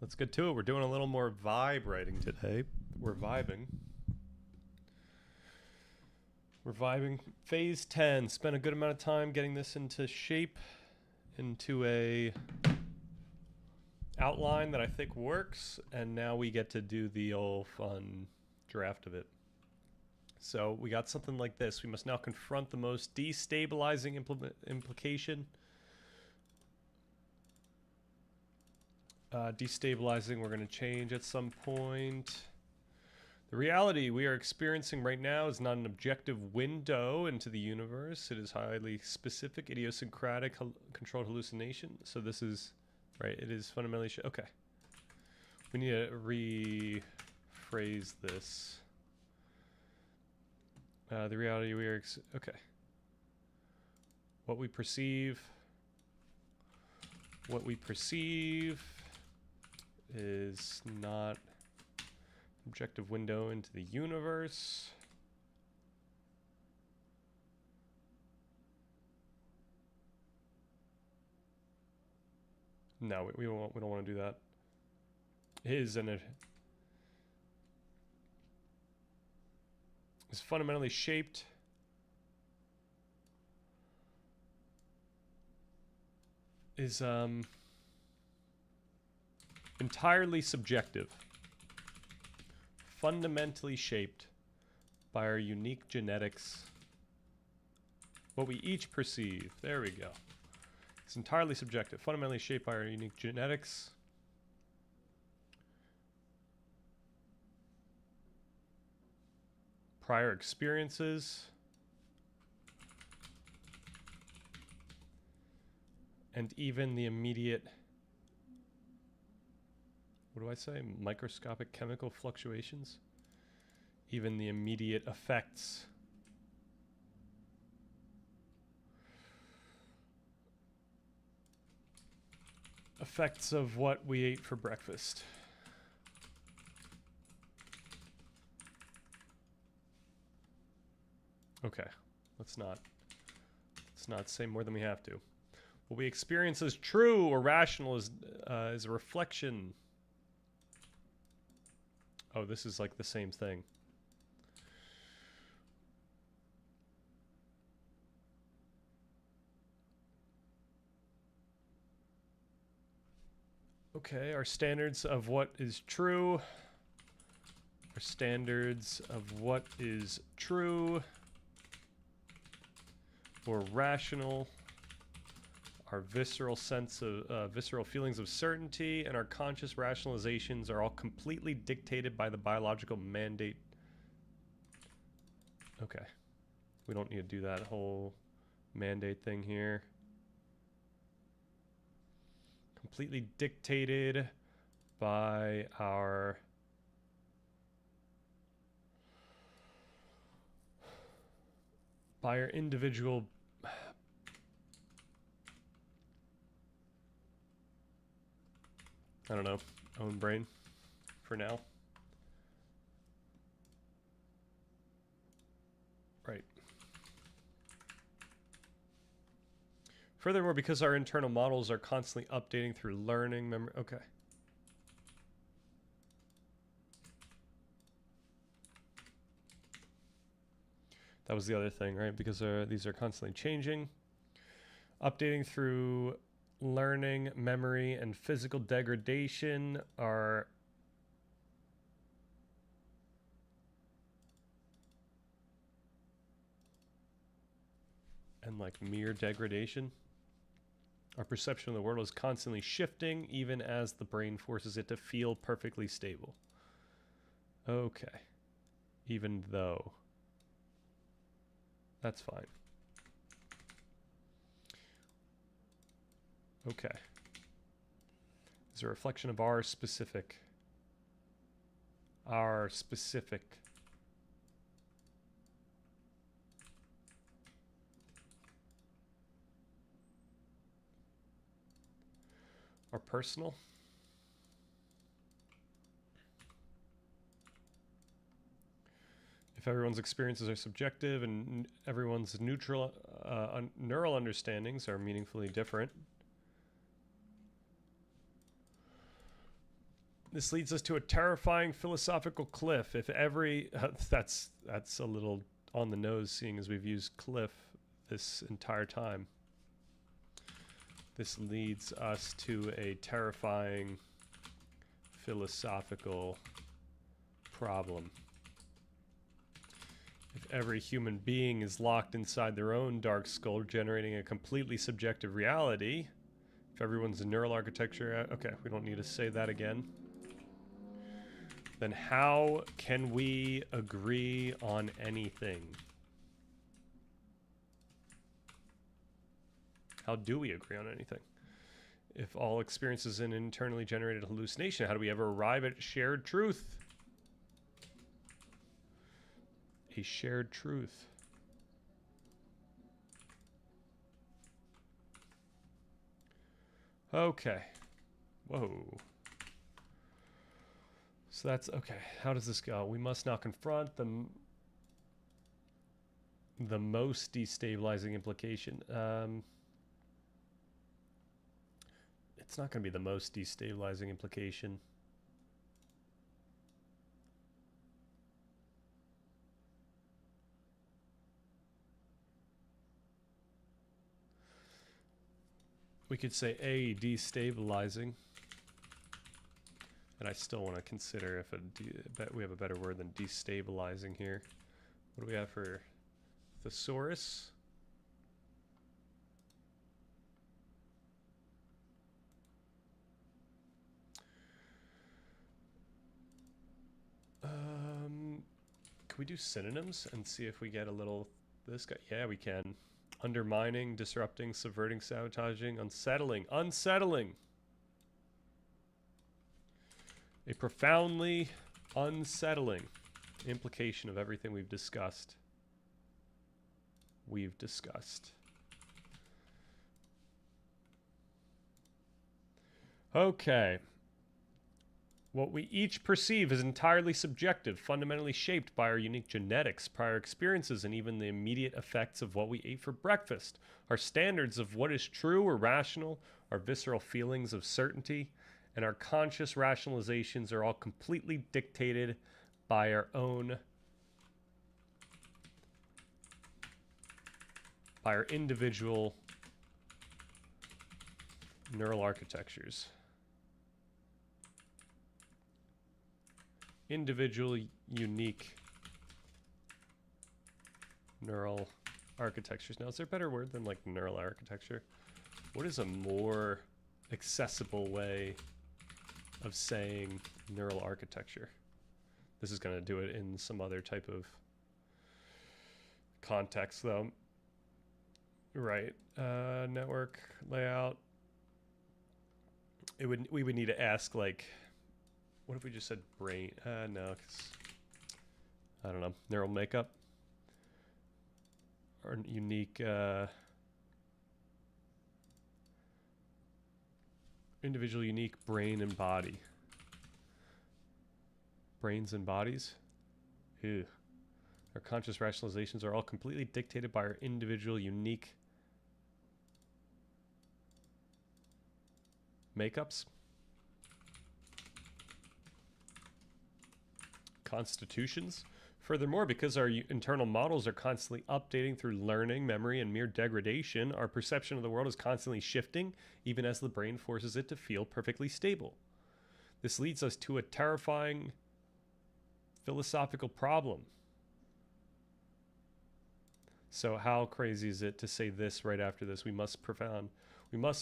Let's get to it. We're doing a little more vibe writing today. We're vibing. We're vibing. Phase 10. Spent a good amount of time getting this into shape, into a outline that I think works, and now we get to do the old fun draft of it. So we got something like this. We must now confront the most destabilizing implication. Destabilizing, we're going to change at some point. The reality we are experiencing right now is not an objective window into the universe. It is highly specific, idiosyncratic, controlled hallucination. So this is, right, it is fundamentally... okay. We need to rephrase this. The reality we are... okay. What we perceive is not objective window into the universe. No, we don't want to do that. Is fundamentally shaped is entirely subjective, fundamentally shaped by our unique genetics, what we each perceive. There we go. It's entirely subjective, fundamentally shaped by our unique genetics. Prior experiences. And even the immediate, what do I say? Microscopic chemical fluctuations. Even the immediate effects of what we ate for breakfast. Okay, let's not say more than we have to. What we experience as true or rational is a reflection. Oh, this is like the same thing. Okay, our standards of what is true. Our standards of what is true or rational. Our visceral sense of visceral feelings of certainty and our conscious rationalizations are all completely dictated by the biological mandate. Okay. We don't need to do that whole mandate thing here. Completely dictated by our individual I don't know, own brain for now. Right. Furthermore, because our internal models are constantly updating through learning, memory. Okay. That was the other thing, right? Because these are constantly changing. Updating through learning, memory, and physical degradation are and like mere degradation. Our perception of the world is constantly shifting, even as the brain forces it to feel perfectly stable. Okay. Even though. That's fine. Okay. Is a reflection of our specific. Our personal. If everyone's experiences are subjective and everyone's neural understandings are meaningfully different, This leads us to a terrifying philosophical cliff. If every that's a little on the nose, seeing as we've used cliff this entire time. This leads us to a terrifying philosophical problem. If every human being is locked inside their own dark skull, generating a completely subjective reality, if everyone's a neural architecture, okay, we don't need to say that again. Then how can we agree on anything? How do we agree on anything? If all experience is an internally generated hallucination, how do we ever arrive at shared truth? A shared truth. Okay. Whoa. So that's okay. How does this go? We must now confront the most destabilizing implication. It's not going to be the most destabilizing implication. We could say A, destabilizing. And I still want to consider if we have a better word than destabilizing here. What do we have for thesaurus? Can we do synonyms and see if we get a little this guy? Yeah, we can. Undermining, disrupting, subverting, sabotaging, unsettling. Unsettling. A profoundly unsettling implication of everything we've discussed. Okay. What we each perceive is entirely subjective, fundamentally shaped by our unique genetics, prior experiences, and even the immediate effects of what we ate for breakfast. Our standards of what is true or rational, our visceral feelings of certainty, and our conscious rationalizations are all completely dictated by our individual neural architectures. Individual, unique neural architectures. Now, is there a better word than like neural architecture? What is a more accessible way of saying neural architecture? This is going to do it in some other type of context, though. Right. Network layout. We would need to ask, like, what if we just said brain? No, 'cause I don't know. Neural makeup or unique individual, unique brain and body. Brains and bodies. Ew. Our conscious rationalizations are all completely dictated by our individual, unique makeups. Constitutions. Furthermore, because our internal models are constantly updating through learning, memory, and mere degradation, our perception of the world is constantly shifting, even as the brain forces it to feel perfectly stable. This leads us to a terrifying philosophical problem. So how crazy is it to say this right after this? We must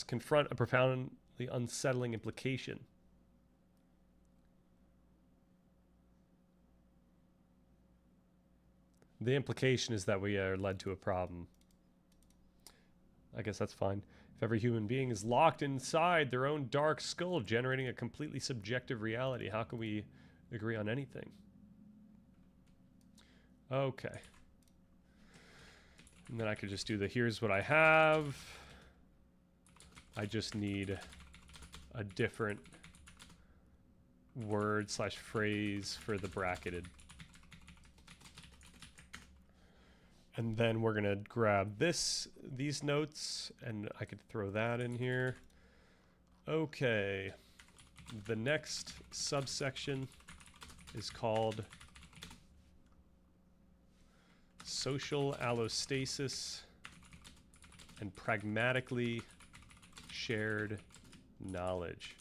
confront a profoundly unsettling implication. The implication is that we are led to a problem. I guess that's fine. If every human being is locked inside their own dark skull, generating a completely subjective reality, how can we agree on anything? Okay. And then I could just do the here's what I have. I just need a different word / phrase for the bracketed. And then we're gonna grab these notes, and I could throw that in here. Okay. The next subsection is called social allostasis and pragmatically shared knowledge.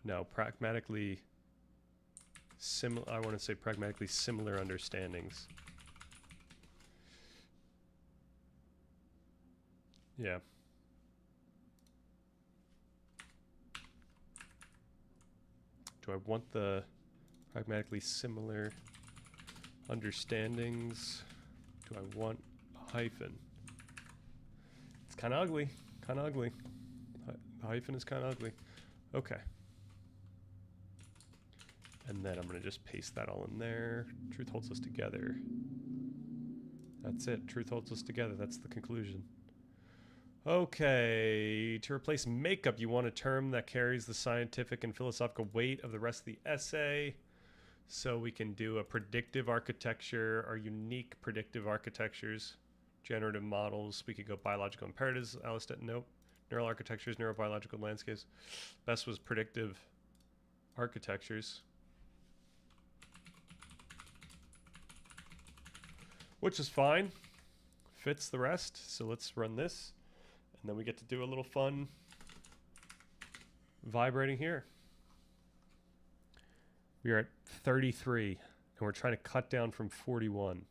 No, pragmatically similar. I want to say pragmatically similar understandings. Yeah. Do I want the pragmatically similar understandings? Do I want a hyphen? It's kind of ugly. Kind of ugly. The hyphen is kind of ugly. Okay. And then I'm going to just paste that all in there. Truth holds us together. That's it. Truth holds us together. That's the conclusion. Okay. To replace makeup, you want a term that carries the scientific and philosophical weight of the rest of the essay. So we can do a predictive architecture, or unique predictive architectures, generative models. We could go biological imperatives. Nope. Neural architectures, neurobiological landscapes. Best was predictive architectures, which is fine. Fits the rest. So let's run this. And then we get to do a little fun vibrating here. We are at 33, and we're trying to cut down from 41.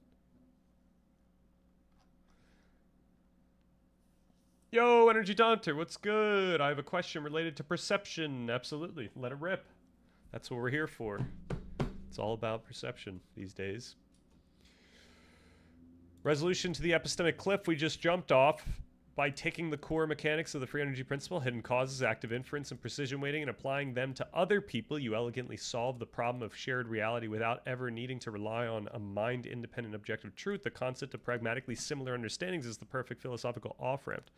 Yo, Energy Daunter, what's good? I have a question related to perception. Absolutely. Let it rip. That's what we're here for. It's all about perception these days. Resolution to the epistemic cliff we just jumped off. By taking the core mechanics of the free energy principle, hidden causes, active inference, and precision weighting, and applying them to other people, you elegantly solve the problem of shared reality without ever needing to rely on a mind-independent objective truth. The concept of pragmatically similar understandings is the perfect philosophical off-ramp.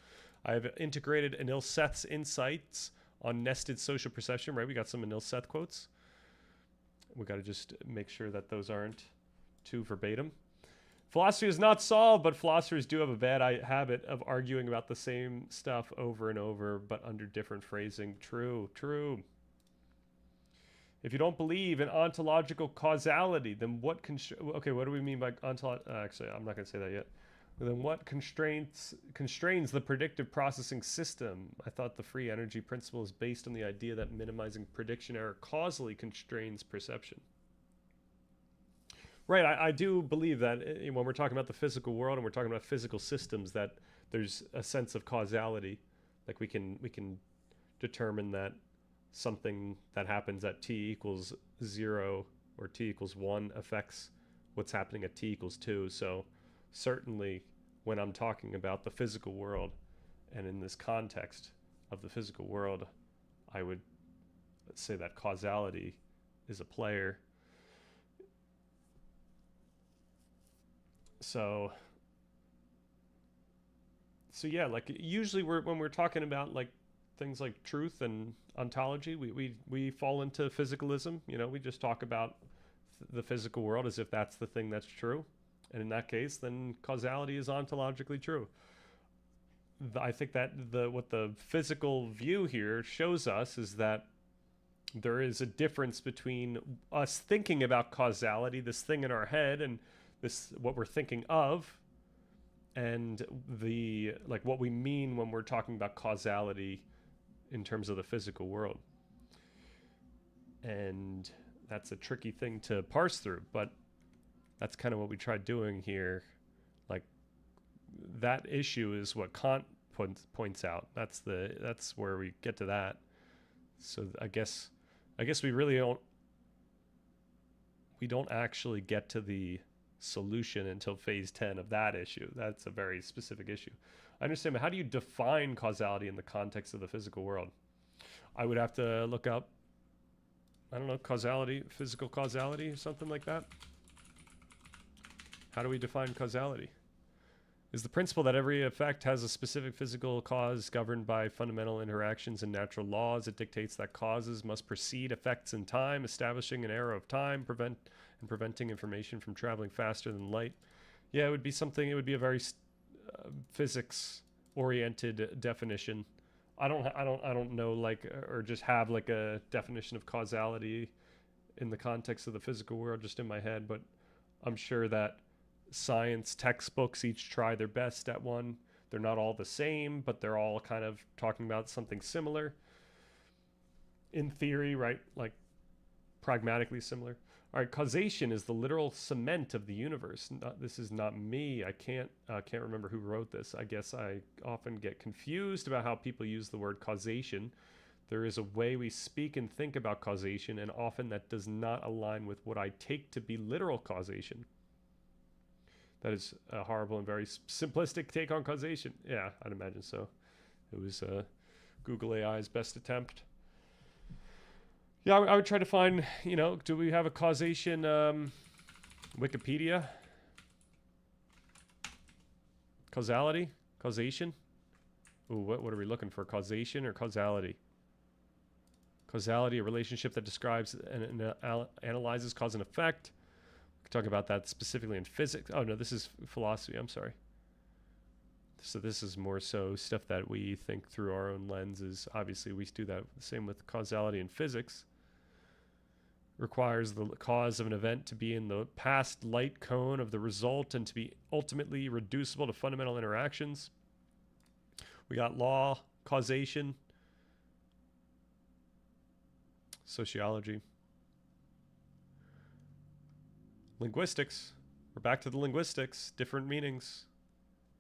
I have integrated Anil Seth's insights on nested social perception, right? We got some Anil Seth quotes. We got to just make sure that those aren't too verbatim. Philosophy is not solved, but philosophers do have a bad habit of arguing about the same stuff over and over, but under different phrasing. True, true. If you don't believe in ontological causality, then what okay, what do we mean by ontological? Actually, I'm not going to say that yet. Then what constrains the predictive processing system? I thought the free energy principle is based on the idea that minimizing prediction error causally constrains perception. Right, I do believe that when we're talking about the physical world and we're talking about physical systems, that there's a sense of causality. Like we can determine that something that happens at t equals 0 or t equals 1 affects what's happening at t equals 2. So certainly when I'm talking about the physical world and in this context of the physical world, I would say that causality is a player. So yeah, like usually when we're talking about like things like truth and ontology, we fall into physicalism. You know, we just talk about the physical world as if that's the thing that's true. And in that case, then causality is ontologically true. I think that what the physical view here shows us is that there is a difference between us thinking about causality, this thing in our head, and this what we're thinking of, and the like what we mean when we're talking about causality in terms of the physical world. And that's a tricky thing to parse through, but that's kind of what we tried doing here. Like that issue is what Kant points out. That's where we get to that. So I guess we really don't actually get to the solution until phase 10 of that issue. That's a very specific issue. I understand, but how do you define causality in the context of the physical world? I would have to look up, I don't know, causality, physical causality, or something like that. How do we define causality? Is the principle that every effect has a specific physical cause governed by fundamental interactions and natural laws. It dictates that causes must precede effects in time, establishing an arrow of time, preventing information from traveling faster than light. Yeah, it would be something, it would be a very physics-oriented definition I don't know, like, or just have like a definition of causality in the context of the physical world just in my head, but I'm sure that science textbooks each try their best at one. They're not all the same, but they're all kind of talking about something similar in theory, right? Like pragmatically similar. All right, causation is the literal cement of the universe. This is not me. I can't remember who wrote this. I guess I often get confused about how people use the word causation. There is a way we speak and think about causation, and often that does not align with what I take to be literal causation. That is a horrible and very simplistic take on causation. Yeah, I'd imagine so. It was Google AI's best attempt. Yeah, I would try to find, you know, do we have a causation Wikipedia? Causality? Causation? Ooh, what are we looking for? Causation or causality? Causality, a relationship that describes and analyzes cause and effect. We can talk about that specifically in physics. Oh, no, this is philosophy. I'm sorry. So this is more so stuff that we think through our own lenses. Obviously, we do that the same with causality in physics. Requires the cause of an event to be in the past light cone of the result and to be ultimately reducible to fundamental interactions. We got law, causation, sociology, linguistics. We're back to the linguistics, different meanings,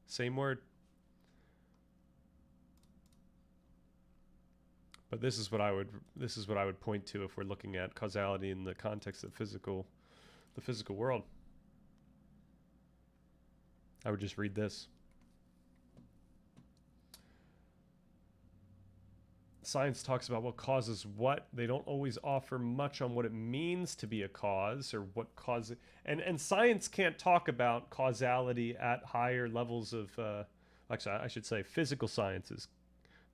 same word. But this is what I would point to if we're looking at causality in the context of the physical world. I would just read this. Science talks about what causes what. They don't always offer much on what it means to be a cause or what cause it. And science can't talk about causality at higher levels of, actually, I should say physical sciences,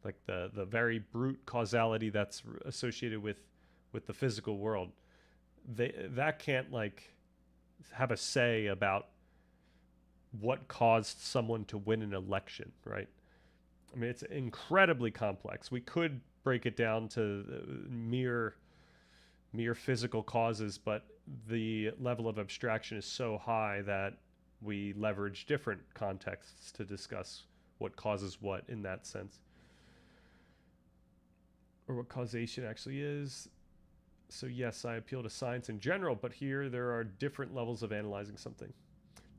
like the very brute causality that's associated with the physical world. That can't like have a say about what caused someone to win an election, right? I mean, it's incredibly complex. We could break it down to mere physical causes, but the level of abstraction is so high that we leverage different contexts to discuss what causes what in that sense, or what causation actually is. So yes, I appeal to science in general, but here there are different levels of analyzing something.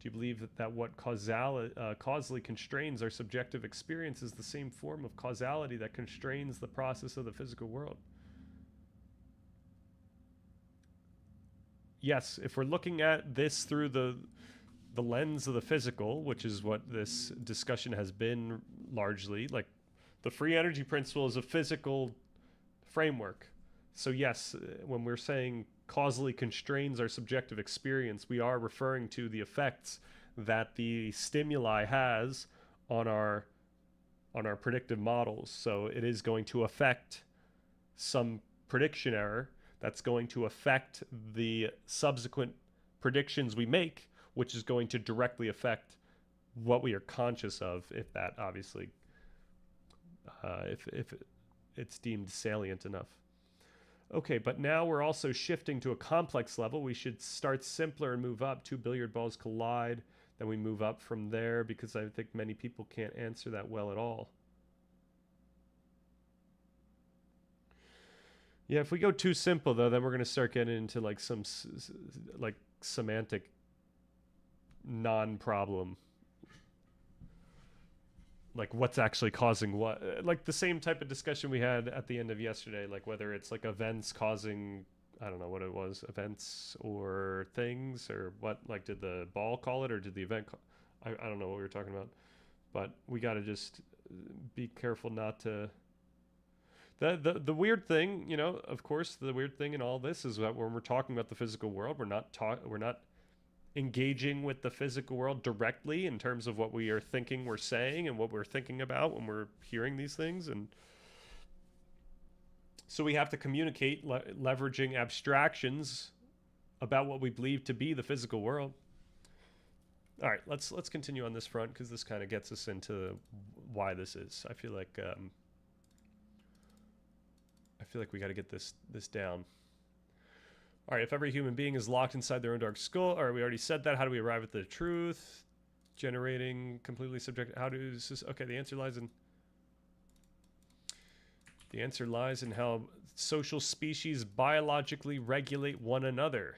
Do you believe that what causally constrains our subjective experience is the same form of causality that constrains the process of the physical world? Yes, if we're looking at this through the lens of the physical, which is what this discussion has been largely, like the free energy principle is a physical framework. So yes, when we're saying causally constrains our subjective experience, we are referring to the effects that the stimuli has on our predictive models. So it is going to affect some prediction error that's going to affect the subsequent predictions we make, which is going to directly affect what we are conscious of, if that obviously if it's deemed salient enough. Okay, but now we're also shifting to a complex level. We should start simpler and move up. Two billiard balls collide. Then we move up from there because I think many people can't answer that well at all. Yeah, if we go too simple, though, then we're going to start getting into like some like semantic non-problem. Like what's actually causing what, like the same type of discussion we had at the end of yesterday, like whether it's like events causing, I don't know what it was, events or things, or what, like did the ball call it or did the event I don't know what we were talking about, but we got to just be careful not to the weird thing, you know, of course the weird thing in all this is that when we're talking about the physical world, we're not engaging with the physical world directly in terms of what we are thinking we're saying and what we're thinking about when we're hearing these things. And so we have to communicate leveraging abstractions about what we believe to be the physical world. All right, let's continue on this front because this kind of gets us into why this is. I feel like feel like we got to get this down. All right, if every human being is locked inside their own dark skull, all right, we already said that. How do we arrive at the truth? Generating completely subjective. How does this? Okay, the answer lies in how social species biologically regulate one another.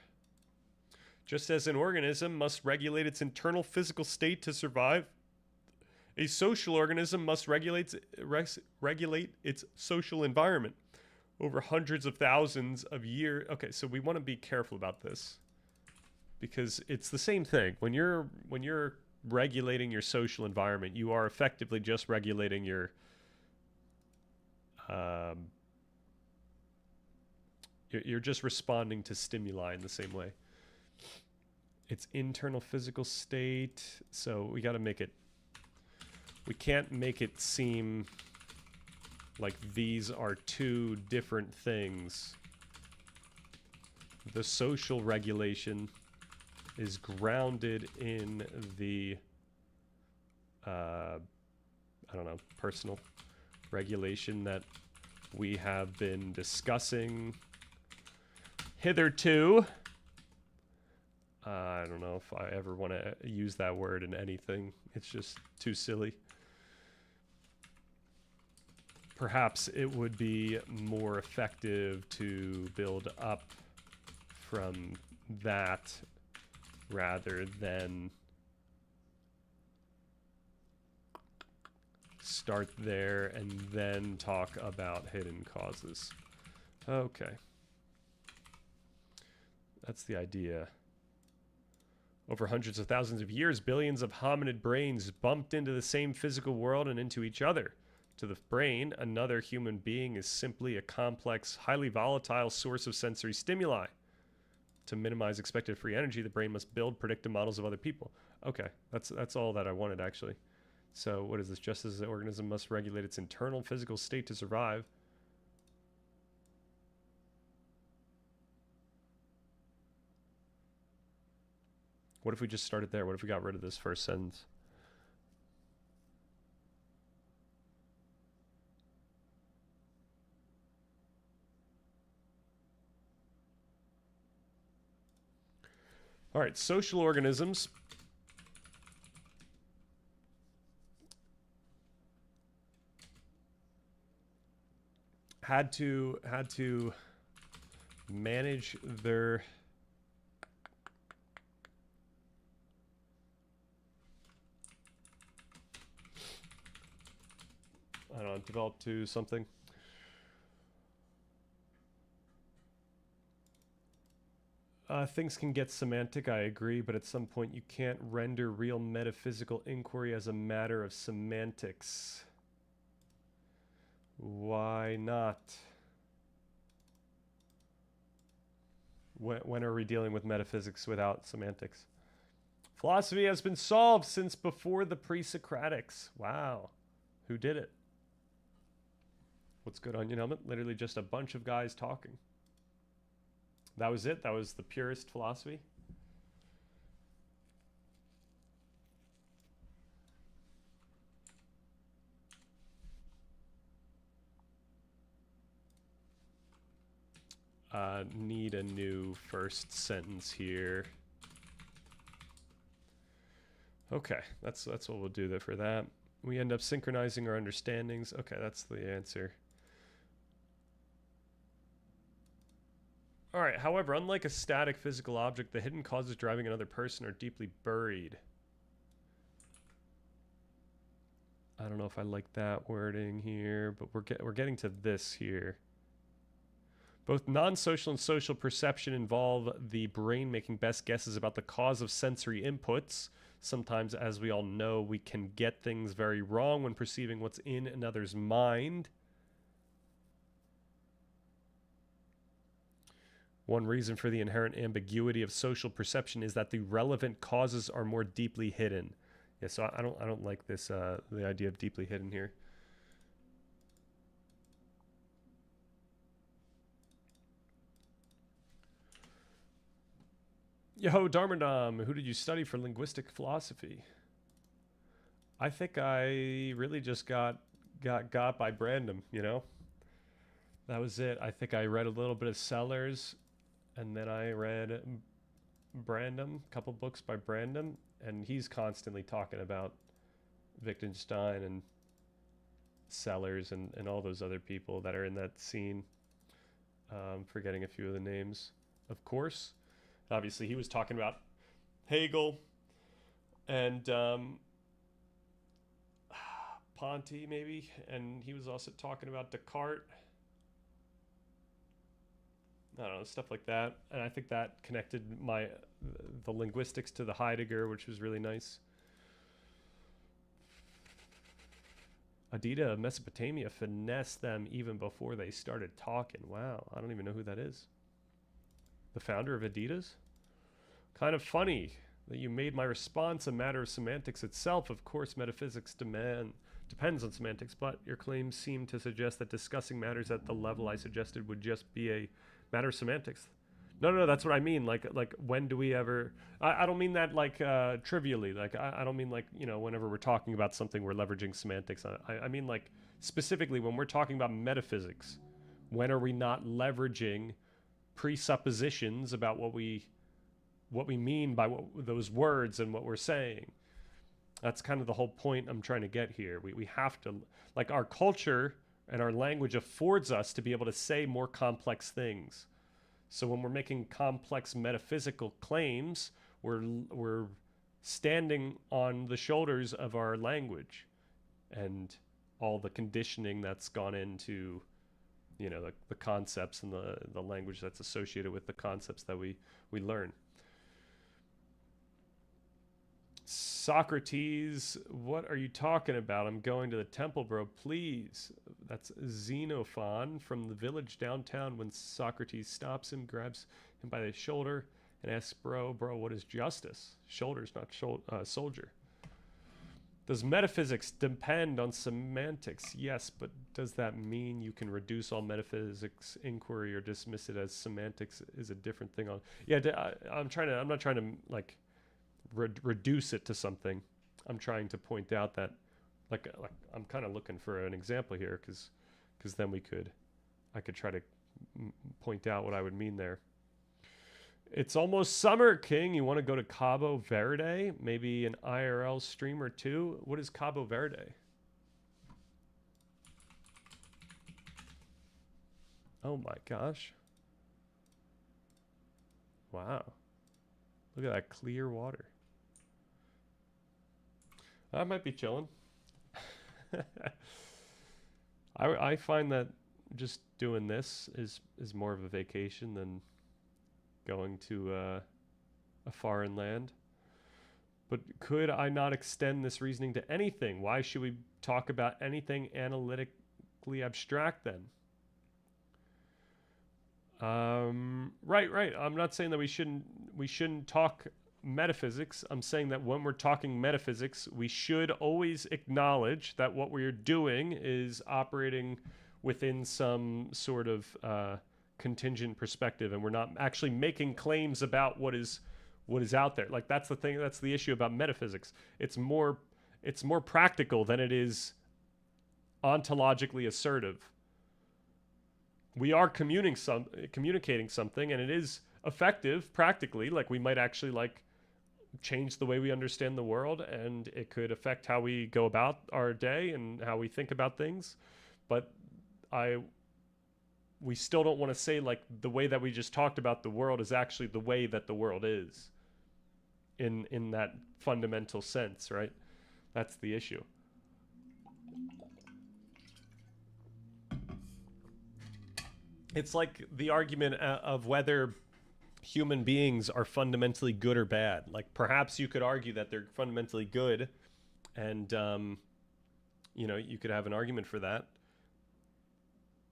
Just as an organism must regulate its internal physical state to survive, a social organism must regulate its social environment over hundreds of thousands of years. Okay, so we want to be careful about this because it's the same thing. When you're regulating your social environment, you are effectively just regulating your you're just responding to stimuli in the same way. Its internal physical state. So we got to make it. We can't make it seem like these are two different things. The social regulation is grounded in the, I don't know, personal regulation that we have been discussing hitherto. I don't know if I ever want to use that word in anything. It's just too silly. Perhaps it would be more effective to build up from that rather than start there and then talk about hidden causes. Okay. That's the idea. Over hundreds of thousands of years, billions of hominid brains bumped into the same physical world and into each other. To the brain, another human being is simply a complex, highly volatile source of sensory stimuli. To minimize expected free energy, the brain must build predictive models of other people. Okay, that's all that I wanted, actually. So what is this? Just as the organism must regulate its internal physical state to survive. What if we just started there? What if we got rid of this first sentence? All right, social organisms had to manage their I don't know, develop to something. Things can get semantic, I agree, but at some point you can't render real metaphysical inquiry as a matter of semantics. Why not? When are we dealing with metaphysics without semantics? Philosophy has been solved since before the pre-Socratics. Wow. Who did it? What's good, Onion Helmet? Literally just a bunch of guys talking. That was it? That was the purest philosophy? Need a new first sentence here. Okay, that's what we'll do there for that. We end up synchronizing our understandings. Okay, that's the answer. All right, however, unlike a static physical object, the hidden causes driving another person are deeply buried. I don't know if I like that wording here, but we're getting to this here. Both non-social and social perception involve the brain making best guesses about the cause of sensory inputs. Sometimes, as we all know, we can get things very wrong when perceiving what's in another's mind. One reason for the inherent ambiguity of social perception is that the relevant causes are more deeply hidden. Yeah, so I don't like this the idea of deeply hidden here. Yo, Darmadam, who did you study for linguistic philosophy? I think I really just got by Brandom, you know? That was it. I think I read a little bit of Sellers, and then I read Brandom, a couple books by Brandom, and he's constantly talking about Wittgenstein and Sellers and all those other people that are in that scene. Forgetting a few of the names, of course. Obviously, he was talking about Hegel and Ponty, maybe, and he was also talking about Descartes. I don't know, stuff like that. And I think that connected the linguistics to the Heidegger, which was really nice. Adida of Mesopotamia finessed them even before they started talking. Wow, I don't even know who that is. The founder of Adidas? Kind of funny that you made my response a matter of semantics itself. Of course, metaphysics depends on semantics, but your claims seem to suggest that discussing matters at the level I suggested would just be a matter of semantics. No, that's what I mean. Like when do we ever? I don't mean that like trivially. Like I don't mean like, you know, whenever we're talking about something, we're leveraging semantics. I mean like specifically when we're talking about metaphysics, when are we not leveraging presuppositions about what we mean by those words and what we're saying? That's kind of the whole point I'm trying to get here. We have to, like, our culture and our language affords us to be able to say more complex things. So when we're making complex metaphysical claims, we're standing on the shoulders of our language and all the conditioning that's gone into, you know, the concepts and the language that's associated with the concepts that we learn. Socrates, what are you talking about? I'm going to the temple, bro. Please. That's Xenophon from the village downtown when Socrates stops him, grabs him by the shoulder, and asks, bro, what is justice? Shoulders, not soldier. Does metaphysics depend on semantics? Yes, but does that mean you can reduce all metaphysics inquiry or dismiss it as semantics is a different thing? Yeah, I'm not trying to like reduce it to something. I'm trying to point out that like I'm kind of looking for an example here because then I could try to point out what I would mean there. It's almost summer, King. You want to go to Cabo Verde? Maybe an IRL stream or two? What is Cabo Verde? Oh my gosh. Wow. Look at that clear water. I might be chilling. I find that just doing this is more of a vacation than going to a foreign land. But could I not extend this reasoning to anything? Why should we talk about anything analytically abstract then? Right. I'm not saying that we shouldn't talk metaphysics. I'm saying that when we're talking metaphysics, we should always acknowledge that what we're doing is operating within some sort of contingent perspective, and we're not actually making claims about what is out there. Like that's the thing. That's the issue about metaphysics. It's more practical than it is ontologically assertive. We are communicating something, and it is effective practically. Like we might actually like change the way we understand the world, and it could affect how we go about our day and how we think about things. But we still don't want to say like the way that we just talked about the world is actually the way that the world is in that fundamental sense, right? That's the issue. It's like the argument of whether human beings are fundamentally good or bad. Like perhaps you could argue that they're fundamentally good, and you know, you could have an argument for that.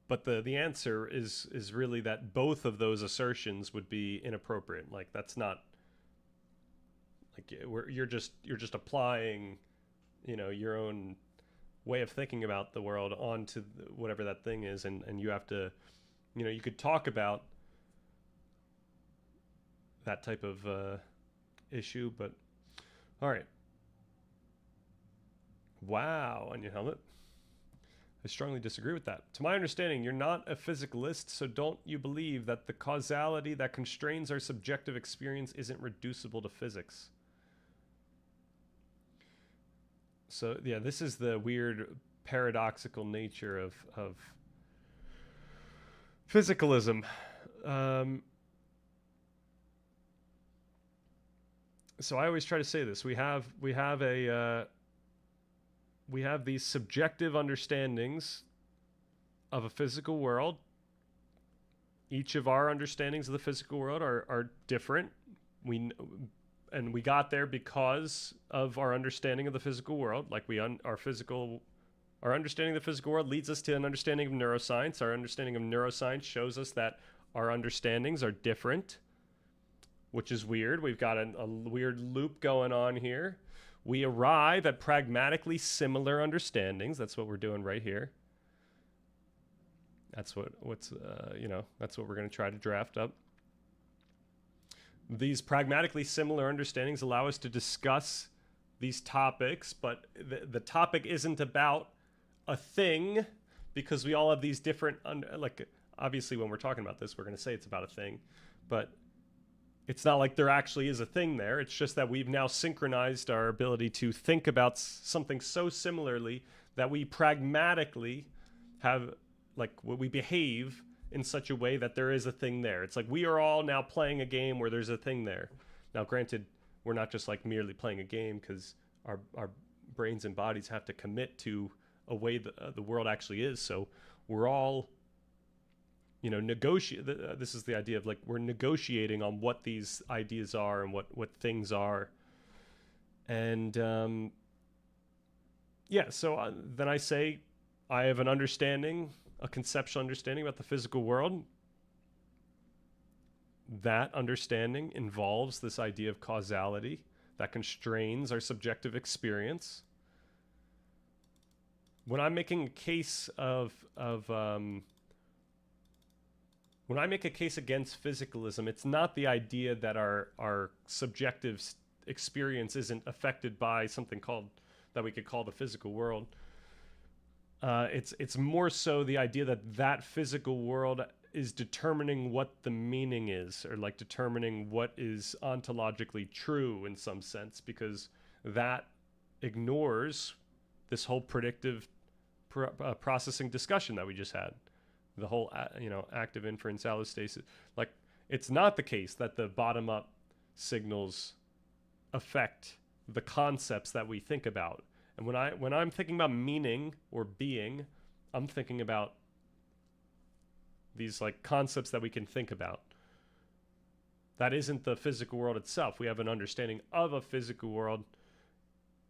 But the answer is really that both of those assertions would be inappropriate. Like that's not like you're just applying, you know, your own way of thinking about the world onto whatever that thing is, and you have to, you know, you could talk about that type of issue, but all right. Wow, on your helmet. I strongly disagree with that. To my understanding, you're not a physicalist, so don't you believe that the causality that constrains our subjective experience isn't reducible to physics? So yeah, this is the weird paradoxical nature of physicalism. So I always try to say this: we have these subjective understandings of a physical world. Each of our understandings of the physical world are different. We got there because of our understanding of the physical world. Like our understanding of the physical world leads us to an understanding of neuroscience. Our understanding of neuroscience shows us that our understandings are different, which is weird. We've got a weird loop going on here. We arrive at pragmatically similar understandings. That's what we're doing right here. That's that's what we're going to try to draft up. These pragmatically similar understandings allow us to discuss these topics, but the topic isn't about a thing, because we all have these different, like, obviously when we're talking about this, we're going to say it's about a thing, but it's not like there actually is a thing there. It's just that we've now synchronized our ability to think about something so similarly that we pragmatically have, like, we behave in such a way that there is a thing there. It's like we are all now playing a game where there's a thing there. Now, granted, we're not just like merely playing a game, because our brains and bodies have to commit to a way that the world actually is. So we're all, negotiate. This is the idea of, like, we're negotiating on what these ideas are and what things are. And so then I say I have an understanding, a conceptual understanding about the physical world. That understanding involves this idea of causality that constrains our subjective experience. When I'm making a case when I make a case against physicalism, it's not the idea that our subjective experience isn't affected by something that we could call the physical world. It's more so the idea that physical world is determining what the meaning is, or like determining what is ontologically true in some sense, because that ignores this whole predictive processing discussion that we just had. The whole, active inference, allostasis. Like, it's not the case that the bottom-up signals affect the concepts that we think about. And when I'm thinking about meaning or being, I'm thinking about these, like, concepts that we can think about. That isn't the physical world itself. We have an understanding of a physical world,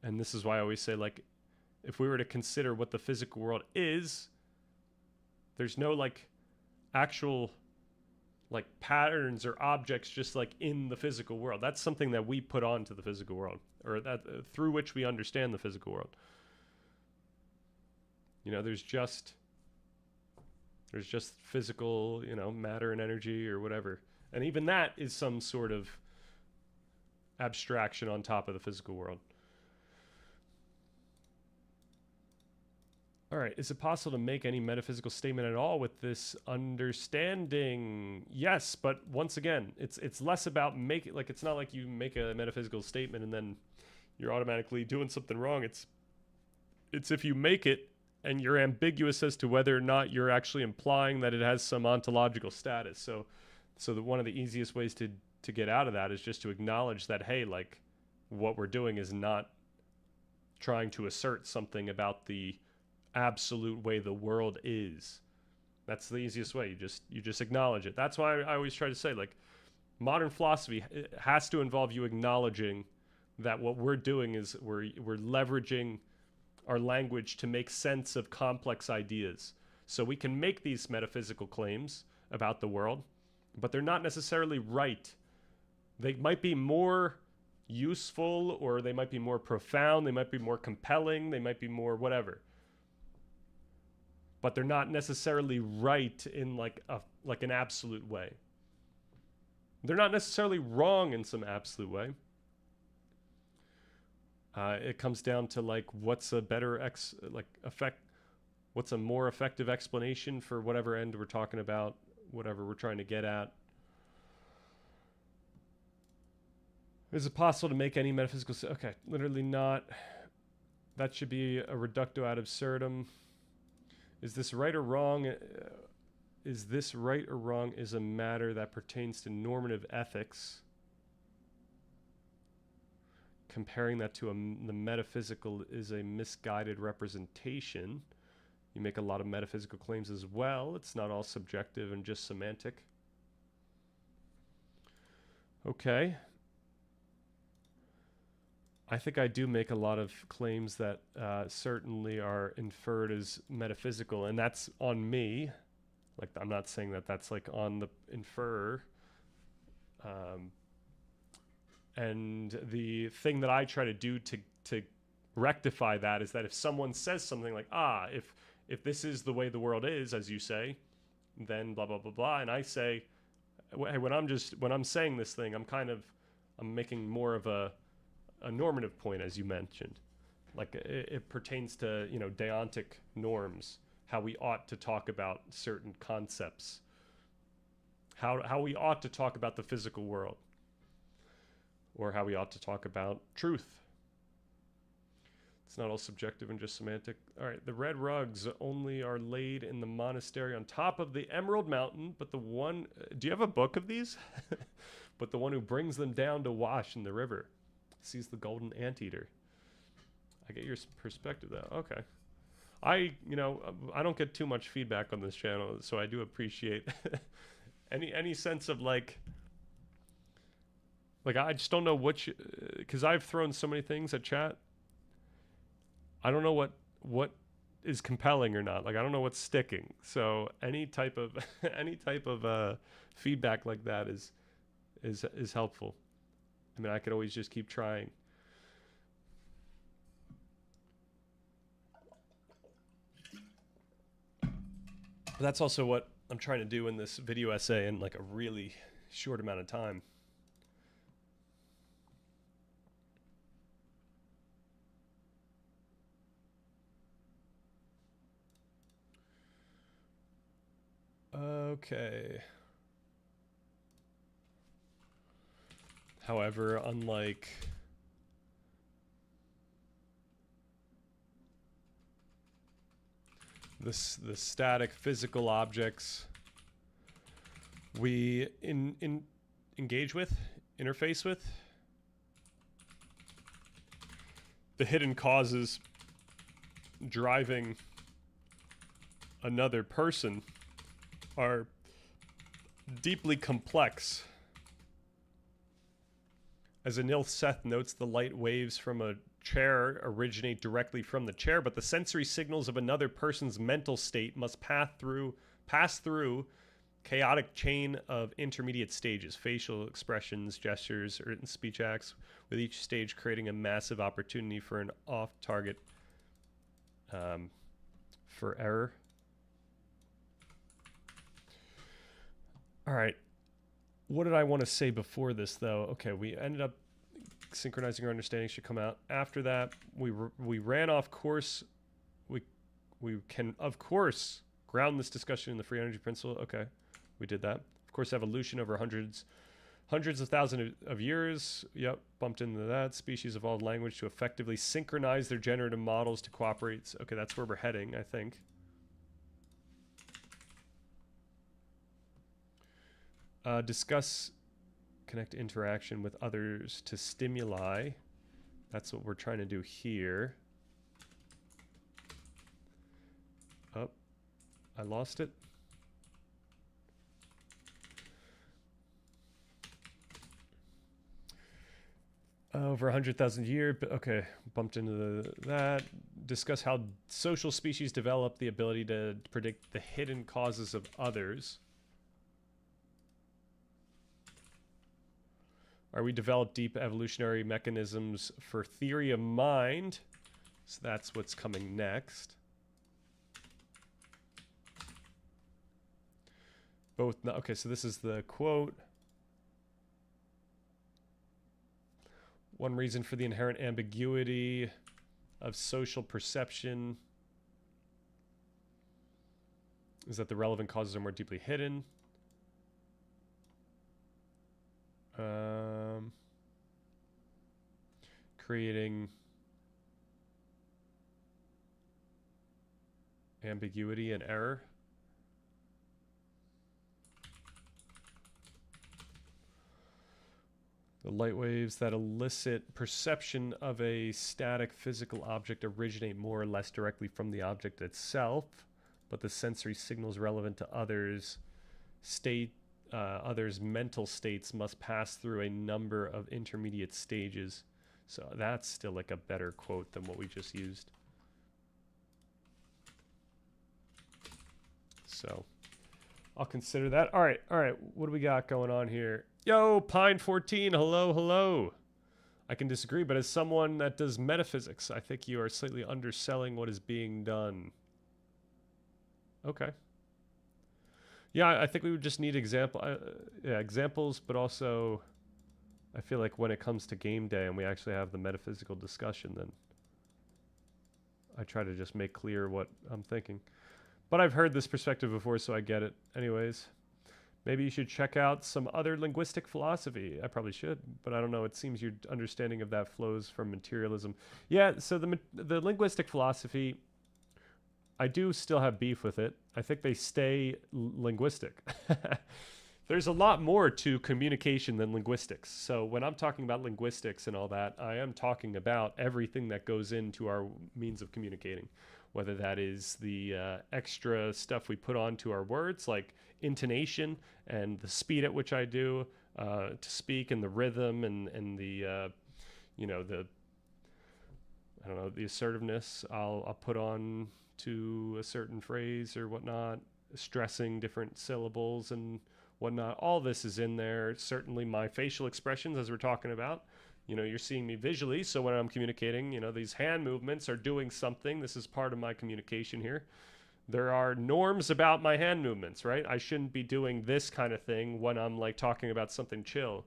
and this is why I always say, like, if we were to consider what the physical world is, there's no, like, actual, like, patterns or objects just, like, in the physical world. That's something that we put onto the physical world, or that through which we understand the physical world. There's just physical, matter and energy or whatever. And even that is some sort of abstraction on top of the physical world. All right, is it possible to make any metaphysical statement at all with this understanding? Yes, but once again, it's less about making, like, it's not like you make a metaphysical statement and then you're automatically doing something wrong. It's if you make it and you're ambiguous as to whether or not you're actually implying that it has some ontological status. So one of the easiest ways to get out of that is just to acknowledge that, hey, like, what we're doing is not trying to assert something about the absolute way the world is. That's the easiest way. You just acknowledge it. That's why I always try to say, like, modern philosophy has to involve you acknowledging that what we're doing is we're leveraging our language to make sense of complex ideas. So we can make these metaphysical claims about the world, but they're not necessarily right. They might be more useful, or they might be more profound, they might be more compelling, they might be more whatever. But they're not necessarily right in like an absolute way. They're not necessarily wrong in some absolute way. It comes down to, like, what's a better effect? What's a more effective explanation for whatever end we're talking about, whatever we're trying to get at? Is it possible to make any metaphysical... Okay, literally not. That should be a reductio ad absurdum. Is this right or wrong? Is this right or wrong is a matter that pertains to normative ethics. Comparing that to the metaphysical is a misguided representation. You make a lot of metaphysical claims as well. It's not all subjective and just semantic. Okay. I think I do make a lot of claims that certainly are inferred as metaphysical, and that's on me. Like, I'm not saying that that's like on the inferrer. And the thing that I try to do to rectify that is that if someone says something like, if this is the way the world is, as you say, then blah, blah, blah, blah. And I say, hey, when I'm saying this thing, I'm making more of a normative point, as you mentioned. Like it pertains to, deontic norms, how we ought to talk about certain concepts, how we ought to talk about the physical world, or how we ought to talk about truth. It's not all subjective and just semantic. All right, the red rugs only are laid in the monastery on top of the Emerald Mountain, but the one... Do you have a book of these? But the one who brings them down to wash in the river sees the golden anteater. I get your perspective, though. Okay. I don't get too much feedback on this channel, so I do appreciate any sense of like I just don't know which... Because I've thrown so many things at chat. I don't know what is compelling or not. Like, I don't know what's sticking. So any type of feedback like that is helpful. I mean, I could always just keep trying. But that's also what I'm trying to do in this video essay in like a really short amount of time. Okay. However, unlike the static physical objects we engage with, interface with, the hidden causes driving another person are deeply complex. As Anil Seth notes, the light waves from a chair originate directly from the chair, but the sensory signals of another person's mental state must pass through chaotic chain of intermediate stages, facial expressions, gestures, written speech acts, with each stage creating a massive opportunity for an off-target for error. All right. What did I want to say before this, though? Okay, we ended up synchronizing our understanding should come out. After that, we ran off course. We can, of course, ground this discussion in the free energy principle. Okay, we did that. Of course, evolution over hundreds of thousands of years. Yep, bumped into that. Species evolved language to effectively synchronize their generative models to cooperate. Okay, that's where we're heading, I think. Discuss, connect interaction with others to stimuli. That's what we're trying to do here. Oh, I lost it. Over 100,000 years, but okay, bumped into that. Discuss how social species develop the ability to predict the hidden causes of others. We develop deep evolutionary mechanisms for theory of mind. So that's what's coming next. Okay, so this is the quote. One reason for the inherent ambiguity of social perception is that the relevant causes are more deeply hidden. Creating ambiguity and error. The light waves that elicit perception of a static physical object originate more or less directly from the object itself, but the sensory signals relevant to others' mental states must pass through a number of intermediate stages. So that's still like a better quote than what we just used. So I'll consider that. All right. What do we got going on here? Yo, Pine14, hello. I can disagree, but as someone that does metaphysics, I think you are slightly underselling what is being done. Okay. Yeah, I think we would just need examples, but also I feel like when it comes to game day and we actually have the metaphysical discussion, then I try to just make clear what I'm thinking. But I've heard this perspective before, so I get it. Anyways, maybe you should check out some other linguistic philosophy. I probably should, but I don't know. It seems your understanding of that flows from materialism. Yeah, so the linguistic philosophy, I do still have beef with it. I think they stay linguistic. There's a lot more to communication than linguistics. So when I'm talking about linguistics and all that, I am talking about everything that goes into our means of communicating, whether that is the extra stuff we put onto our words, like intonation and the speed at which I do to speak, and the rhythm and the, you know, the, I don't know, the assertiveness I'll put on to a certain phrase or whatnot, stressing different syllables and whatnot. All this is in there. Certainly my facial expressions, as we're talking about. You know, you're seeing me visually, so when I'm communicating, you know, these hand movements are doing something. This is part of my communication here. There are norms about my hand movements, right? I shouldn't be doing this kind of thing when I'm like talking about something chill.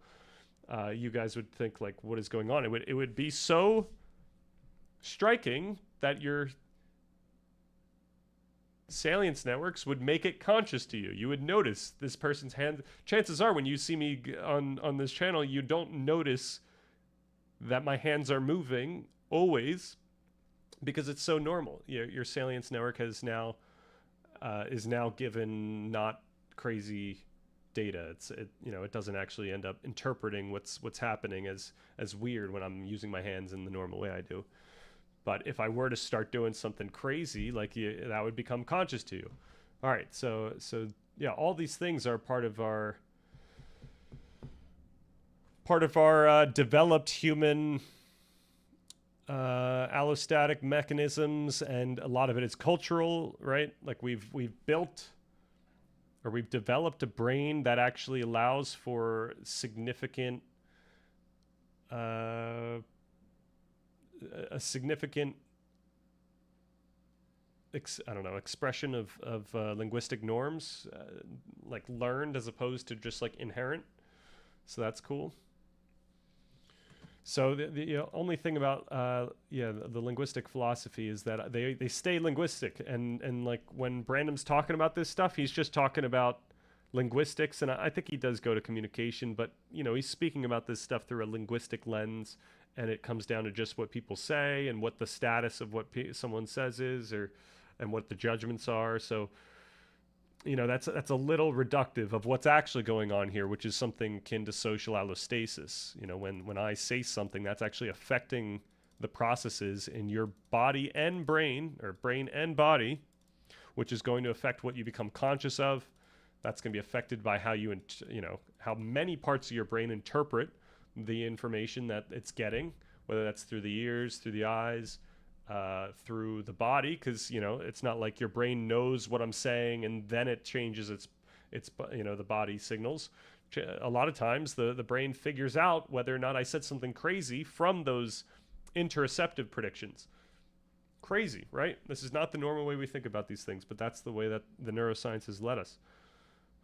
You guys would think like, what is going on? It would be so striking that your salience networks would make it conscious to you. You would notice this person's hand. Chances are when you see me on this channel, you don't notice that my hands are moving always, because it's so normal. Your salience network has now is now given not crazy data. It doesn't actually end up interpreting what's happening as weird when I'm using my hands in the normal way I do. But if I were to start doing something crazy, like that would become conscious to you. All right, so yeah, all these things are part of our developed human allostatic mechanisms, and a lot of it is cultural, right? Like we've built, or we've developed a brain that actually allows for significant expression of linguistic norms, like learned as opposed to just like inherent. So that's cool. So the only thing about the linguistic philosophy is that they stay linguistic, and like when Brandon's talking about this stuff, he's just talking about linguistics, and I think he does go to communication, but he's speaking about this stuff through a linguistic lens, and it comes down to just what people say and what the status of what someone says is, and what the judgments are. So that's a little reductive of what's actually going on here, which is something akin to social allostasis. When I say something, that's actually affecting the processes in your body and brain, or brain and body, which is going to affect what you become conscious of. That's going to be affected by how how many parts of your brain interpret the information that it's getting, whether that's through the ears, through the eyes, through the body, because it's not like your brain knows what I'm saying and then it changes its the body signals. A lot of times the brain figures out whether or not I said something crazy from those interoceptive predictions. Crazy, right? This is not the normal way we think about these things, but that's the way that the neuroscience has led us.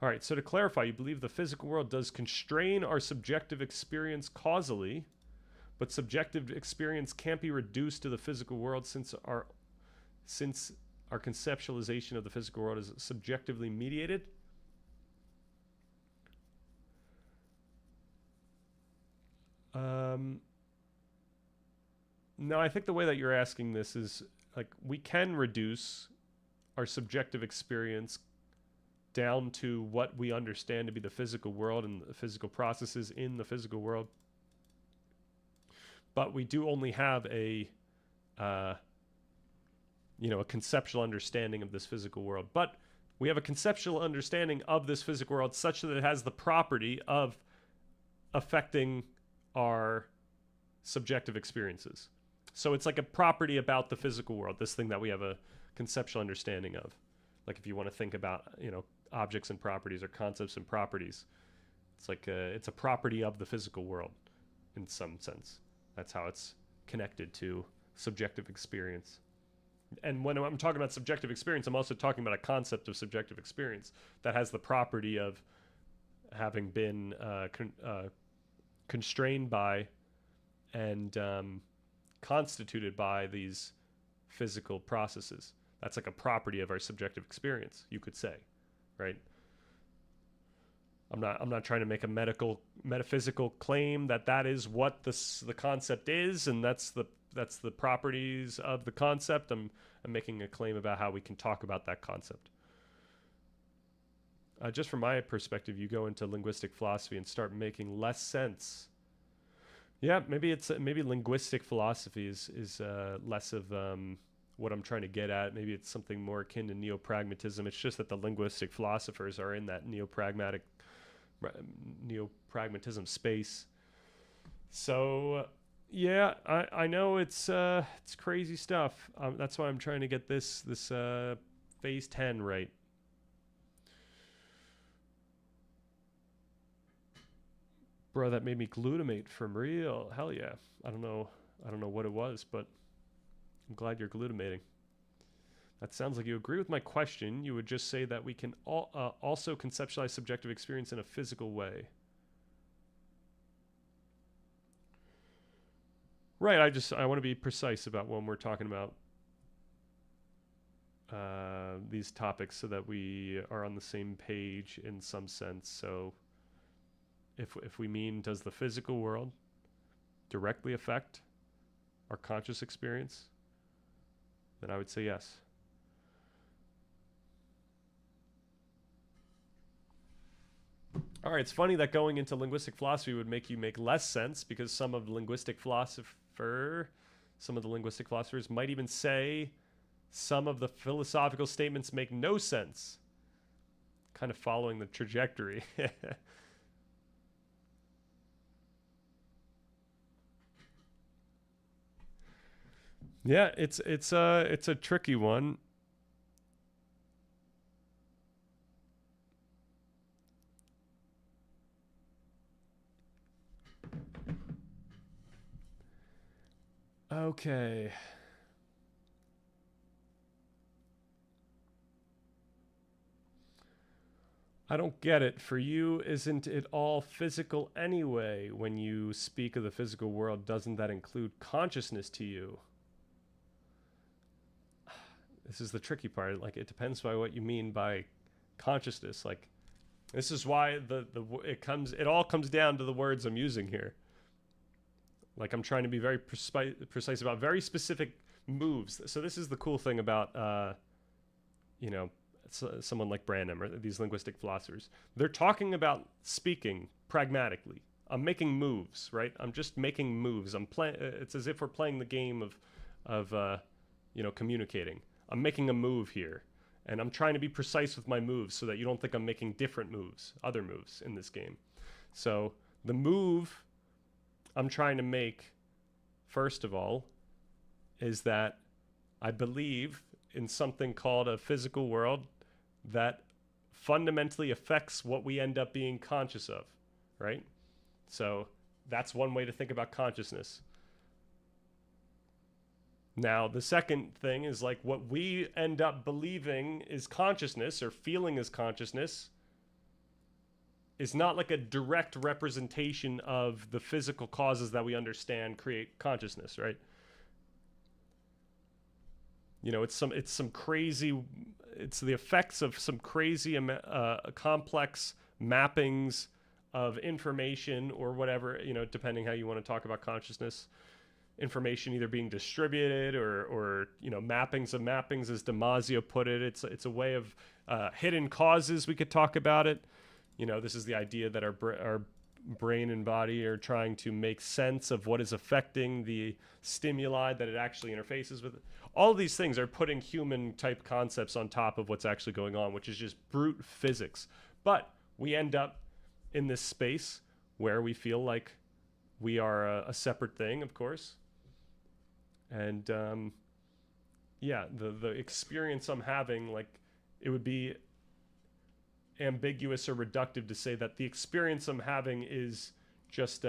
All right, so to clarify, you believe the physical world does constrain our subjective experience causally, but subjective experience can't be reduced to the physical world since our conceptualization of the physical world is subjectively mediated. No, I think the way that you're asking this is like we can reduce our subjective experience down to what we understand to be the physical world and the physical processes in the physical world. But we do only have a conceptual understanding of this physical world. But we have a conceptual understanding of this physical world such that it has the property of affecting our subjective experiences. So it's like a property about the physical world, this thing that we have a conceptual understanding of. Like if you want to think about, objects and properties or concepts and properties, it's like it's a property of the physical world in some sense. That's how it's connected to subjective experience. And when I'm talking about subjective experience, I'm also talking about a concept of subjective experience that has the property of having been constrained by and constituted by these physical processes. That's like a property of our subjective experience, you could say, right? I'm not trying to make a metaphysical claim that is what the concept is, and that's the properties of the concept. I'm making a claim about how we can talk about that concept. Just from my perspective, you go into linguistic philosophy and start making less sense. Yeah, maybe linguistic philosophy is less of what I'm trying to get at. Maybe it's something more akin to neo-pragmatism. It's just that the linguistic philosophers are in that neo-pragmatism space. So yeah, I know it's crazy stuff. That's why I'm trying to get this phase 10 right. Bro, that made me glutamate from real. Hell yeah. I don't know what it was, but I'm glad you're glutamating. That sounds like you agree with my question. You would just say that we can also conceptualize subjective experience in a physical way. Right, I want to be precise about when we're talking about these topics so that we are on the same page in some sense. So if we mean, does the physical world directly affect our conscious experience, then I would say yes. All right, it's funny that going into linguistic philosophy would make you make less sense, because some of the linguistic philosophers might even say some of the philosophical statements make no sense. Kind of following the trajectory. Yeah, it's a tricky one. Okay. I don't get it. For you, isn't it all physical anyway? When you speak of the physical world, doesn't that include consciousness to you? This is the tricky part. Like, it depends by what you mean by consciousness. Like, this is why it all comes down to the words I'm using here. Like, I'm trying to be very precise about very specific moves. So this is the cool thing about, someone like Branham or these linguistic philosophers. They're talking about speaking pragmatically. I'm making moves, right? I'm just making moves. It's as if we're playing the game of communicating. I'm making a move here, and I'm trying to be precise with my moves so that you don't think I'm making different moves, other moves in this game. So the move I'm trying to make, first of all, is that I believe in something called a physical world that fundamentally affects what we end up being conscious of, right? So that's one way to think about consciousness. Now, the second thing is like what we end up believing is consciousness or feeling is consciousness is not like a direct representation of the physical causes that we understand create consciousness, right? You know, it's some crazy, it's the effects of some crazy complex mappings of information or whatever, you know, depending how you want to talk about consciousness, information either being distributed or you know, mappings of mappings, as Damasio put it. It's a way of hidden causes. We could talk about it. You know, this is the idea that our brain and body are trying to make sense of what is affecting the stimuli that it actually interfaces with. All of these things are putting human type concepts on top of what's actually going on, which is just brute physics. But we end up in this space where we feel like we are a separate thing, of course. And yeah, the experience I'm having, like, it would be ambiguous or reductive to say that the experience I'm having is just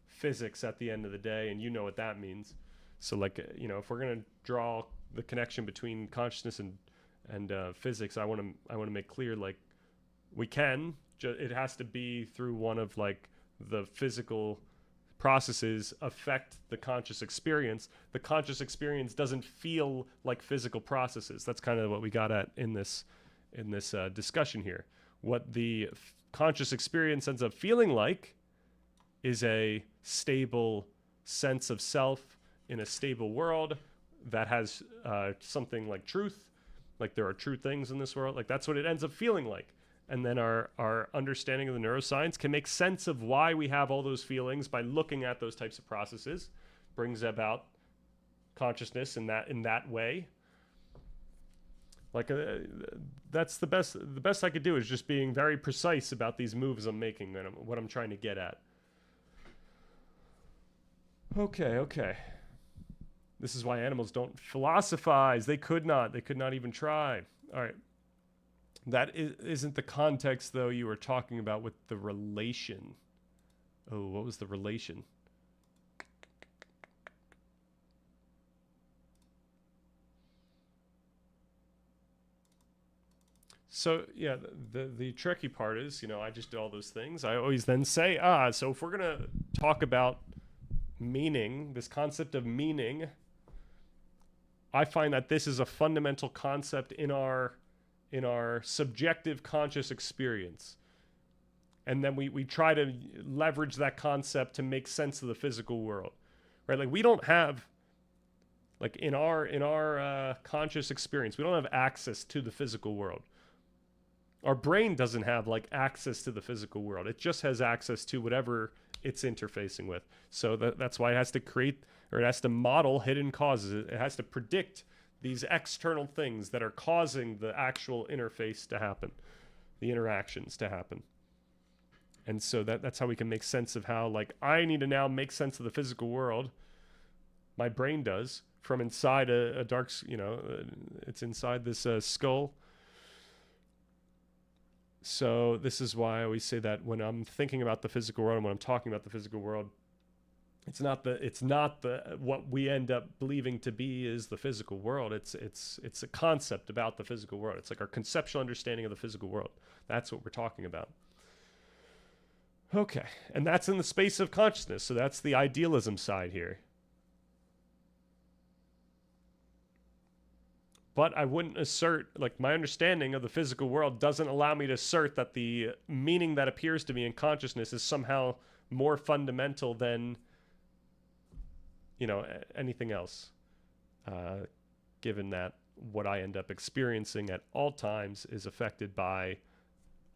physics at the end of the day, and you know what that means. So, like, you know, if we're gonna draw the connection between consciousness and physics, I want to make clear, like, we can. It has to be through one of, like, the physical processes affect the conscious experience. The conscious experience doesn't feel like physical processes. That's kind of what we got at in this discussion here. What the conscious experience ends up feeling like is a stable sense of self in a stable world that has something like truth, like there are true things in this world. Like, that's what it ends up feeling like. And then our understanding of the neuroscience can make sense of why we have all those feelings by looking at those types of processes, brings about consciousness in that way. Like, that's the best I could do, is just being very precise about these moves I'm making and what I'm trying to get at. Okay. This is why animals don't philosophize. They could not even try. All right. That isn't the context, though, you were talking about with the relation. Oh, what was the relation? So, yeah, the tricky part is, you know, I just did all those things. I always then say, so if we're going to talk about meaning, this concept of meaning, I find that this is a fundamental concept in our subjective conscious experience. And then we try to leverage that concept to make sense of the physical world, right? Like, we don't have, like, in our conscious experience, we don't have access to the physical world. Our brain doesn't have, like, access to the physical world. It just has access to whatever it's interfacing with. So that's why it has to create, or it has to model hidden causes. It has to predict these external things that are causing the actual interface to happen, the interactions to happen. And so that's how we can make sense of how, like, I need to now make sense of the physical world. My brain does, from inside a dark, you know, it's inside this skull. So this is why I always say that when I'm thinking about the physical world and when I'm talking about the physical world, it's not the what we end up believing to be is the physical world. It's a concept about the physical world. It's like our conceptual understanding of the physical world. That's what we're talking about. Okay, and that's in the space of consciousness. So that's the idealism side here. But I wouldn't assert, like, my understanding of the physical world doesn't allow me to assert that the meaning that appears to me in consciousness is somehow more fundamental than, you know, anything else. Given that what I end up experiencing at all times is affected by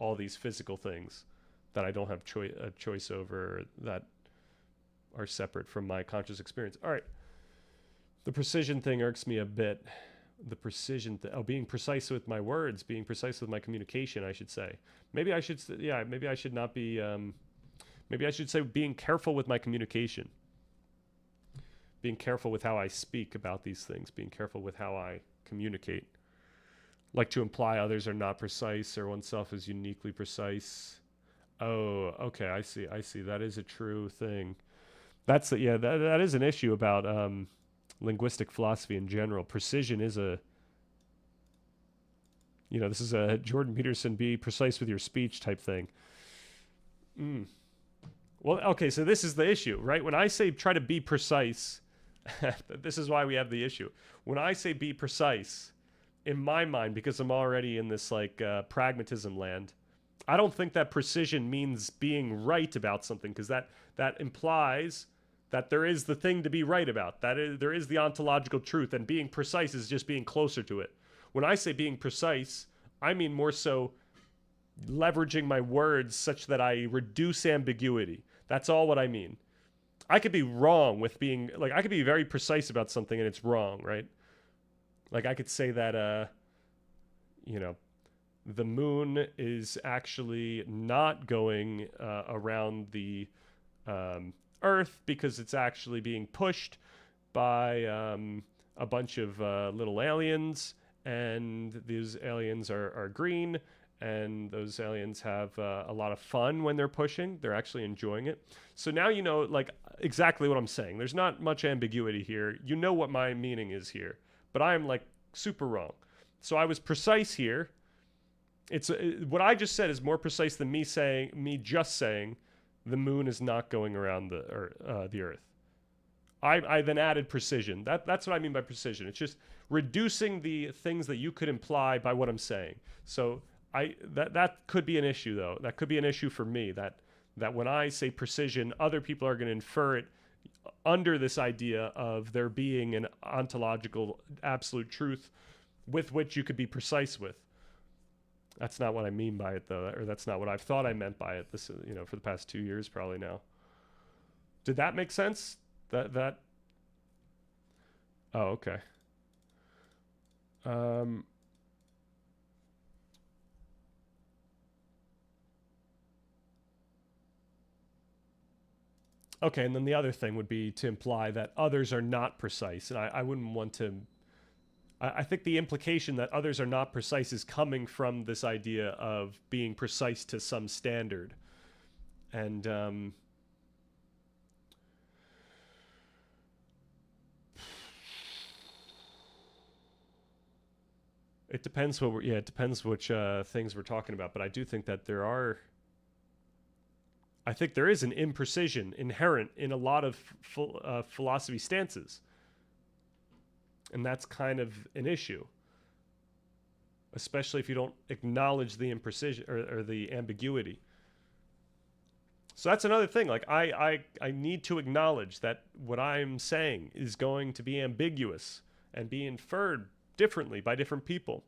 all these physical things that I don't have a choice over, that are separate from my conscious experience. All right. The precision thing irks me a bit. The precision, being precise with my words, being precise with my communication, I should say. Maybe I should not be, maybe I should say being careful with my communication. Being careful with how I speak about these things, being careful with how I communicate. Like to imply others are not precise or oneself is uniquely precise. Oh, okay, I see. That is a true thing. That is an issue about linguistic philosophy in general. Precision is this is a Jordan Peterson, be precise with your speech type thing. Well, okay, so this is the issue, right? When I say try to be precise, This is why we have the issue. When I say be precise, in my mind, because I'm already in this like pragmatism land, I don't think that precision means being right about something, because that implies that there is the thing to be right about. There is the ontological truth, and being precise is just being closer to it. When I say being precise, I mean more so leveraging my words such that I reduce ambiguity. That's all what I mean. I could be wrong with being like, I could be very precise about something and it's wrong, right? Like I could say that you know, the moon is actually not going around the Earth because it's actually being pushed by a bunch of little aliens, and these aliens are green, and those aliens have a lot of fun when they're pushing. They're actually enjoying it. So now you know, like, exactly what I'm saying. There's not much ambiguity here. You know what my meaning is here, but I'm like super wrong. So I was precise here. It's what I just said is more precise than me just saying the moon is not going around the Earth. I then added precision. That's what I mean by precision. It's just reducing the things that you could imply by what I'm saying. So that could be an issue, though. That could be an issue for me, that when I say precision, other people are going to infer it under this idea of there being an ontological absolute truth with which you could be precise with. That's not what I mean by it, though, or that's not what I've thought I meant by it. This, for the past 2 years, probably now. Did that make sense? That. Oh, okay. Okay, and then the other thing would be to imply that others are not precise, and I wouldn't want to. I think the implication that others are not precise is coming from this idea of being precise to some standard, and it depends it depends which things we're talking about. But I do think that I think there is an imprecision inherent in a lot of philosophy stances. And that's kind of an issue, especially if you don't acknowledge the imprecision or the ambiguity. So that's another thing. Like I need to acknowledge that what I'm saying is going to be ambiguous and be inferred differently by different people.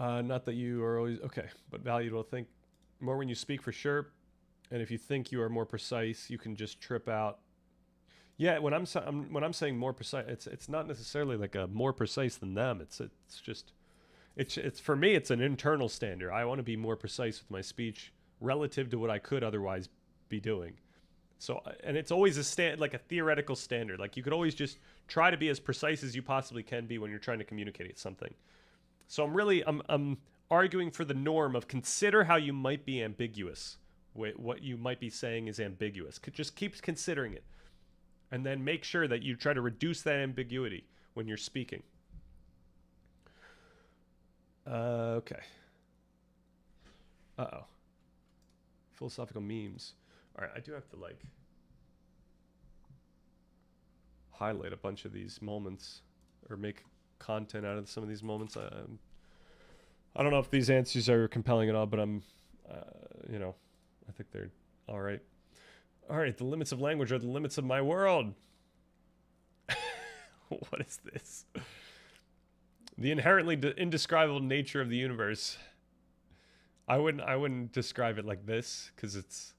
Not that you are always okay, but valued will think more when you speak, for sure. And if you think you are more precise, you can just trip out. Yeah, when I'm saying more precise, it's not necessarily like a more precise than them. It's just it's for me, it's an internal standard. I want to be more precise with my speech relative to what I could otherwise be doing. So, and it's always like a theoretical standard. Like you could always just try to be as precise as you possibly can be when you're trying to communicate something. So I'm arguing for the norm of consider how you might be ambiguous. What you might be saying is ambiguous. Just keep considering it. And then make sure that you try to reduce that ambiguity when you're speaking. Okay. Uh-oh. Philosophical memes. All right, I do have to like highlight a bunch of these moments or make content out of some of these moments. I don't know if these answers are compelling at all, but I'm, I think they're all right. All right, the limits of language are the limits of my world. What is this? The inherently indescribable nature of the universe. I wouldn't describe it like this, because it's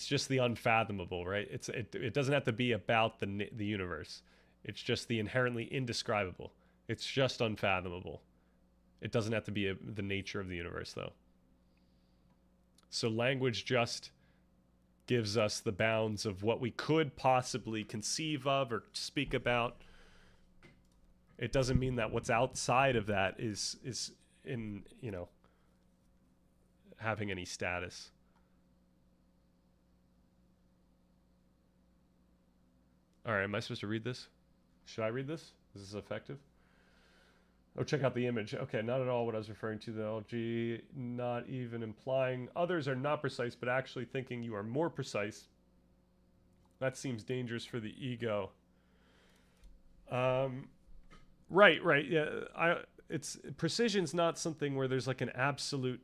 just the unfathomable, right? It doesn't have to be about the universe. It's just the inherently indescribable. It's just unfathomable. It doesn't have to be the nature of the universe, though. So language just gives us the bounds of what we could possibly conceive of or speak about. It doesn't mean that what's outside of that is in, having any status. All right, am I supposed to read this? Should I read this? Is this effective? Oh, check out the image. Okay, not at all what I was referring to, the LG. Not even implying others are not precise, but actually thinking you are more precise. That seems dangerous for the ego. Right. Yeah, it's precision's not something where there's like an absolute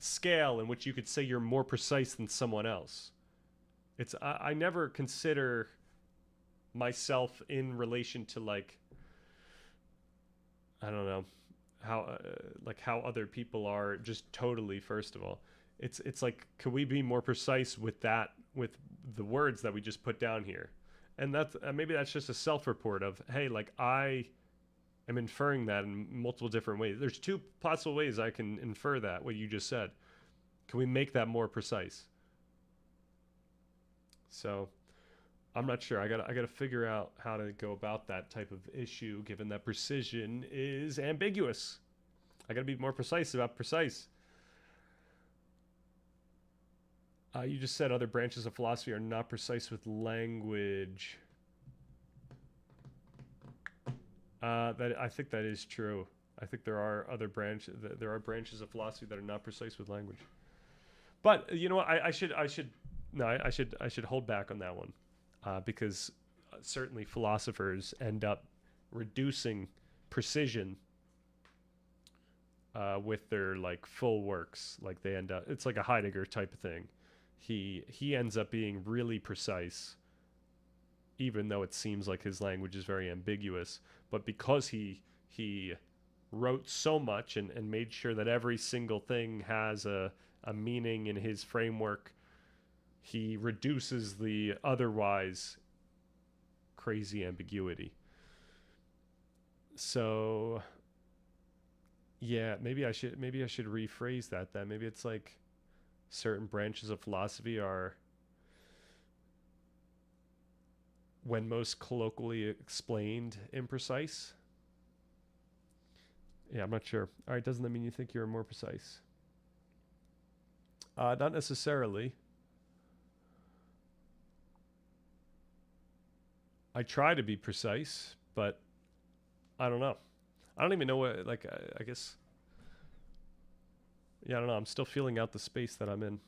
scale in which you could say you're more precise than someone else. It's I never consider myself in relation to like, I don't know how like how other people are just totally. First of all, it's like, could we be more precise with that, with the words that we just put down here? And that's maybe that's just a self-report of, hey, like I am inferring that in multiple different ways. There's two possible ways I can infer that, what you just said. Can we make that more precise? So I'm not sure. I gotta figure out how to go about that type of issue, given that precision is ambiguous. I gotta be more precise about precise. You just said other branches of philosophy are not precise with language. That I think that is true. I think there are other branches. There are branches of philosophy that are not precise with language. But you know what? I should hold back on that one, because certainly philosophers end up reducing precision with their like full works. Like they end up, it's like a Heidegger type of thing. He ends up being really precise, even though it seems like his language is very ambiguous. But because he wrote so much and made sure that every single thing has a meaning in his framework, he reduces the otherwise crazy ambiguity. So yeah, maybe I should rephrase that then. Maybe it's like certain branches of philosophy are, when most colloquially explained, imprecise. Yeah, I'm not sure. All right, doesn't that mean you think you're more precise? Not necessarily. I try to be precise, but I don't know. I don't even know what, like, I guess, yeah, I don't know. I'm still feeling out the space that I'm in.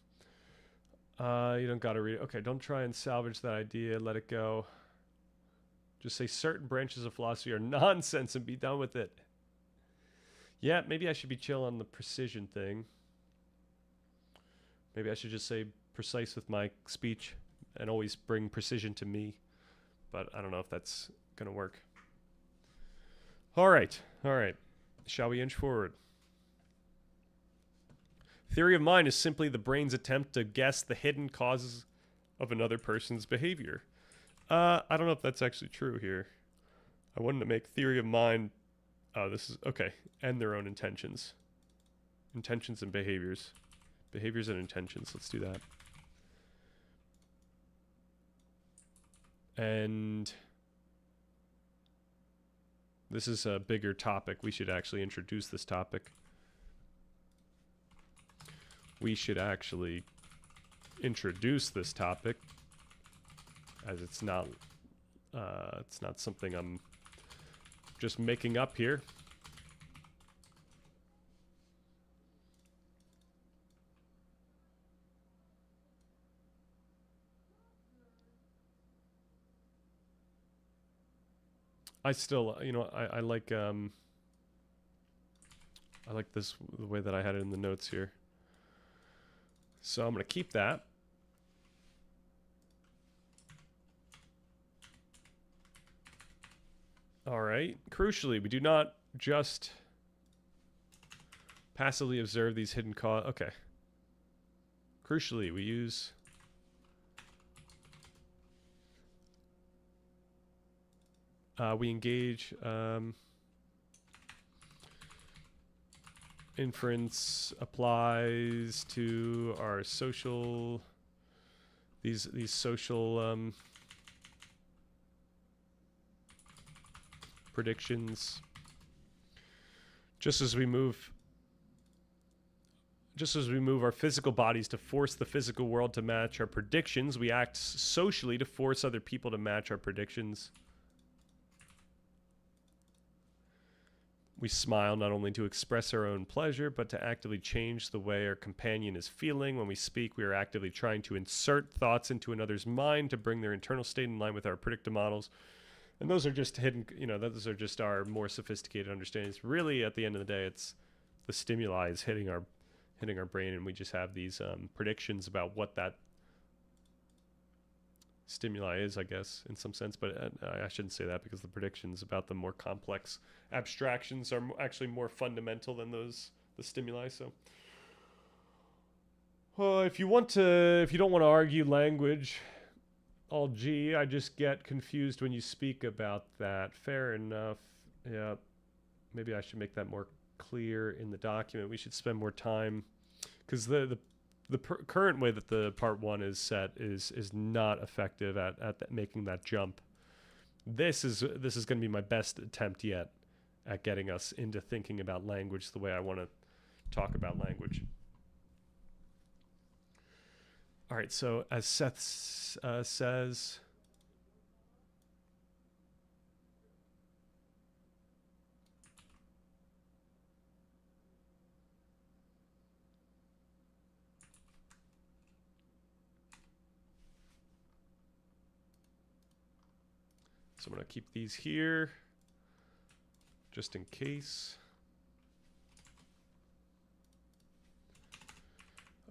You don't got to read it. Okay, don't try and salvage that idea. Let it go. Just say certain branches of philosophy are nonsense and be done with it. Yeah, maybe I should be chill on the precision thing. Maybe I should just say precise with my speech and always bring precision to me. But I don't know if that's going to work. All right. Shall we inch forward? Theory of mind is simply the brain's attempt to guess the hidden causes of another person's behavior. I don't know if that's actually true here. I wanted to make theory of mind. Oh, this is okay. And their own intentions. Intentions and behaviors. Behaviors and intentions. Let's do that. And this is a bigger topic. We should actually introduce this topic. We should actually introduce this topic, as it's not something I'm just making up here. I still, I like this, the way that I had it in the notes here. So I'm going to keep that. All right. Crucially, we do not just passively observe these hidden causes. Okay. Crucially, we use we engage inference applies to our social these social predictions. Just as we move our physical bodies to force the physical world to match our predictions, we act socially to force other people to match our predictions. We smile not only to express our own pleasure, but to actively change the way our companion is feeling. When we speak, we are actively trying to insert thoughts into another's mind to bring their internal state in line with our predictive models. And those are just hidden, those are just our more sophisticated understandings. Really, at the end of the day, it's the stimuli is hitting our brain, and we just have these predictions about what that stimuli is, I guess, in some sense. But I shouldn't say that, because the predictions about the more complex abstractions are actually more fundamental than the stimuli. So, if you don't want to argue language, all G, I just get confused when you speak about that. Fair enough. Yeah, maybe I should make that more clear in the document. We should spend more time, because the current way that the part 1 is set is not effective at making that jump. This is going to be my best attempt yet at getting us into thinking about language the way I want to talk about language. All right, so as Seth says, so I'm going to keep these here just in case.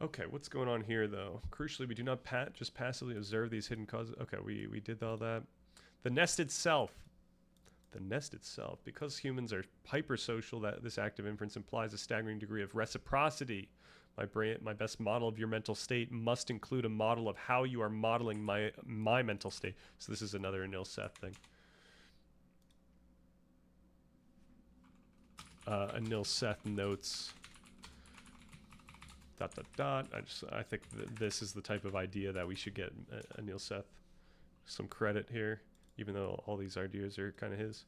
Okay, what's going on here, though? Crucially, we do not just passively observe these hidden causes. Okay, we did all that. The nest itself. The nest itself. Because humans are hypersocial, that this active inference implies a staggering degree of reciprocity. My best model of your mental state must include a model of how you are modeling my mental state. So this is another Anil Seth thing. Anil Seth notes... ... I think this is the type of idea that we should get Anil Seth some credit here, even though all these ideas are kind of his.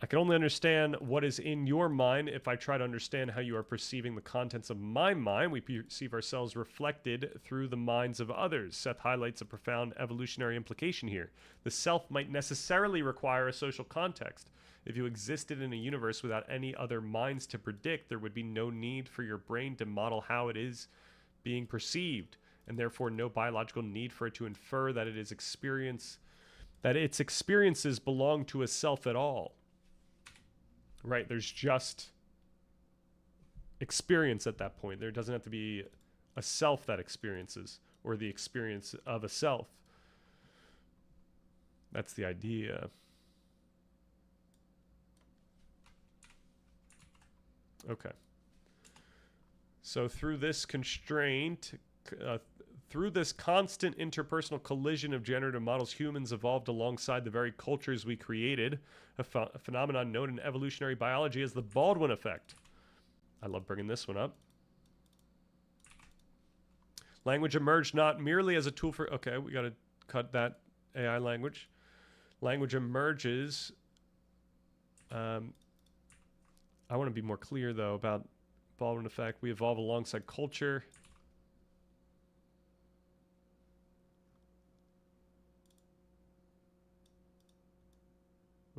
I can only understand what is in your mind if I try to understand how you are perceiving the contents of my mind. We perceive ourselves reflected through the minds of others. Seth highlights a profound evolutionary implication here. The self might necessarily require a social context. If you existed in a universe without any other minds to predict, there would be no need for your brain to model how it is being perceived, and therefore no biological need for it to infer that its experiences belong to a self at all. Right, there's just experience at that point. There doesn't have to be a self that experiences, or the experience of a self. That's the idea. Okay. So through this constraint, through this constant interpersonal collision of generative models, humans evolved alongside the very cultures we created, a phenomenon known in evolutionary biology as the Baldwin effect. I love bringing this one up. Language emerged not merely as a tool for... Okay, we got to cut that AI language. Language emerges... I want to be more clear, though, about Baldwin effect. We evolve alongside culture.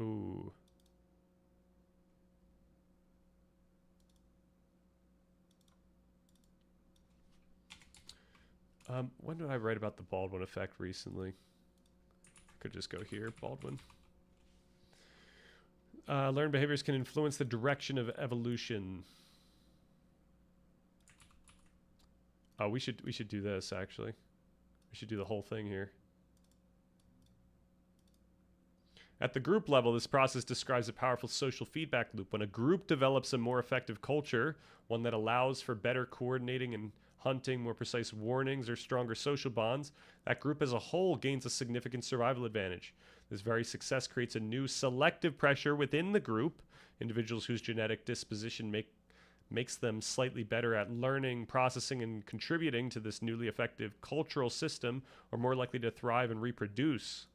Ooh. When did I write about the Baldwin effect recently? Could just go here, Baldwin. Learned behaviors can influence the direction of evolution. Oh, we should do this, actually. We should do the whole thing here. At the group level, this process describes a powerful social feedback loop. When a group develops a more effective culture, one that allows for better coordinating and hunting, more precise warnings, or stronger social bonds, that group as a whole gains a significant survival advantage. This very success creates a new selective pressure within the group. Individuals whose genetic disposition makes them slightly better at learning, processing, and contributing to this newly effective cultural system are more likely to thrive and reproduce.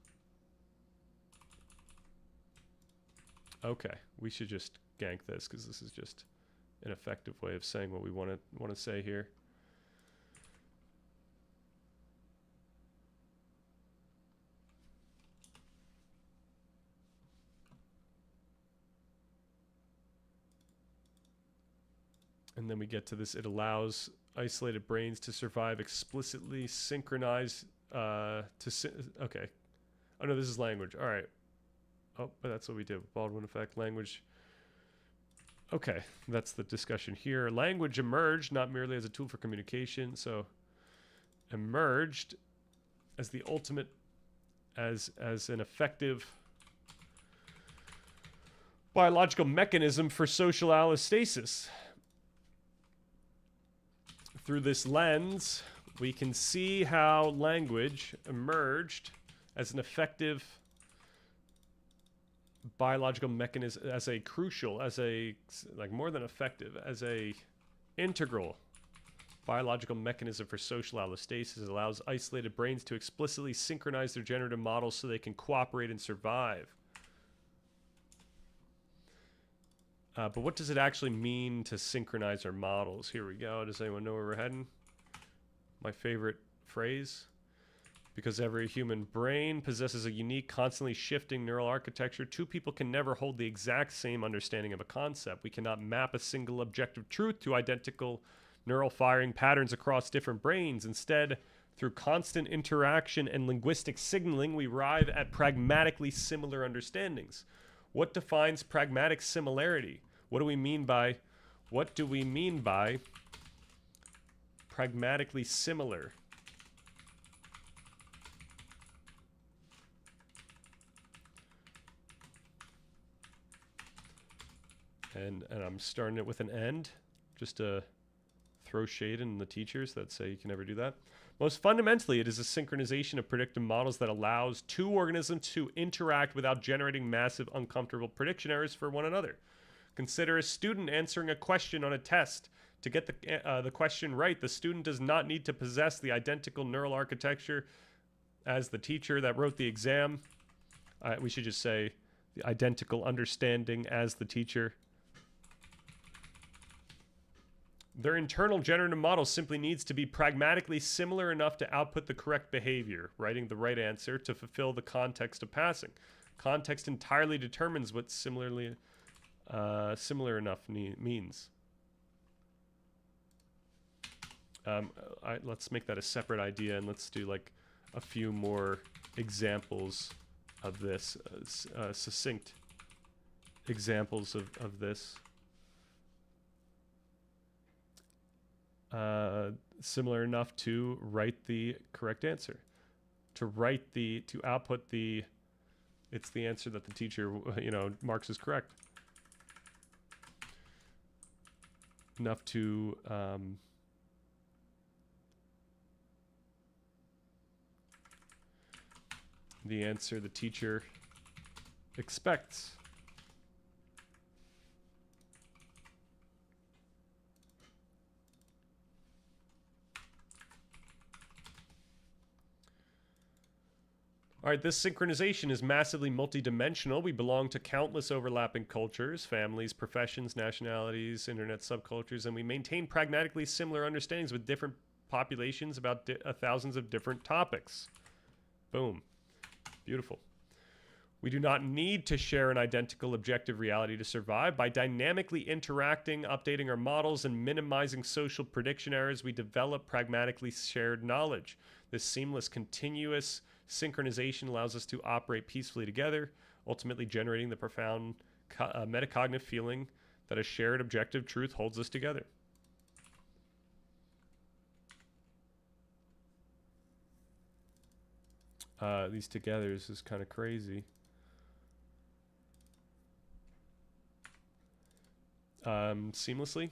Okay, we should just gank this because this is just an effective way of saying what we want to say here. And then we get to this. It allows isolated brains to survive explicitly synchronized okay. Oh no, this is language. All right. Oh, but that's what we did. Baldwin effect, language. Okay, that's the discussion here. Language emerged not merely as a tool for communication, so emerged as the ultimate, as an effective biological mechanism for social allostasis. Through this lens, we can see how language emerged as an effective biological mechanism, as a crucial, as a, like, more than effective, as a integral biological mechanism for social allostasis. It allows isolated brains to explicitly synchronize their generative models so they can cooperate and survive. But what does it actually mean to synchronize our models? Here we go. Does anyone know where we're heading? My favorite phrase. Because every human brain possesses a unique, constantly shifting neural architecture, two people can never hold the exact same understanding of a concept. We cannot map a single objective truth to identical neural firing patterns across different brains. Instead, through constant interaction and linguistic signaling, we arrive at pragmatically similar understandings. What defines pragmatic similarity? What do we mean by pragmatically similar? And I'm starting it with an end, just to throw shade in the teachers that say you can never do that. Most fundamentally, it is a synchronization of predictive models that allows two organisms to interact without generating massive, uncomfortable prediction errors for one another. Consider a student answering a question on a test. To get the question right, the student does not need to possess the identical neural architecture as the teacher that wrote the exam. We should just say the identical understanding as the teacher. Their internal generative model simply needs to be pragmatically similar enough to output the correct behavior, writing the right answer to fulfill the context of passing. Context entirely determines what similar enough means. Let's make that a separate idea, and let's do like a few more examples of this, succinct examples of this. Similar enough to write the correct answer, to output it's the answer that the teacher, marks as correct. Enough to the answer the teacher expects. All right, this synchronization is massively multidimensional. We belong to countless overlapping cultures, families, professions, nationalities, internet subcultures, and we maintain pragmatically similar understandings with different populations about thousands of different topics. Boom. Beautiful. We do not need to share an identical objective reality to survive. By dynamically interacting, updating our models, and minimizing social prediction errors, we develop pragmatically shared knowledge. This seamless, continuous synchronization allows us to operate peacefully together, ultimately generating the profound metacognitive feeling that a shared objective truth holds us together. These togethers is kind of crazy. Seamlessly.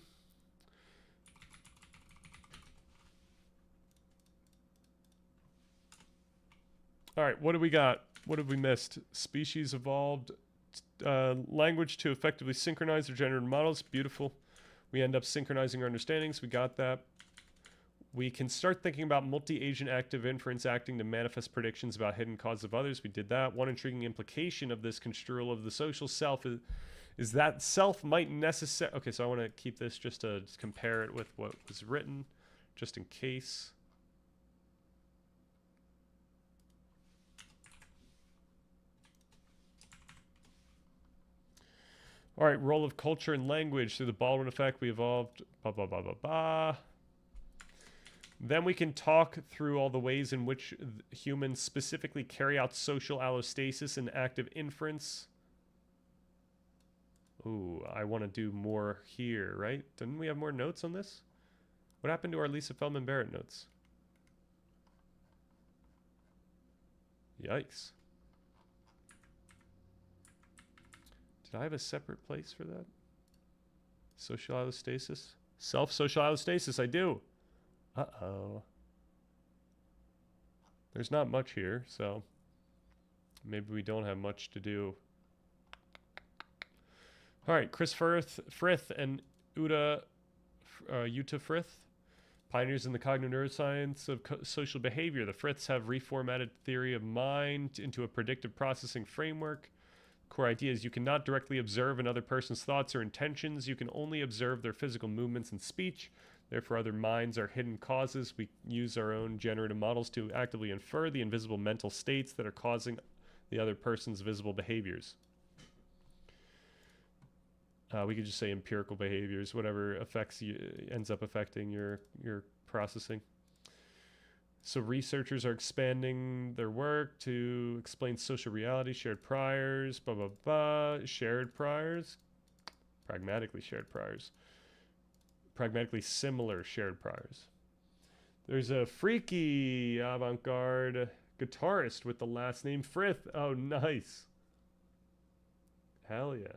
All right, what do we got? What have we missed? Species evolved language to effectively synchronize their generative models. Beautiful. We end up synchronizing our understandings. We got that. We can start thinking about multi-agent active inference acting to manifest predictions about hidden causes of others. We did that. One intriguing implication of this construal of the social self is that self might necessarily... Okay, so I want to keep this just to compare it with what was written, just in case. All right, role of culture and language. Through the Baldwin effect, we evolved, blah, blah, blah, blah, blah. Then we can talk through all the ways in which humans specifically carry out social allostasis and active inference. Ooh, I want to do more here, right? Didn't we have more notes on this? What happened to our Lisa Feldman Barrett notes? Yikes. Did I have a separate place for that? Social allostasis? Self-social allostasis, I do. Uh-oh. There's not much here, so maybe we don't have much to do. All right, Chris Frith and Uta Frith, pioneers in the cognitive neuroscience of social behavior. The Friths have reformatted theory of mind into a predictive processing framework. Core idea is you cannot directly observe another person's thoughts or intentions. You can only observe their physical movements and speech. Therefore, other minds are hidden causes. We use our own generative models to actively infer the invisible mental states that are causing the other person's visible behaviors. We could just say empirical behaviors, whatever affects you, ends up affecting your processing. So researchers are expanding their work to explain social reality, shared priors, blah, blah, blah, shared priors, pragmatically shared priors, pragmatically similar shared priors. There's a freaky avant-garde guitarist with the last name Frith. Oh, nice. Hell yeah.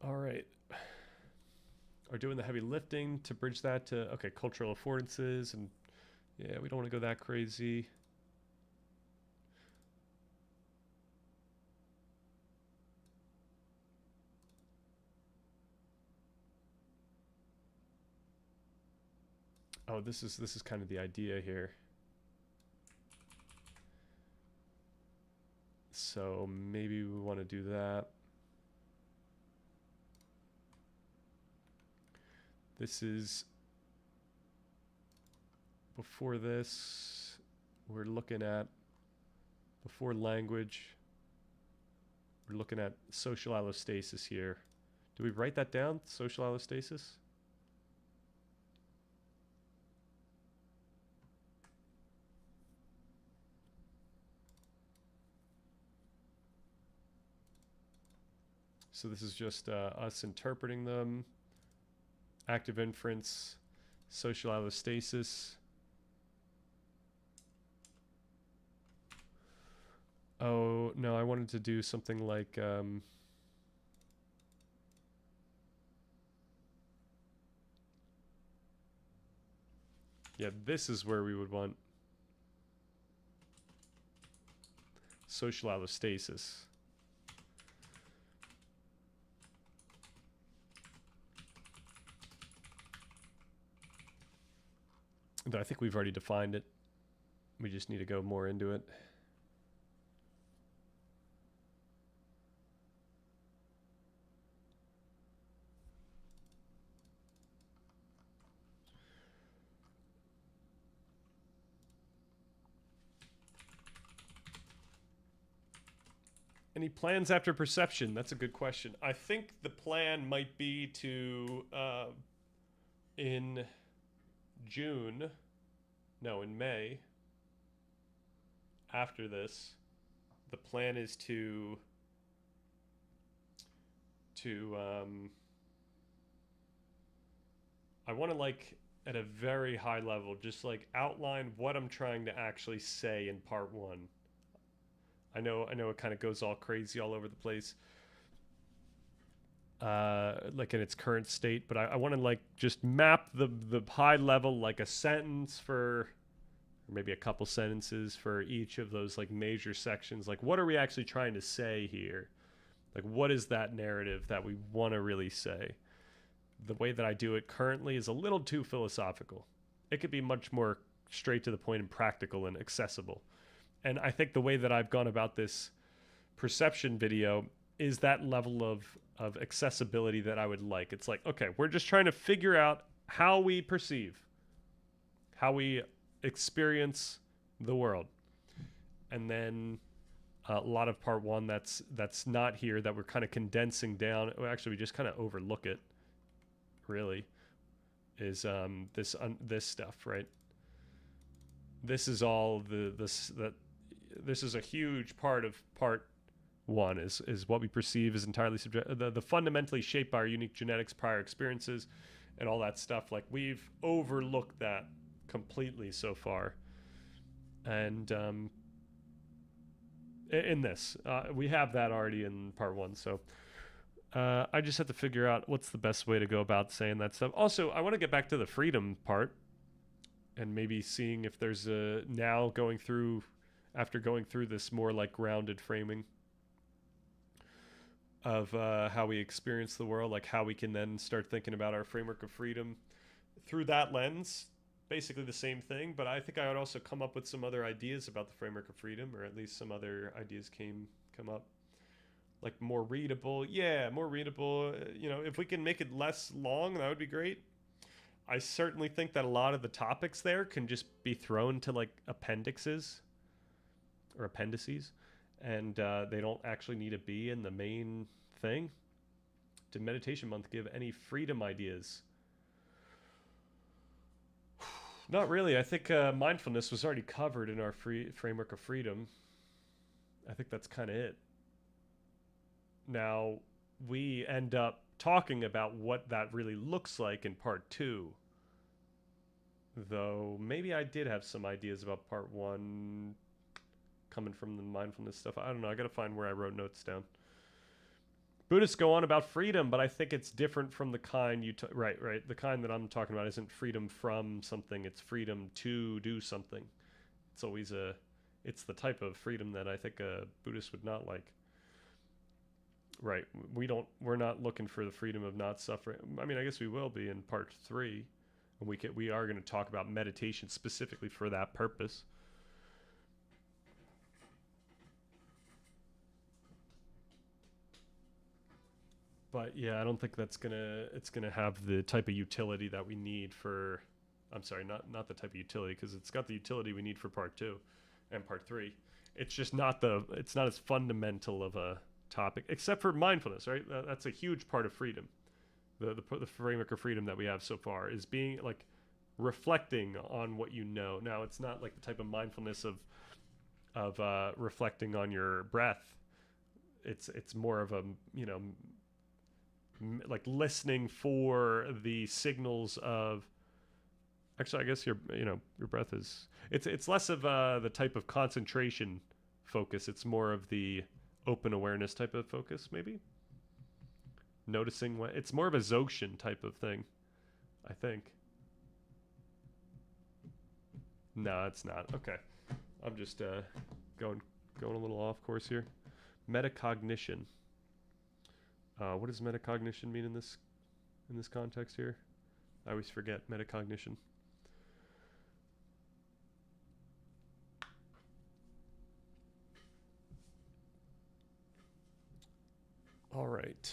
All right. Are doing the heavy lifting to bridge that to, okay, cultural affordances. And yeah, we don't want to go that crazy. Oh, this is kind of the idea here. So maybe we want to do that. This is before this. We're looking at before language. We're looking at social allostasis here. Do we write that down? Social allostasis? So this is just us interpreting them. Active inference, social allostasis. Oh, no, I wanted to do something like... yeah, this is where we would want social allostasis. I think we've already defined it. We just need to go more into it. Any plans after perception? That's a good question. I think the plan might be to, in June, no, in May, after this, the plan is to I want to, like, at a very high level, just like outline what I'm trying to actually say in part one. I know it kind of goes all crazy all over the place, like in its current state, but I want to, like, just map the high level, like a sentence for, or maybe a couple sentences for each of those, like, major sections. Like, what are we actually trying to say here? Like, what is that narrative that we want to really say? The way that I do it currently is a little too philosophical. It could be much more straight to the point and practical and accessible. And I think the way that I've gone about this perception video is that level of accessibility that I would like. It's like, okay, we're just trying to figure out how we perceive, how we experience the world. And then a lot of part one that's not here, that we're kind of condensing down. Well, actually, we just kind of overlook it, really, is this stuff, right? This is all this is a huge part of part one, is what we perceive as entirely the fundamentally shaped by our unique genetics, prior experiences, and all that stuff. Like, we've overlooked that completely so far. And in this, we have that already in part one. So I just have to figure out what's the best way to go about saying that stuff. Also, I want to get back to the freedom part, and maybe seeing if there's a, now going through, after going through this more like grounded framing of how we experience the world, like how we can then start thinking about our framework of freedom through that lens. Basically the same thing, but I think I would also come up with some other ideas about the framework of freedom, or at least some other ideas come up, like more readable. Yeah, more readable. You know, if we can make it less long, that would be great. I certainly think that a lot of the topics there can just be thrown to like appendixes or appendices, and they don't actually need to be in the main thing. Did Meditation Month give any freedom ideas? Not really. I think mindfulness was already covered in our framework of freedom. I think that's kind of it. Now, we end up talking about what that really looks like in part two. Though, maybe I did have some ideas about part one coming from the mindfulness stuff. I don't know. I got to find where I wrote notes down. Buddhists go on about freedom, but I think it's different from the kind you... right. The kind that I'm talking about isn't freedom from something. It's freedom to do something. It's always it's the type of freedom that I think a Buddhist would not like. Right. We're not looking for the freedom of not suffering. I mean, I guess we will be in part 3. And we are going to talk about meditation specifically for that purpose. But yeah, I don't think it's gonna have the type of utility that we need for, I'm sorry, not the type of utility, because it's got the utility we need for part 2 and part 3. It's just it's not as fundamental of a topic, except for mindfulness, right? That's a huge part of freedom. The framework of freedom that we have so far is being like reflecting on what you know. Now, it's not like the type of mindfulness of reflecting on your breath. It's more of a, you know, like listening for the signals of, actually I guess your breath is, it's less of the type of concentration focus. It's more of the open awareness type of focus, maybe noticing what, it's more of a Dzogchen type of thing, I think. No, it's not. Okay, I'm just going a little off course here. Metacognition. What does metacognition mean in this context here? I always forget metacognition. All right.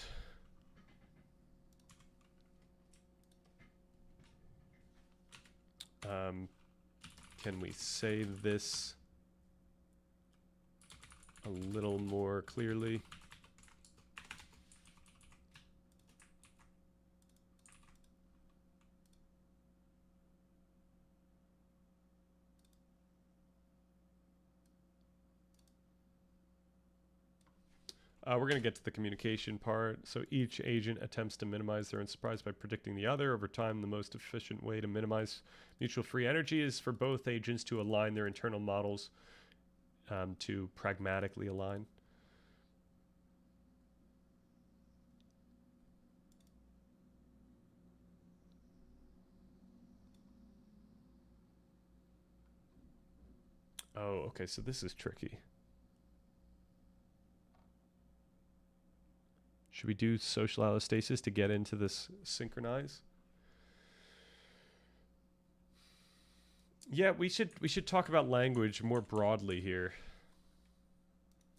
Can we say this a little more clearly? We're going to get to the communication part. So each agent attempts to minimize their own surprise by predicting the other. Over time, the most efficient way to minimize mutual free energy is for both agents to align their internal models to pragmatically align. Oh, okay, so this is tricky. Should we do social allostasis to get into this synchronize? Yeah, we should talk about language more broadly here.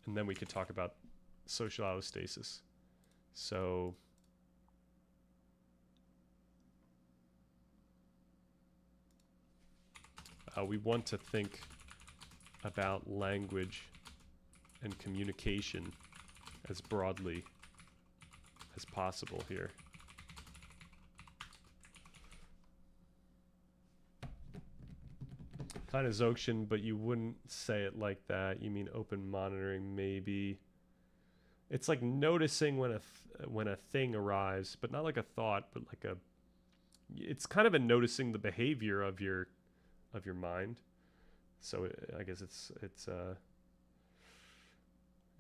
And then we could talk about social allostasis. So we want to think about language and communication as broadly as possible here. Kind of Dzogchen, but you wouldn't say it like that. You mean open monitoring, maybe. It's like noticing when a thing arrives, but not like a thought, but like a. It's kind of a noticing the behavior of your mind. So I guess it's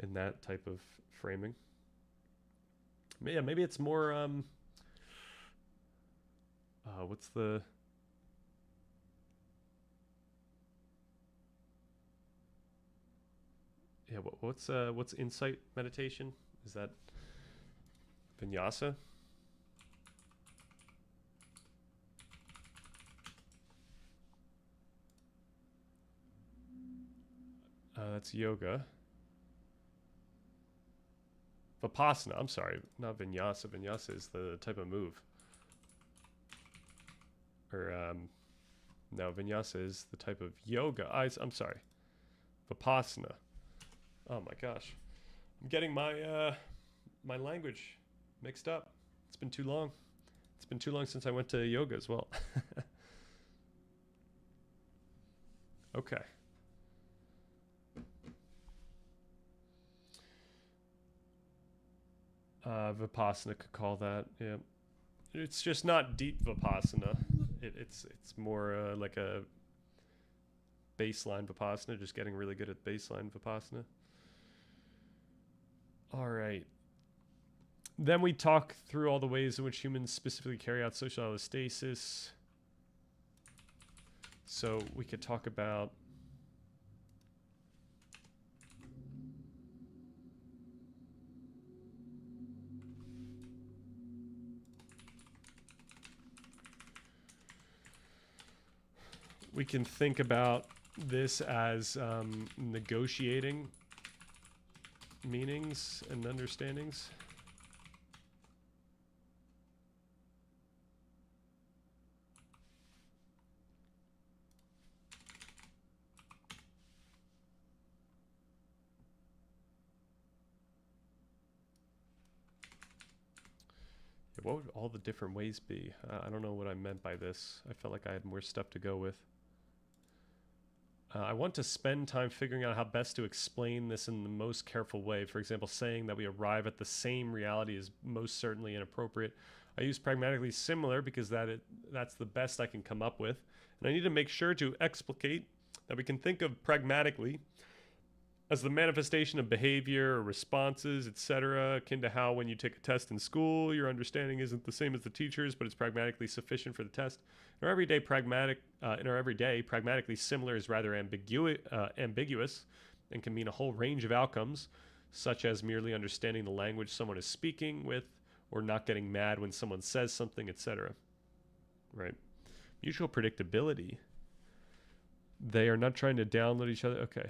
in that type of framing. Yeah, maybe it's more. What's the? Yeah, what's insight meditation? Is that vinyasa? That's yoga. Vipassana. I'm sorry, not vinyasa. Vinyasa is the type of move. Or no, vinyasa is the type of yoga. I'm sorry, Vipassana. Oh my gosh, I'm getting my my language mixed up. It's been too long. It's been too long since I went to yoga as well. Okay. Vipassana could call that. Yeah, it's just not deep Vipassana. It's more like a baseline Vipassana. Just getting really good at baseline Vipassana. All right. Then we talk through all the ways in which humans specifically carry out social allostasis. So we could talk about we can think about this as negotiating meanings and understandings. What would all the different ways be? I don't know what I meant by this. I felt like I had more stuff to go with. I want to spend time figuring out how best to explain this in the most careful way. For example, saying that we arrive at the same reality is most certainly inappropriate. I use pragmatically similar because that's the best I can come up with. And I need to make sure to explicate that we can think of pragmatically as the manifestation of behavior or responses, etc., akin to how when you take a test in school, your understanding isn't the same as the teacher's, but it's pragmatically sufficient for the test. In our everyday, pragmatically similar is rather ambiguous and can mean a whole range of outcomes, such as merely understanding the language someone is speaking with, or not getting mad when someone says something, etc. Right? Mutual predictability. They are not trying to download each other. Okay.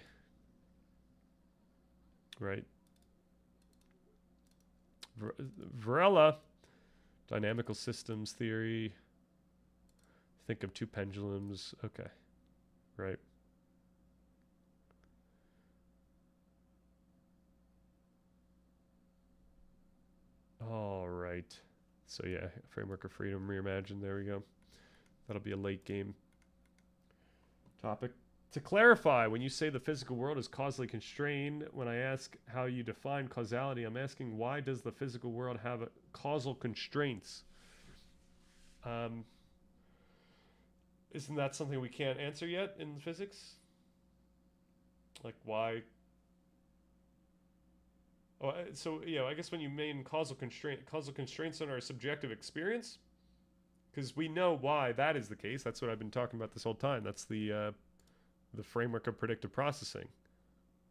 Right. Varela, dynamical systems theory. Think of two pendulums. Okay. Right. All right. So yeah, framework of freedom reimagined. There we go. That'll be a late game topic. To clarify, when you say the physical world is causally constrained, when I ask how you define causality, I'm asking why does the physical world have causal constraints? Isn't that something we can't answer yet in physics? Like why? Oh, so yeah, I guess when you mean causal constraints on our subjective experience, because we know why that is the case. That's what I've been talking about this whole time. That's the framework of predictive processing.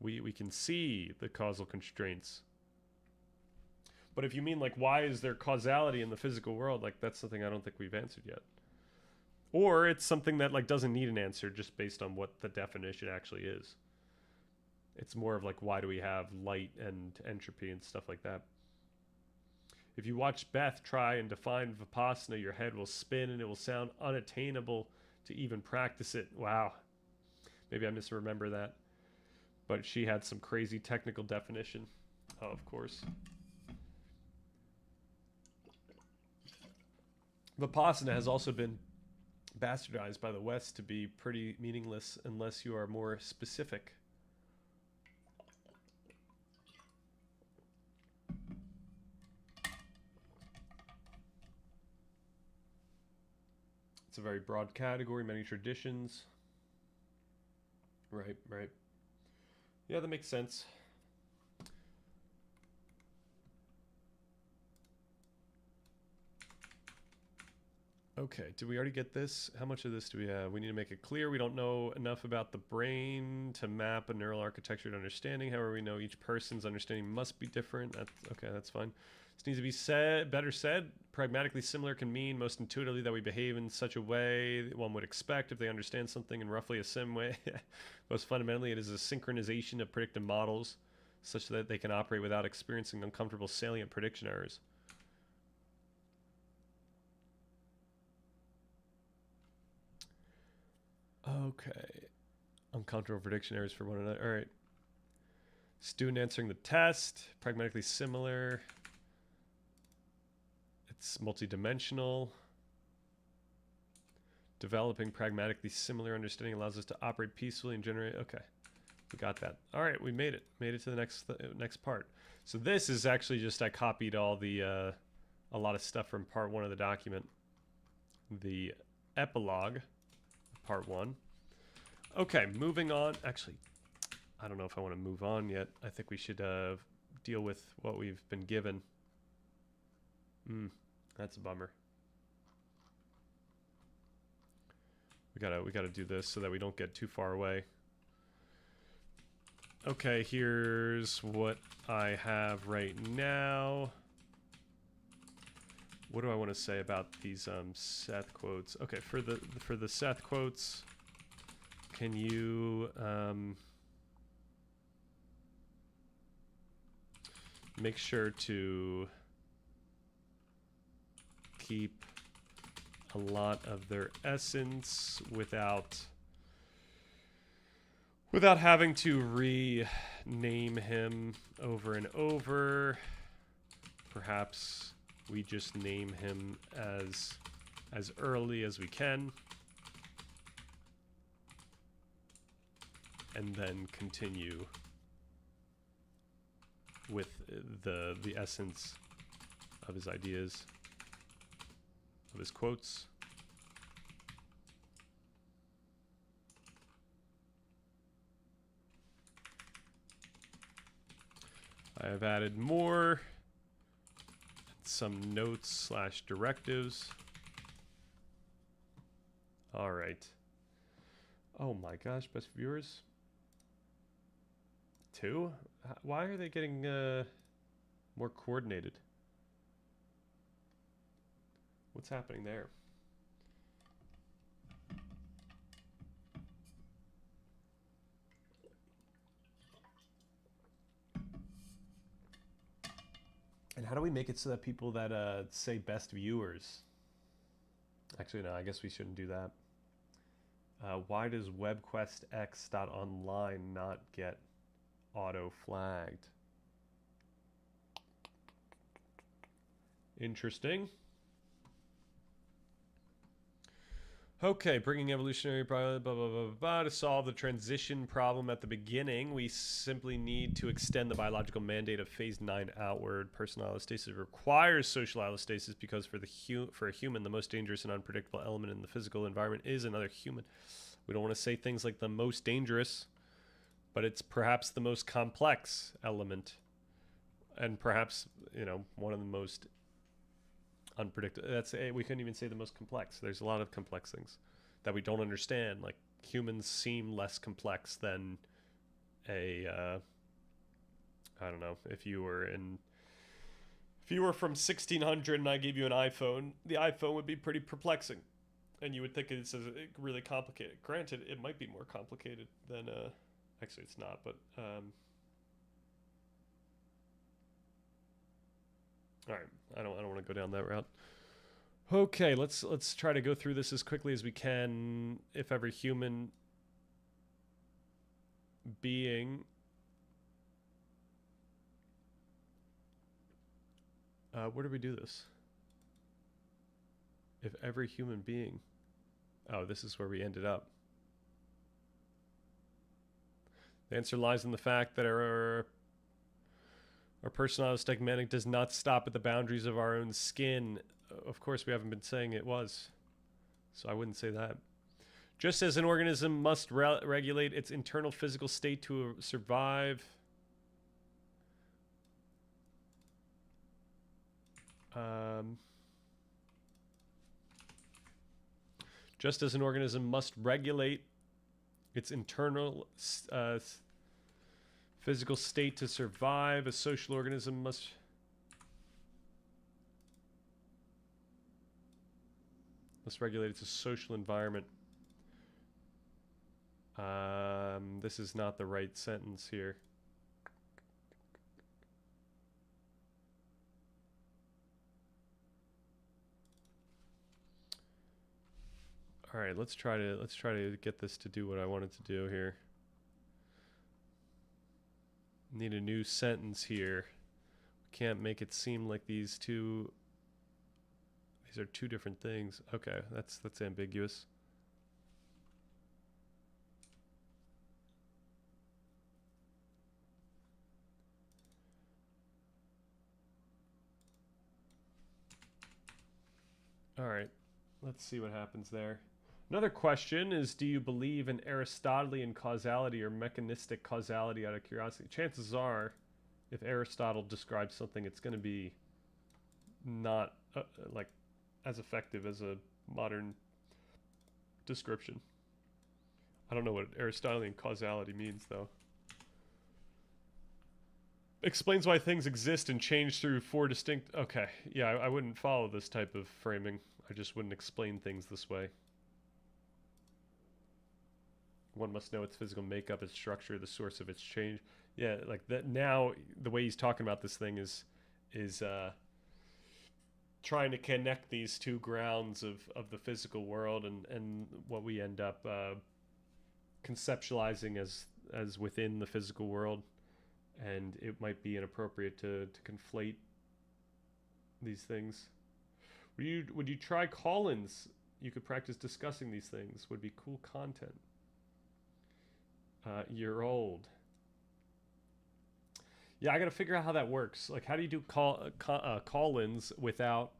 We can see the causal constraints. But if you mean like why is there causality in the physical world, like that's something I don't think we've answered yet. Or it's something that like doesn't need an answer just based on what the definition actually is. It's more of like why do we have light and entropy and stuff like that. If you watch Beth try and define Vipassana, your head will spin and it will sound unattainable to even practice it. Wow. Maybe I misremember that. But she had some crazy technical definition. Oh, of course. Vipassana has also been bastardized by the West to be pretty meaningless unless you are more specific. It's a very broad category, many traditions. Right, right. Yeah, that makes sense. Okay, did we already get this? How much of this do we have? We need to make it clear we don't know enough about the brain to map a neural architecture to understanding. However, we know each person's understanding must be different. That's, okay, that's fine. This needs to be said, better said. Pragmatically similar can mean most intuitively that we behave in such a way that one would expect if they understand something in roughly a sim way. Most fundamentally, it is a synchronization of predictive models such that they can operate without experiencing uncomfortable salient prediction errors. Okay. Uncomfortable prediction errors for one another. All right. Student answering the test. Pragmatically similar. It's multidimensional. Developing pragmatically similar understanding allows us to operate peacefully and generate. Okay. We got that. All right. We made it. Made it to the next part. So this is actually just I copied all the a lot of stuff from part 1 of the document. The epilogue. Part 1. Okay, moving on. Actually, I don't know if I want to move on yet. I think we should deal with what we've been given. That's a bummer. We gotta do this so that we don't get too far away. Okay, here's what I have right now. What do I want to say about these Seth quotes? Okay, for the Seth quotes, can you make sure to keep a lot of their essence without having to rename him over and over. Perhaps we just name him as early as we can, and then continue with the essence of his ideas, of his quotes. I have added more. Some notes / directives. All right. Oh my gosh, best viewers. 2? Why are they getting more coordinated? What's happening there? And how do we make it so that people that say best viewers? Actually, no, I guess we shouldn't do that. Why does WebQuest-X.online not get auto flagged? Interesting. Okay, bringing evolutionary blah, blah, blah, blah, blah. To solve the transition problem at the beginning, we simply need to extend the biological mandate of phase 9 outward. Personal allostasis requires social allostasis because for a human, the most dangerous and unpredictable element in the physical environment is another human. We don't want to say things like the most dangerous, but it's perhaps the most complex element, and perhaps, you know, one of the most unpredictable. We couldn't even say the most complex. There's a lot of complex things that we don't understand. Like, humans seem less complex than I don't know, if you were from 1600 and I gave you an iPhone, the iPhone would be pretty perplexing, and you would think it's really complicated. Granted, it might be more complicated than actually it's not, but all right, I don't want to go down that route. Okay, let's try to go through this as quickly as we can. If every human being where do we do this? If every human being... Oh, this is where we ended up. The answer lies in the fact that our personality stigmatic does not stop at the boundaries of our own skin. Of course, we haven't been saying it was, so I wouldn't say that. Just as an organism must regulate its internal physical state to survive, just as an organism must regulate its internal physical state to survive, a social organism must... regulate its social environment. This is not the right sentence here. All right, let's try to get this to do what I want it to do here. Need a new sentence here. Can't make it seem like these are two different things. Okay, that's ambiguous. All right, let's see what happens there. Another question is, do you believe in Aristotelian causality or mechanistic causality out of curiosity? Chances are, if Aristotle describes something, it's going to be not like as effective as a modern description. I don't know what Aristotelian causality means, though. Explains why things exist and change through four distinct... Okay, yeah, I wouldn't follow this type of framing. I just wouldn't explain things this way. One must know its physical makeup, its structure, the source of its change. Yeah, like that. Now, the way he's talking about this thing is trying to connect these two grounds of the physical world and what we end up conceptualizing as within the physical world. And it might be inappropriate to conflate these things. Would you try call-ins? You could practice discussing these things. Would be cool content. You're old. Yeah, I gotta figure out how that works. Like, how do you do call-ins without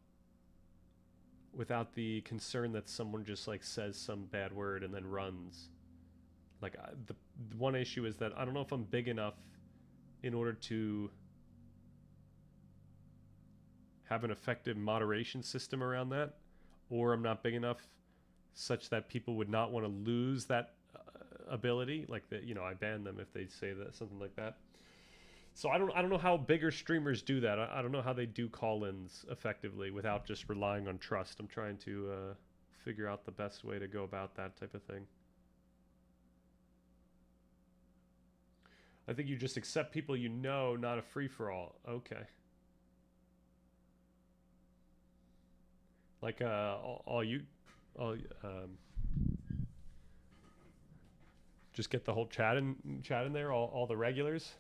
the concern that someone just like says some bad word and then runs? Like, the one issue is that I don't know if I'm big enough in order to have an effective moderation system around that, or I'm not big enough such that people would not want to lose that ability, like that, you know, I ban them if they say that, something like that. So I don't know how bigger streamers do that. I don't know how they do call-ins effectively without just relying on trust. I'm trying to figure out the best way to go about that type of thing. I think you just accept people you know, not a free-for-all. Okay. Like just get the whole chat in there, all the regulars.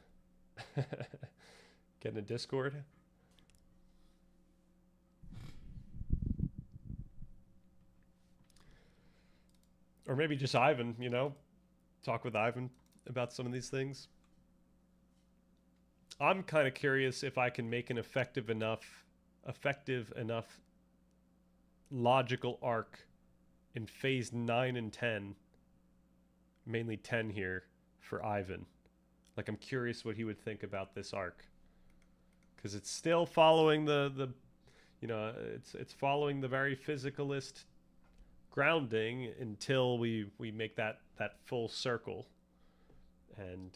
Get in a Discord. Or maybe just Ivan, you know, talk with Ivan about some of these things. I'm kind of curious if I can make an effective enough logical arc in phase 9 and 10, mainly 10 here, for Ivan. Like, I'm curious what he would think about this arc, because it's still following the you know, it's following the very physicalist grounding until we make that full circle. And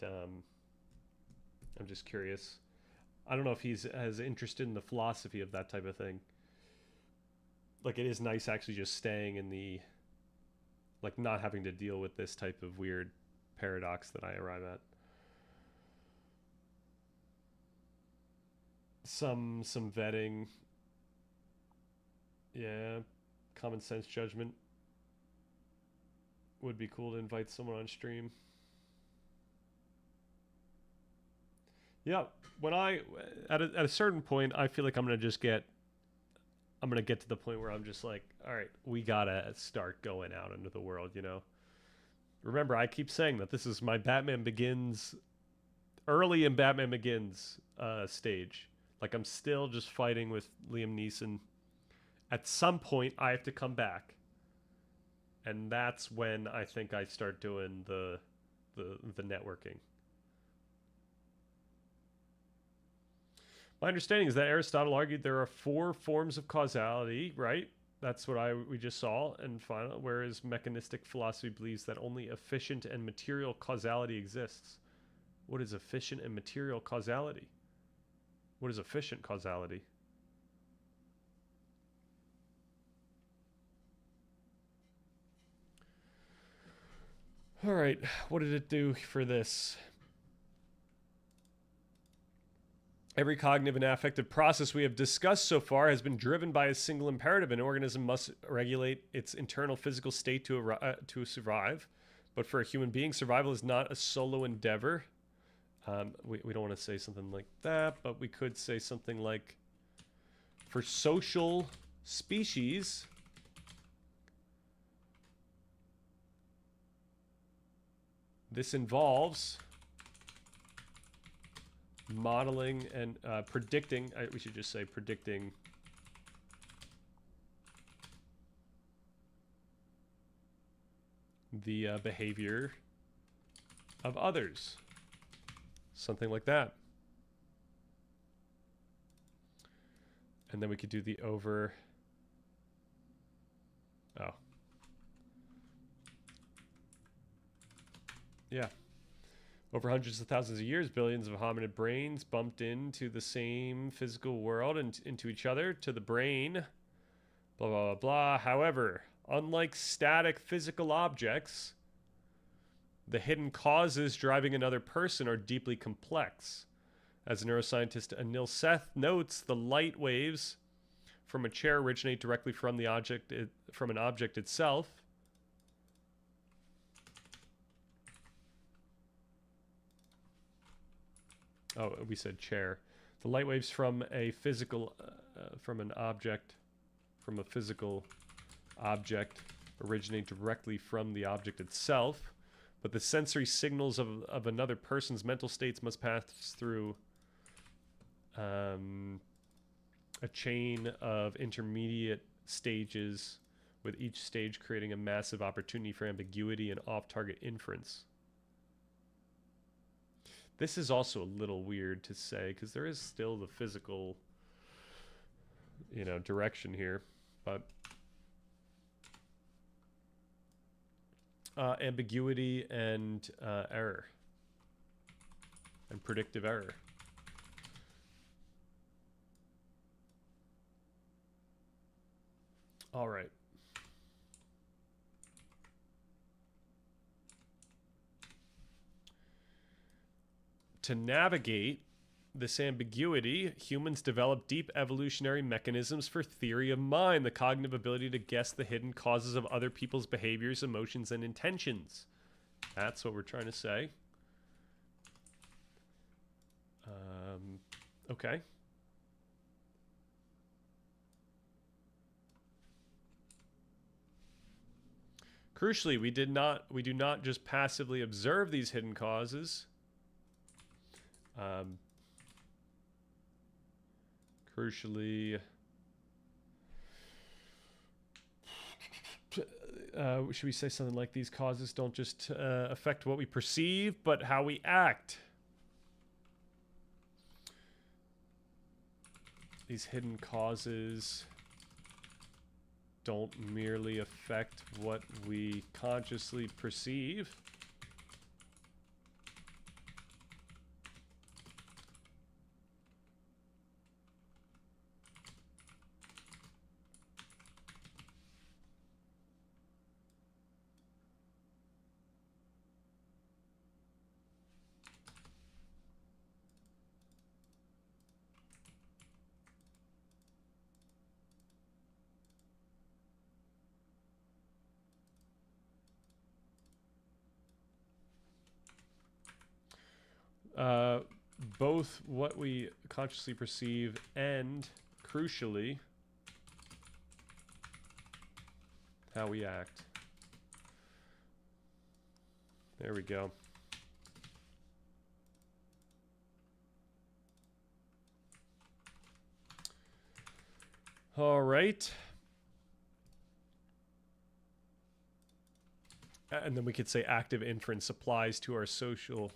I'm just curious. I don't know if he's as interested in the philosophy of that type of thing. Like, it is nice actually just staying in the, like, not having to deal with this type of weird paradox that I arrive at. Some vetting. Yeah, common sense judgment. Would be cool to invite someone on stream. Yeah, when I at a certain point, I feel like I'm gonna get to the point where I'm just like, all right, we gotta start going out into the world, you know. Remember, I keep saying that this is my Batman Begins, early in Batman Begins stage. Like I'm still just fighting with Liam Neeson. At some point, I have to come back, and that's when I think I start doing the networking. My understanding is that Aristotle argued there are 4 forms of causality, right? That's what we just saw. And final, whereas mechanistic philosophy believes that only efficient and material causality exists. What is efficient and material causality? What is efficient causality? All right, what did it do for this? Every cognitive and affective process we have discussed so far has been driven by a single imperative. An organism must regulate its internal physical state to survive. But for a human being, survival is not a solo endeavor. We don't want to say something like that, but we could say something like, for social species, this involves modeling and predicting. We should just say predicting the behavior of others. Something like that. And then we could do the over. Oh. Yeah. Over hundreds of thousands of years, billions of hominid brains bumped into the same physical world and into each other, to the brain, blah, blah, blah, blah. However, unlike static physical objects, the hidden causes driving another person are deeply complex. As neuroscientist Anil Seth notes, the light waves from a chair originate directly from the object, from an object itself. Oh, we said chair. The light waves from a physical, from an object, from a physical object originate directly from the object itself, but the sensory signals of another person's mental states must pass through a chain of intermediate stages, with each stage creating a massive opportunity for ambiguity and off-target inference. This is also a little weird to say because there is still the physical, you know, direction here, but ambiguity and error and predictive error. All right. To navigate this ambiguity, humans develop deep evolutionary mechanisms for theory of mind, the cognitive ability to guess the hidden causes of other people's behaviors, emotions, and intentions. That's what we're trying to say. Okay. Crucially, we do not just passively observe these hidden causes. Crucially, should we say something like these causes don't just affect what we perceive, but how we act? These hidden causes don't merely affect what we consciously perceive. Both what we consciously perceive and, crucially, how we act. There we go. All right. And then we could say active inference applies to our social.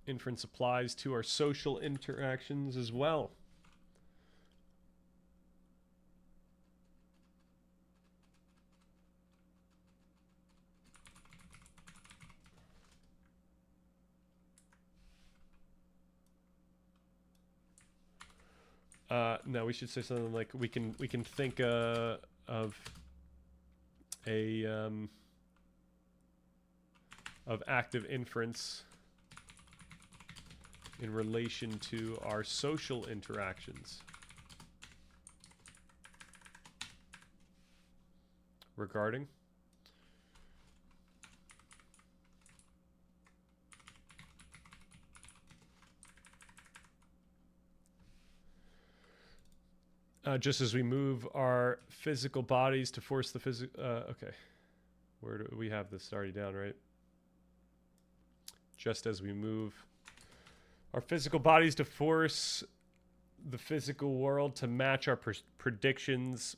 Inference applies to our social interactions as well. No, we should say something like we can think of a of active inference in relation to our social interactions regarding just as we move our physical bodies to force the physical okay, where do we have this already down, right? Just as we move our physical bodies to force the physical world to match our predictions,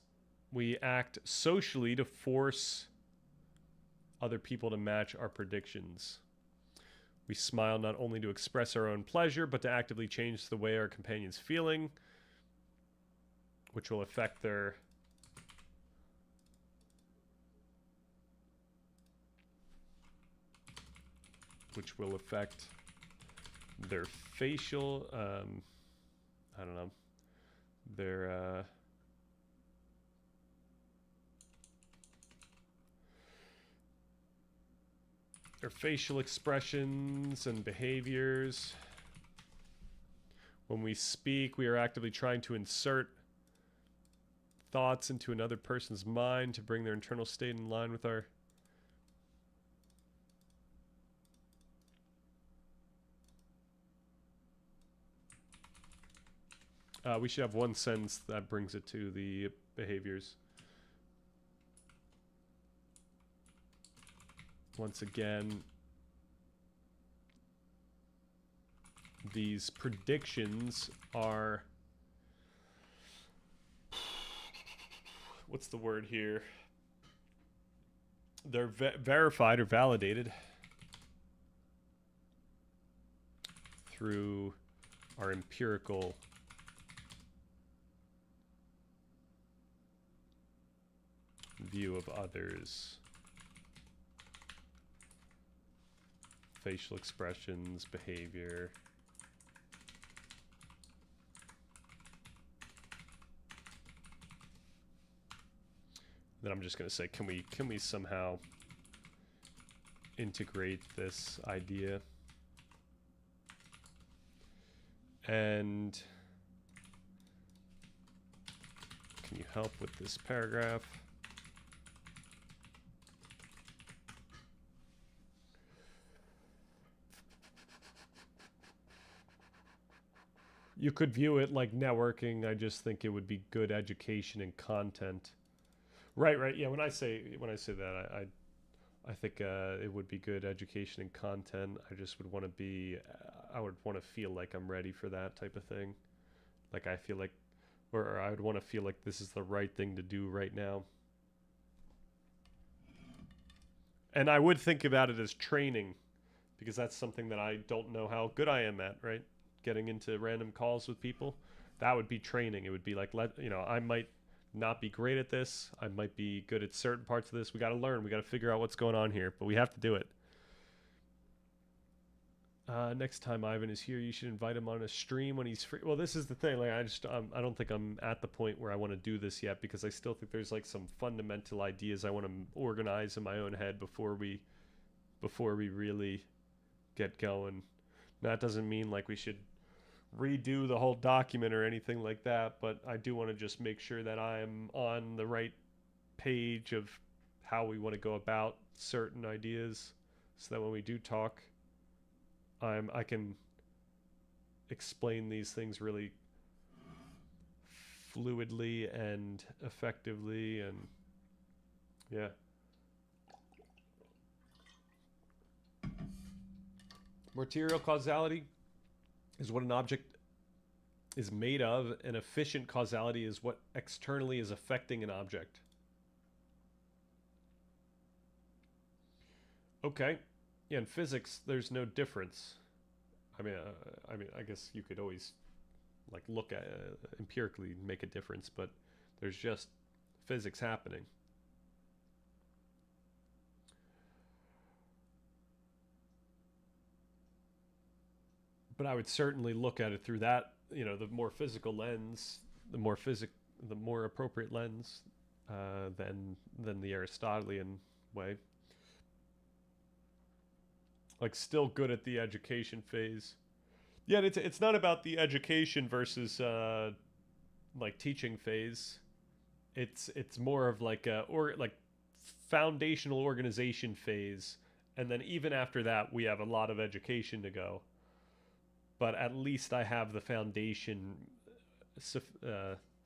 we act socially to force other people to match our predictions. We smile not only to express our own pleasure, but to actively change the way our companion's feeling, which will affect their facial, I don't know, their facial expressions and behaviors. When we speak, we are actively trying to insert thoughts into another person's mind to bring their internal state in line with our we should have one sentence that brings it to the behaviors. Once again, these predictions are, what's the word here? They're verified or validated through our empirical view of others, facial expressions, behavior. Then I'm just going to say, can we somehow integrate this idea? And can you help with this paragraph? You could view it like networking. I just think it would be good education and content. Right. Yeah. When I say that, I think it would be good education and content. I just would want to be. I would want to feel like I'm ready for that type of thing. Like I feel like, or I would want to feel like this is the right thing to do right now. And I would think about it as training, because that's something that I don't know how good I am at. Right. Getting into random calls with people, that would be training. It would be like, I might not be great at this. I might be good at certain parts of this. We got to learn. We got to figure out what's going on here, but we have to do it. Next time Ivan is here, you should invite him on a stream when he's free. Well, this is the thing. Like, I don't think I'm at the point where I want to do this yet, because I still think there's like some fundamental ideas I want to organize in my own head before we really get going. That doesn't mean like we should redo the whole document or anything like that, but I do want to just make sure that I'm on the right page of how we want to go about certain ideas, so that when we do talk, I can explain these things really fluidly and effectively. And yeah. Material causality is what an object is made of, and efficient causality is what externally is affecting an object. Okay. Yeah, in physics, there's no difference. I mean, I guess you could always like look at empirically make a difference, but there's just physics happening. But I would certainly look at it through that, the more physical lens, the more appropriate lens than the Aristotelian way. Like, still good at the education phase. Yeah, it's not about the education versus like teaching phase. It's more of like like foundational organization phase, and then even after that we have a lot of education to go. But at least I have the foundation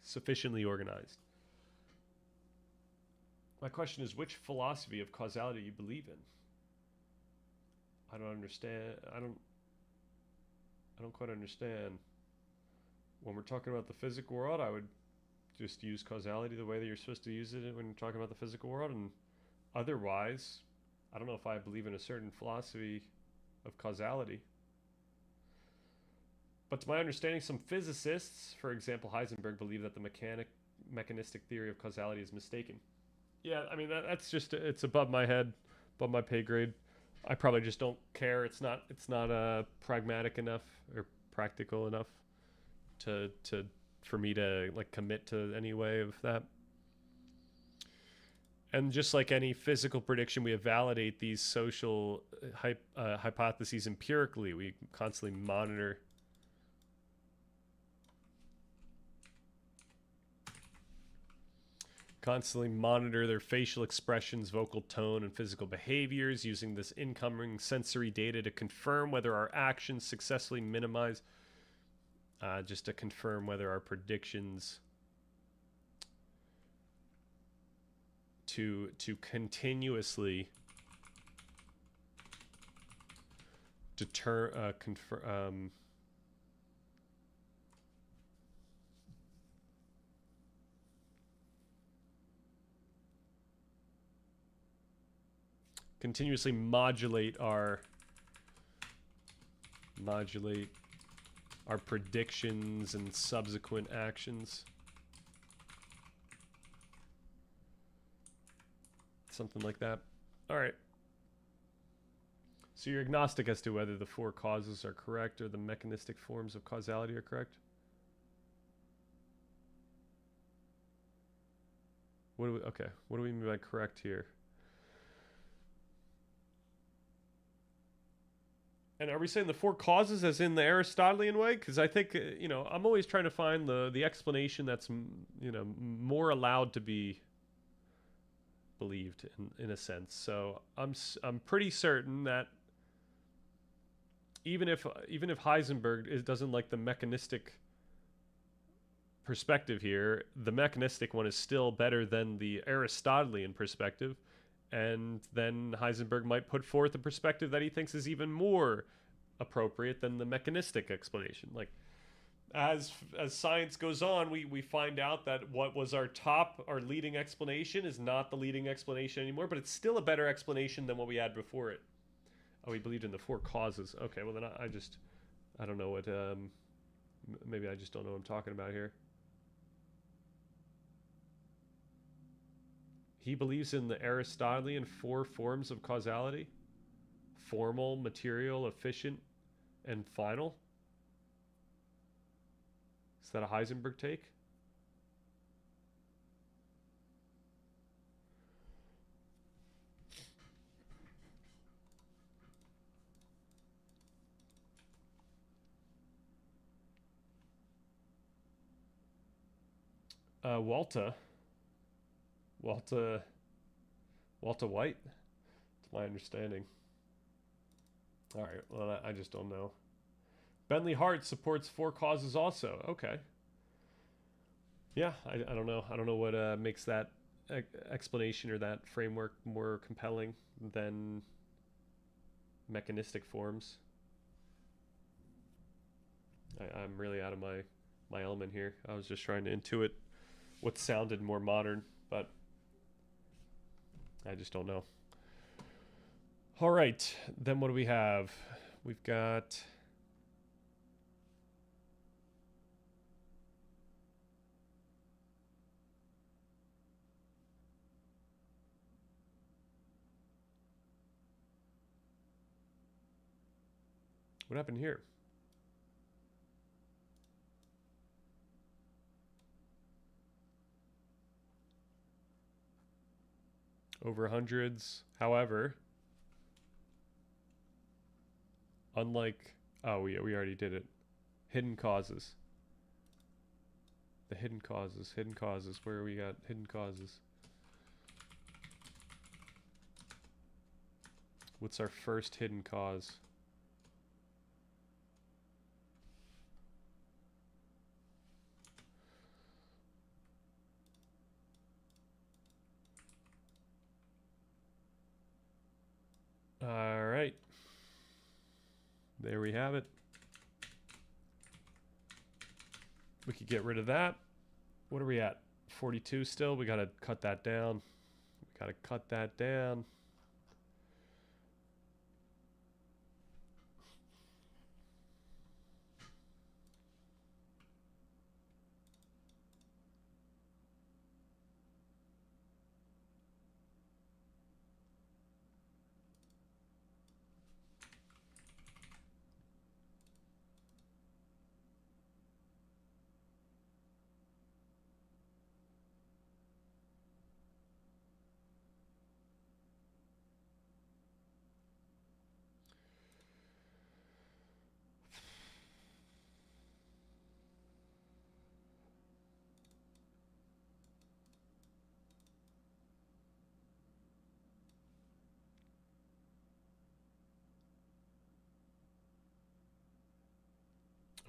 sufficiently organized. My question is, which philosophy of causality you believe in? I don't understand. I don't quite understand. When we're talking about the physical world, I would just use causality the way that you're supposed to use it when you're talking about the physical world. And otherwise, I don't know if I believe in a certain philosophy of causality. But to my understanding, some physicists, for example Heisenberg, believe that the mechanistic theory of causality is mistaken. Yeah, I mean that's just, it's above my head, above my pay grade. I probably just don't care. It's not pragmatic enough or practical enough to for me to like commit to any way of that. And just like any physical prediction, we validate these social hypotheses empirically. We constantly monitor their facial expressions, vocal tone, and physical behaviors, using this incoming sensory data to confirm whether our actions successfully minimize, just to confirm whether our predictions to continuously confirm continuously modulate our predictions and subsequent actions. Something like that. All right. So you're agnostic as to whether the four causes are correct or the mechanistic forms of causality are correct? What do we mean by correct here? And are we saying the four causes as in the Aristotelian way? Because I think, I'm always trying to find the explanation that's, more allowed to be believed in a sense. So I'm pretty certain that even if Heisenberg doesn't like the mechanistic perspective here, the mechanistic one is still better than the Aristotelian perspective. And then Heisenberg might put forth a perspective that he thinks is even more appropriate than the mechanistic explanation. Like, as science goes on, we find out that what was our leading explanation is not the leading explanation anymore, but it's still a better explanation than what we had before it. Oh, we believed in the four causes. Okay, well then I don't know what, maybe I just don't know what I'm talking about here. He believes in the Aristotelian four forms of causality: formal, material, efficient, and final. Is that a Heisenberg take? Walta. Walta White, to my understanding. All right, well, I just don't know. Bentley Hart supports For Causes also. Okay. Yeah, I don't know. I don't know what makes that explanation or that framework more compelling than mechanistic forms. I'm really out of my element here. I was just trying to intuit what sounded more modern, but I just don't know. All right, then what do we have? We've got... What happened here? Over hundreds. However, unlike... Oh, yeah, we already did it. Hidden causes. The hidden causes. Hidden causes. Where we got hidden causes? What's our first hidden cause? All right. There we have it. We could get rid of that. What are we at? 42 still? We got to cut that down. We got to cut that down.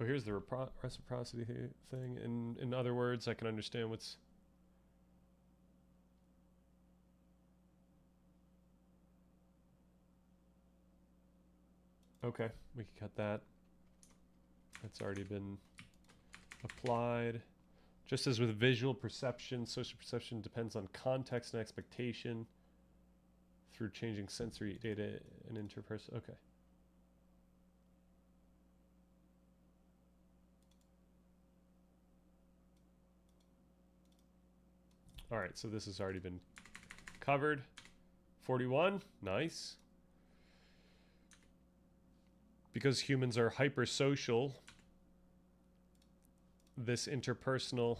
Oh, here's the reciprocity thing. In other words, I can understand what's... Okay, we can cut that. That's already been applied. Just as with visual perception, social perception depends on context and expectation through changing sensory data and interpersonal. Okay. All right, so this has already been covered. 41, nice. Because humans are hypersocial, this interpersonal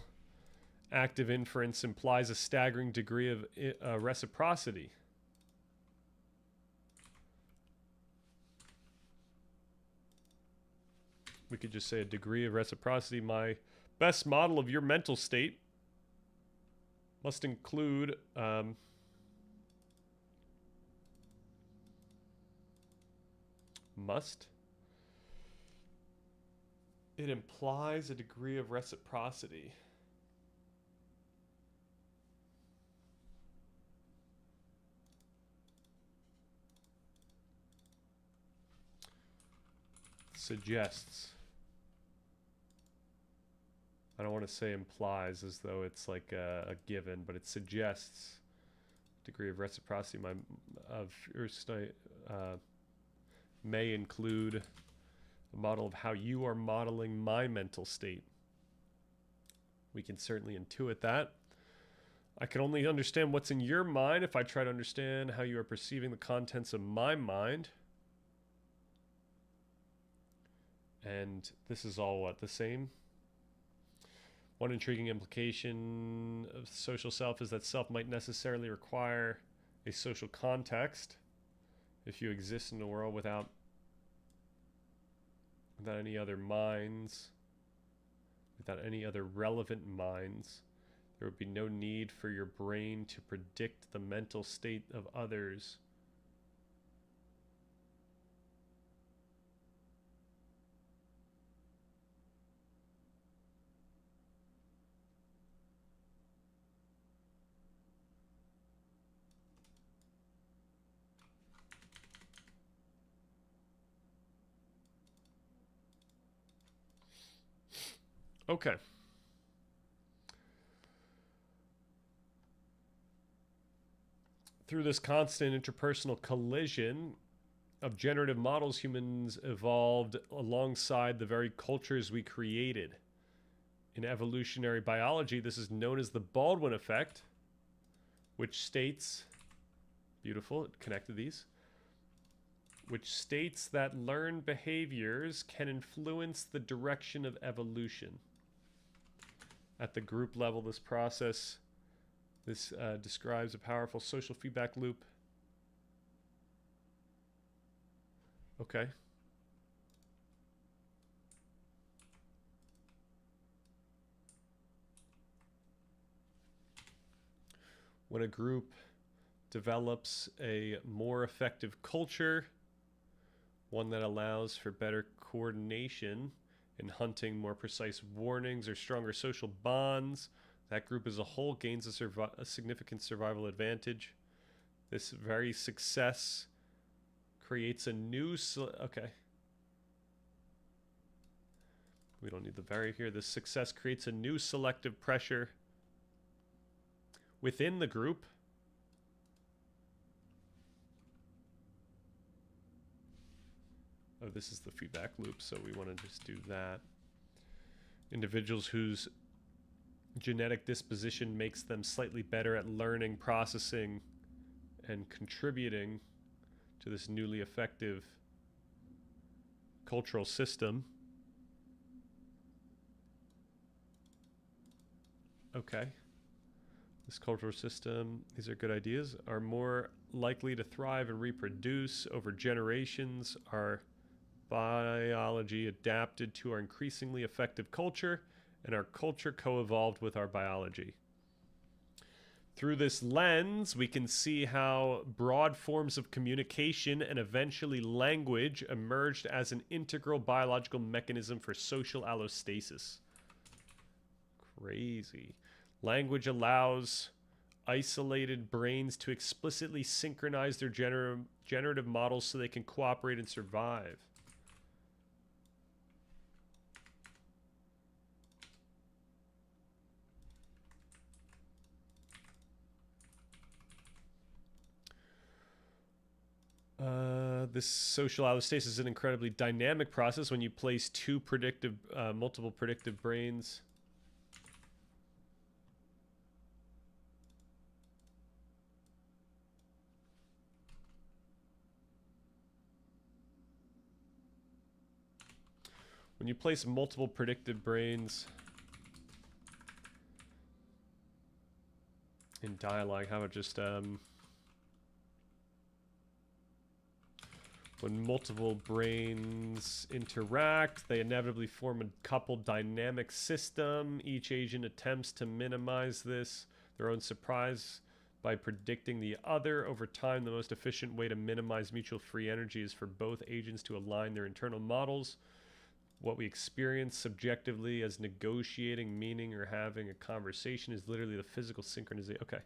active inference implies a staggering degree of reciprocity. We could just say a degree of reciprocity. My best model of your mental state must include must. It implies a degree of reciprocity. Suggests. I don't want to say implies as though it's like a given, but it suggests degree of reciprocity. May include a model of how you are modeling my mental state. We can certainly intuit that. I can only understand what's in your mind if I try to understand how you are perceiving the contents of my mind. And this is all what? The same? One intriguing implication of social self is that self might necessarily require a social context if you exist in a world without any other minds, without any other relevant minds. There would be no need for your brain to predict the mental state of others. Okay. Through this constant interpersonal collision of generative models, humans evolved alongside the very cultures we created. In evolutionary biology, this is known as the Baldwin effect, which states, beautiful, it connected these, which states that learned behaviors can influence the direction of evolution. At the group level, this process, describes a powerful social feedback loop. Okay. When a group develops a more effective culture, one that allows for better coordination in hunting, more precise warnings, or stronger social bonds, that group as a whole gains a significant survival advantage. This very success creates a new... okay. We don't need the very here. This success creates a new selective pressure within the group. Oh, this is the feedback loop, so we want to just do that. Individuals whose genetic disposition makes them slightly better at learning, processing, and contributing to this newly effective cultural system. Okay. This cultural system, these are good ideas, are more likely to thrive and reproduce over generations. Our biology adapted to our increasingly effective culture, and our culture co-evolved with our biology. Through this lens, we can see how broad forms of communication and eventually language emerged as an integral biological mechanism for social allostasis. Crazy. Language allows isolated brains to explicitly synchronize their generative models so they can cooperate and survive. This social allostasis is an incredibly dynamic process when you place multiple predictive brains. When you place multiple predictive brains in dialogue, how about just when multiple brains interact, they inevitably form a coupled dynamic system. Each agent attempts to minimize their own surprise by predicting the other. Over time, the most efficient way to minimize mutual free energy is for both agents to align their internal models. What we experience subjectively as negotiating, meaning, or having a conversation is literally the physical synchronization. Okay.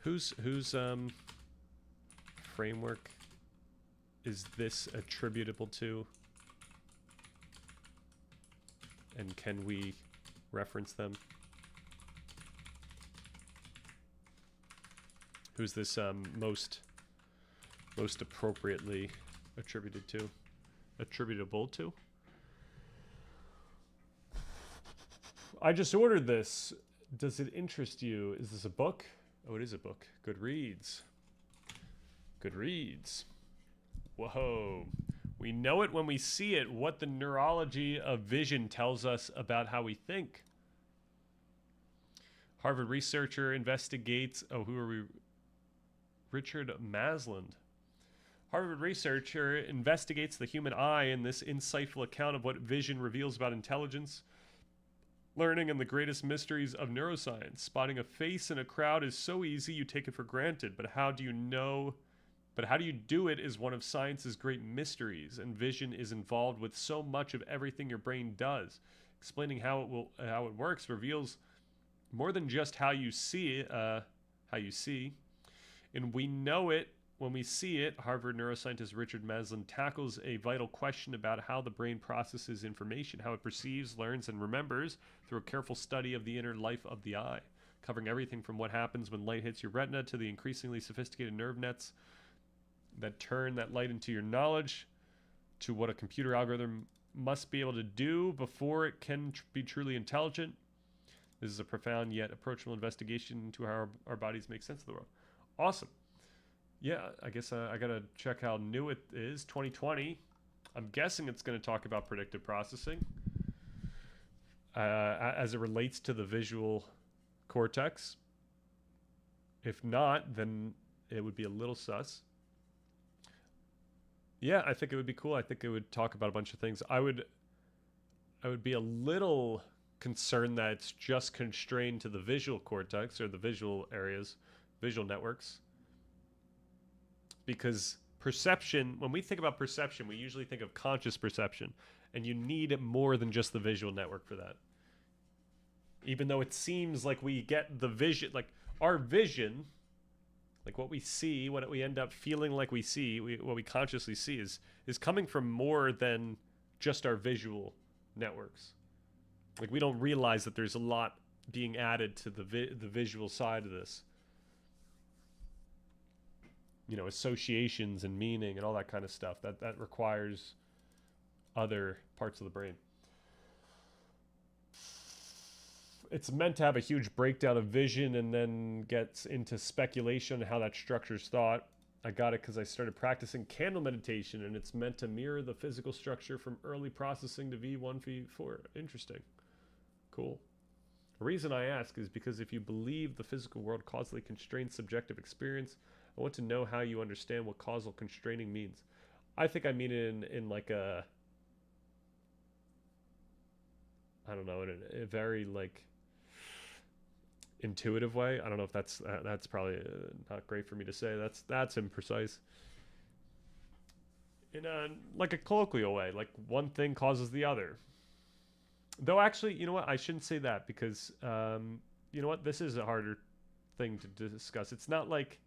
Whose framework is this attributable to? And can we reference them? Who's this most appropriately attributed to? Attributable to? I just ordered this. Does it interest you? Is this a book? Oh, it is a book. Goodreads. Goodreads. Whoa. We know it when we see it, what the neurology of vision tells us about how we think. Harvard researcher investigates... Oh, who are we? Richard Maslin. Harvard researcher investigates the human eye in this insightful account of what vision reveals about intelligence, learning and the greatest mysteries of neuroscience. Spotting a face in a crowd is so easy you take it for granted, but how do you do it is one of science's great mysteries, and vision is involved with so much of everything your brain does. Explaining how it works reveals more than just how you see, and we know it when we see it. Harvard neuroscientist Richard Maslin tackles a vital question about how the brain processes information, how it perceives, learns, and remembers through a careful study of the inner life of the eye, covering everything from what happens when light hits your retina to the increasingly sophisticated nerve nets that turn that light into your knowledge, to what a computer algorithm must be able to do before it can be truly intelligent. This is a profound yet approachable investigation into how our bodies make sense of the world. Awesome. Yeah, I guess I gotta check how new it is. 2020. I'm guessing it's going to talk about predictive processing as it relates to the visual cortex. If not, then it would be a little sus. Yeah, I think it would be cool. I think it would talk about a bunch of things. I would be a little concerned that it's just constrained to the visual cortex or the visual areas, visual networks. Because perception, when we think about perception, we usually think of conscious perception, and you need more than just the visual network for that. Even though it seems like we get the vision, like our vision, like what we see, what we end up feeling like we see, what we consciously see is coming from more than just our visual networks. Like we don't realize that there's a lot being added to the visual side of this. You know, associations and meaning and all that kind of stuff that requires other parts of the brain. It's meant to have a huge breakdown of vision and then gets into speculation on how that structures thought. I got it because I started practicing candle meditation, and it's meant to mirror the physical structure from early processing to V1, V4. Interesting. Cool. The reason I ask is because if you believe the physical world causally constrains subjective experience, I want to know how you understand what causal constraining means. I think I mean it in like a, I don't know, in a very like intuitive way. I don't know if that's probably not great for me to say. That's imprecise. In a like a colloquial way, like one thing causes the other. Though actually, you know what? I shouldn't say that because you know what? This is a harder thing to discuss. It's not like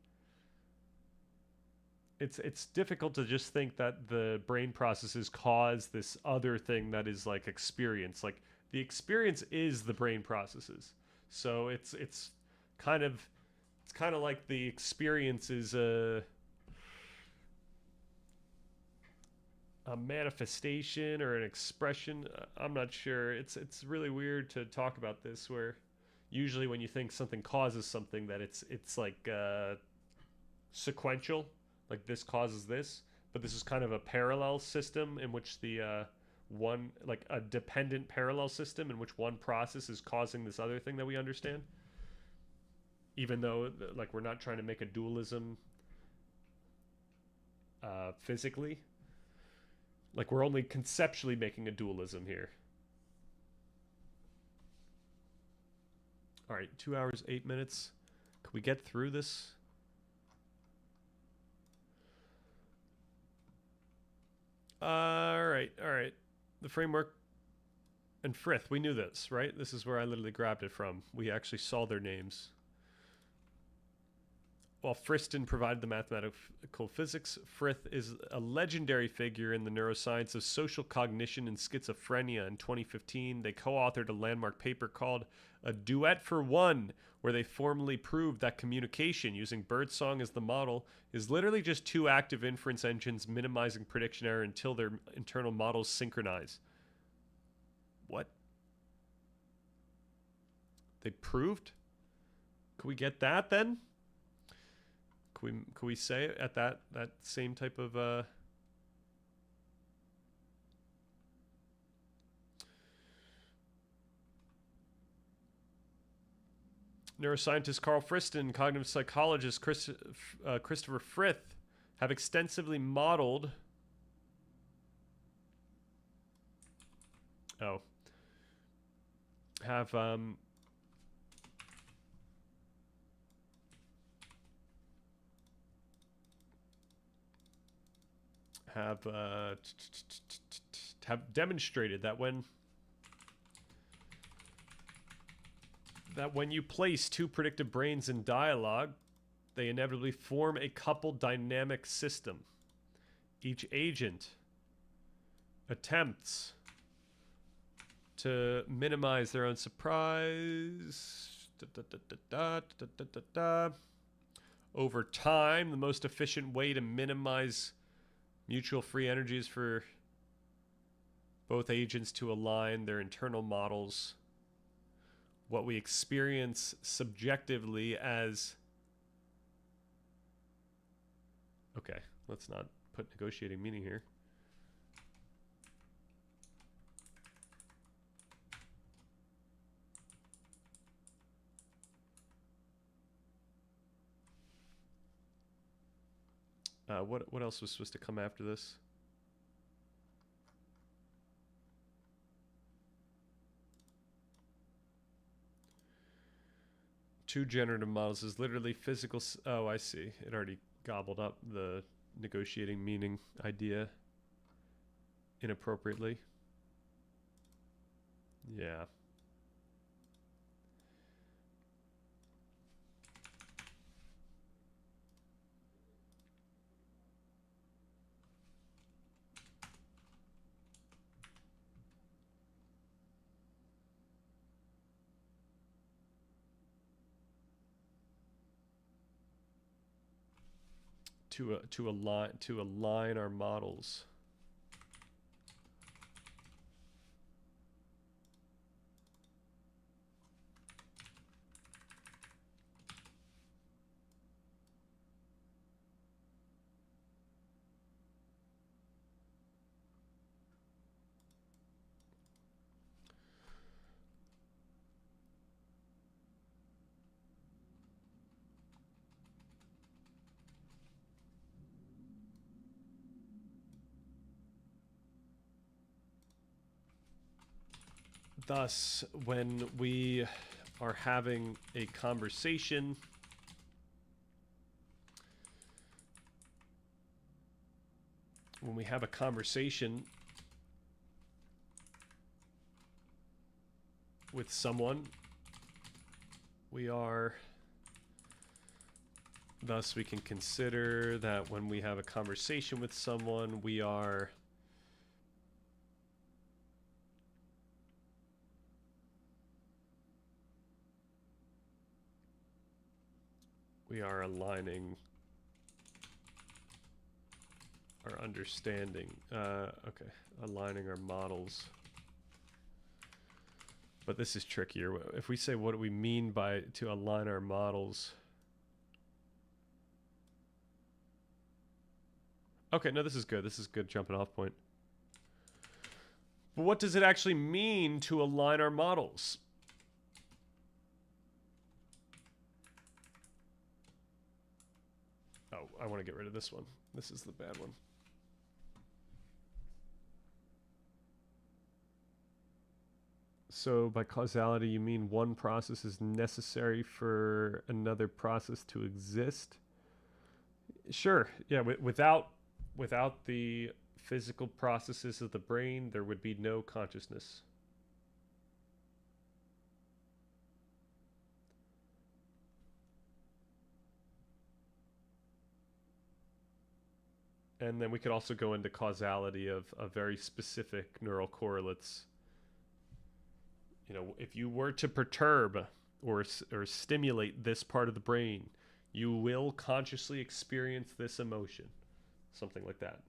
it's difficult to just think that the brain processes cause this other thing that is like experience. Like the experience is the brain processes. So it's kind of like the experience is a manifestation or an expression. I'm not sure. It's really weird to talk about this, where usually when you think something causes something, that it's like sequential, like this causes this, but this is kind of a parallel system in which the one, like a dependent parallel system in which one process is causing this other thing that we understand, even though like we're not trying to make a dualism physically. Like we're only conceptually making a dualism here. All right, 2 hours, 8 minutes. Can we get through this? All right. The framework and Frith, we knew this, right? This is where I literally grabbed it from. We actually saw their names. While Friston provided the mathematical physics, Frith is a legendary figure in the neuroscience of social cognition and schizophrenia. In 2015, they co-authored a landmark paper called A Duet for One, where they formally proved that communication using birdsong as the model is literally just two active inference engines minimizing prediction error until their internal models synchronize. What? They proved? Could we get that then? Could we say it at that same type of neuroscientist Carl Friston, cognitive psychologist Christopher Frith have extensively modeled have have demonstrated that when you place two predictive brains in dialogue, they inevitably form a coupled dynamic system. Each agent attempts to minimize their own surprise. Over time, the most efficient way to minimize mutual free energy is for both agents to align their internal models, what we experience subjectively as... Okay, let's not put negotiating meaning here. What else was supposed to come after this? Two generative models is literally physical. Oh, I see. It already gobbled up the negotiating meaning idea inappropriately. Yeah. To align our models. Thus, when we are having a conversation, with someone, thus we can consider that when we have a conversation with someone, we are aligning our understanding. Okay, aligning our models. But this is trickier. If we say what do we mean by to align our models? Okay, no, this is good. This is a good jumping off point. But what does it actually mean to align our models? Oh, I want to get rid of this one. This is the bad one. So by causality, you mean one process is necessary for another process to exist? Sure. Yeah, without the physical processes of the brain, there would be no consciousness. And then we could also go into causality of very specific neural correlates. You know, if you were to perturb or stimulate this part of the brain, you will consciously experience this emotion. Something like that.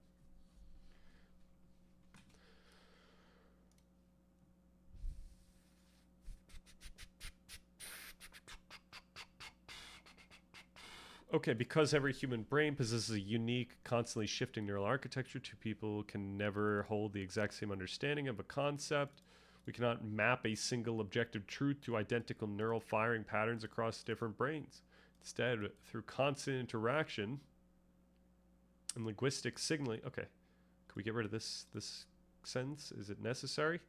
Okay, because every human brain possesses a unique, constantly shifting neural architecture, two people can never hold the exact same understanding of a concept. We cannot map a single objective truth to identical neural firing patterns across different brains. Instead, through constant interaction and linguistic signaling... Okay, can we get rid of this sentence? Is it necessary?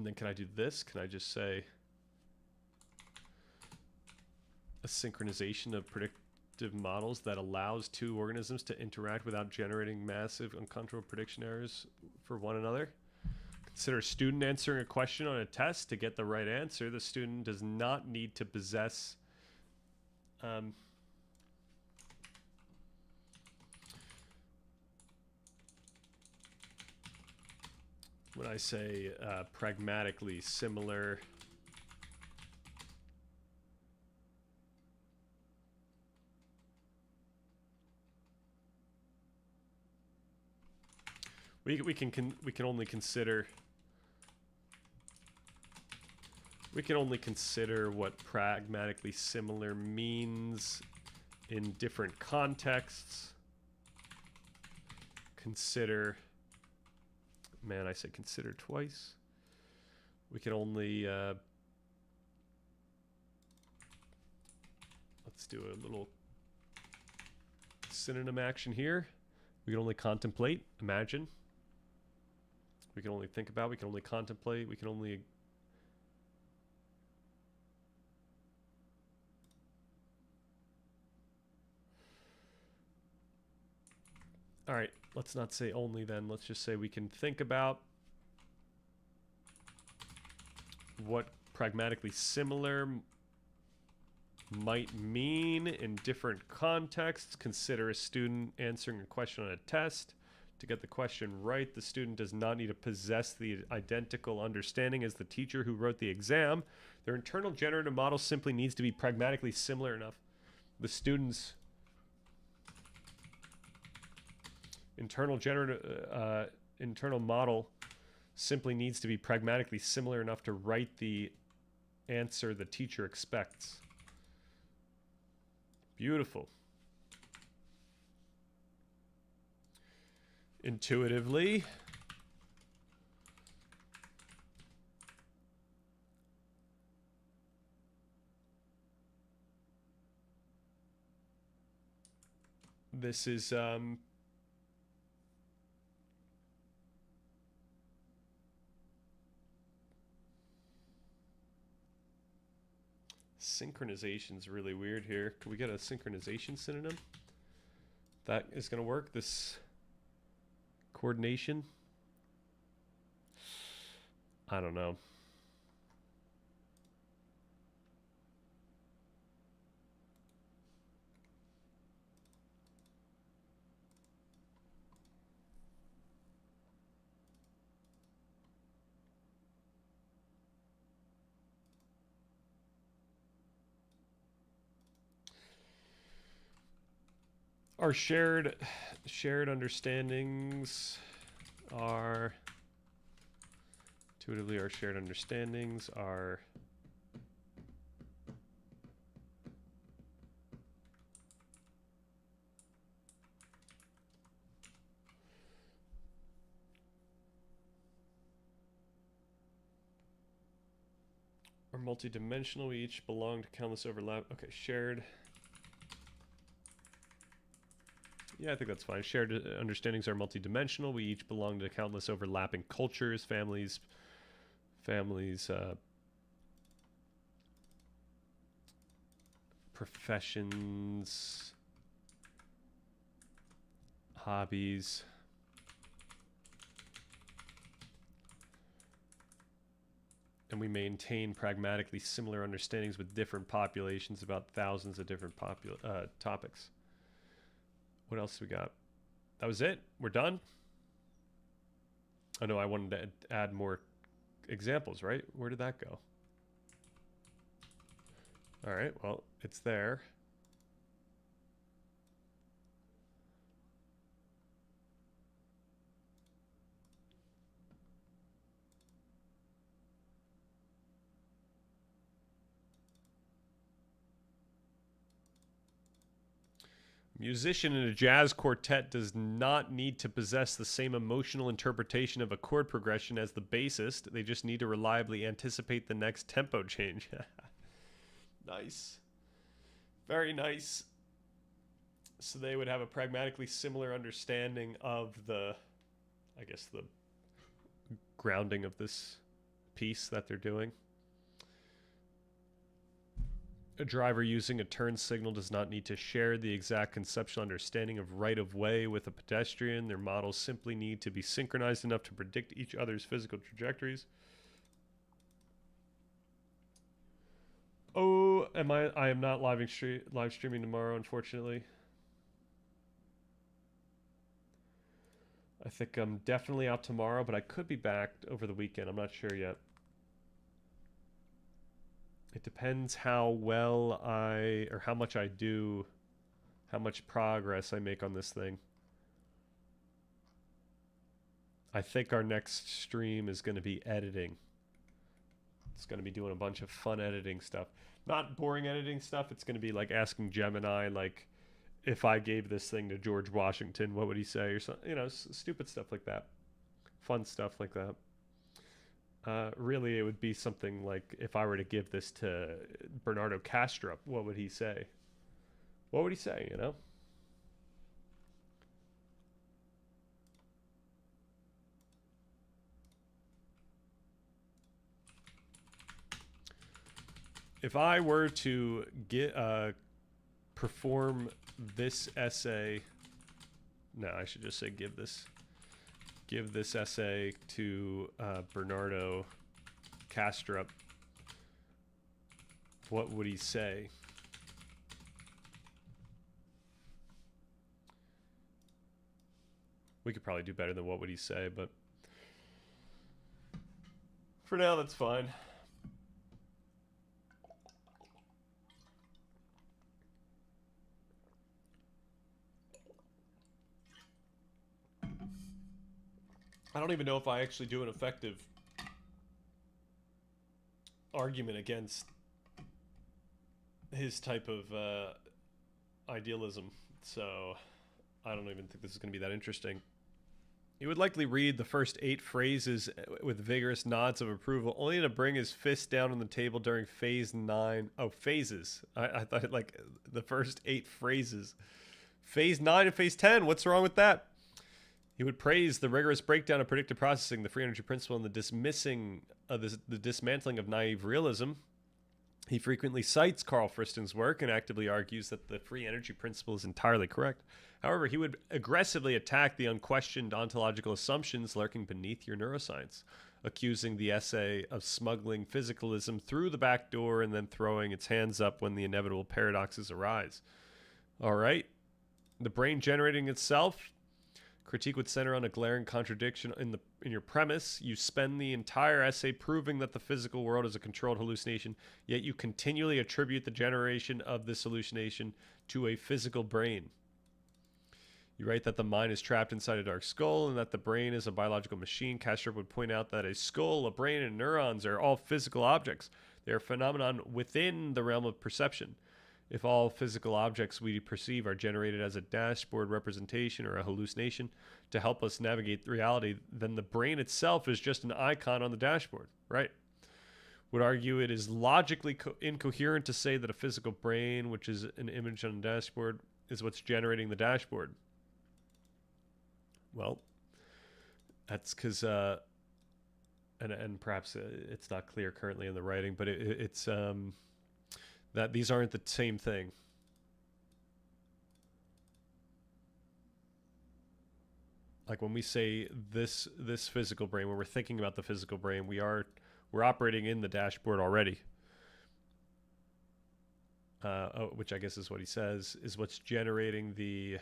And then can I do this? Can I just say a synchronization of predictive models that allows two organisms to interact without generating massive uncontrollable prediction errors for one another? Consider a student answering a question on a test. To get the right answer, the student does not need to possess when I say pragmatically similar we can only consider what pragmatically similar means in different contexts. Consider, man, I said consider twice. We can only let's do a little synonym action here. We can only contemplate, imagine. We can only think about, we can only contemplate, we can only all right, let's not say only then. Let's just say we can think about what pragmatically similar might mean in different contexts. Consider a student answering a question on a test. To get the question right, the student does not need to possess the identical understanding as the teacher who wrote the exam. Their internal generative model simply needs to be pragmatically similar enough. The student's internal model simply needs to be pragmatically similar enough to write the answer the teacher expects. Beautiful. Intuitively, this is synchronization's really weird here. Can we get a synchronization synonym? That is going to work. This coordination. I don't know. Our shared understandings are intuitively our shared understandings are multidimensional. We each belong to countless overlap. Okay, shared. Yeah, I think that's fine. Shared understandings are multidimensional. We each belong to countless overlapping cultures, families, professions, hobbies. And we maintain pragmatically similar understandings with different populations about thousands of different topics. What else we got? That was it? We're done? Oh no, I wanted to add more examples, right? Where did that go? All right, well, it's there. Musician in a jazz quartet does not need to possess the same emotional interpretation of a chord progression as the bassist. They just need to reliably anticipate the next tempo change. Nice. Very nice. So they would have a pragmatically similar understanding of the, I guess, the grounding of this piece that they're doing. A driver using a turn signal does not need to share the exact conceptual understanding of right-of-way with a pedestrian. Their models simply need to be synchronized enough to predict each other's physical trajectories. Oh, I am not live streaming tomorrow, unfortunately. I think I'm definitely out tomorrow, but I could be back over the weekend. I'm not sure yet. It depends how well or how much I do, how much progress I make on this thing. I think our next stream is going to be editing. It's going to be doing a bunch of fun editing stuff. Not boring editing stuff. It's going to be like asking Gemini, like, if I gave this thing to George Washington, what would he say? Or something, you know, stupid stuff like that. Fun stuff like that. Really, it would be something like if I were to give this to Bernardo Kastrup, what would he say? What would he say, you know? If I were to perform this essay, no, I should just say give this essay to Bernardo Kastrup, what would he say? We could probably do better than what would he say, but for now, that's fine. I don't even know if I actually do an effective argument against his type of idealism, so I don't even think this is going to be that interesting. He would likely read the first 8 phrases with vigorous nods of approval, only to bring his fist down on the table during phase 9. Oh, phases. I thought like the first 8 phrases. Phase 9 and phase 10, what's wrong with that? He would praise the rigorous breakdown of predictive processing, the free energy principle, and the dismantling of naive realism. He frequently cites Carl Friston's work and actively argues that the free energy principle is entirely correct. However, he would aggressively attack the unquestioned ontological assumptions lurking beneath your neuroscience, accusing the essay of smuggling physicalism through the back door and then throwing its hands up when the inevitable paradoxes arise. All right. The brain generating itself. Critique would center on a glaring contradiction in your premise. You spend the entire essay proving that the physical world is a controlled hallucination, yet you continually attribute the generation of this hallucination to a physical brain. You write that the mind is trapped inside a dark skull and that the brain is a biological machine. Kastrup would point out that a skull, a brain, and neurons are all physical objects. They are phenomenon within the realm of perception. If all physical objects we perceive are generated as a dashboard representation or a hallucination to help us navigate reality, then the brain itself is just an icon on the dashboard, right? Would argue it is logically incoherent to say that a physical brain, which is an image on a dashboard, is what's generating the dashboard. Well, that's because, and perhaps it's not clear currently in the writing, but it's that these aren't the same thing. Like when we say this physical brain, when we're thinking about the physical brain, we're operating in the dashboard already. Which I guess is what he says is what's generating the.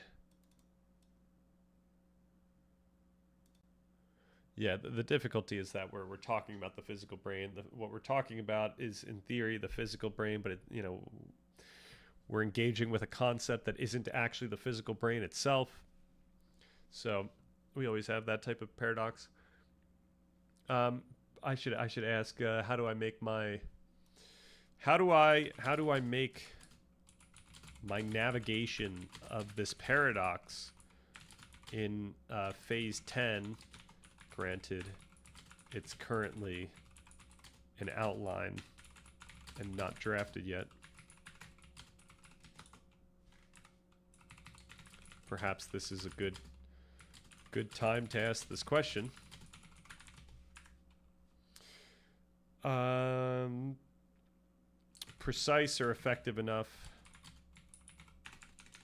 Yeah, the difficulty is that we're talking about the physical brain. What we're talking about is, in theory, the physical brain, but we're engaging with a concept that isn't actually the physical brain itself. So we always have that type of paradox. I should ask, how do I make my navigation of this paradox in phase 10? Granted, it's currently an outline and not drafted yet. Perhaps this is a good time to ask this question. Precise or effective enough.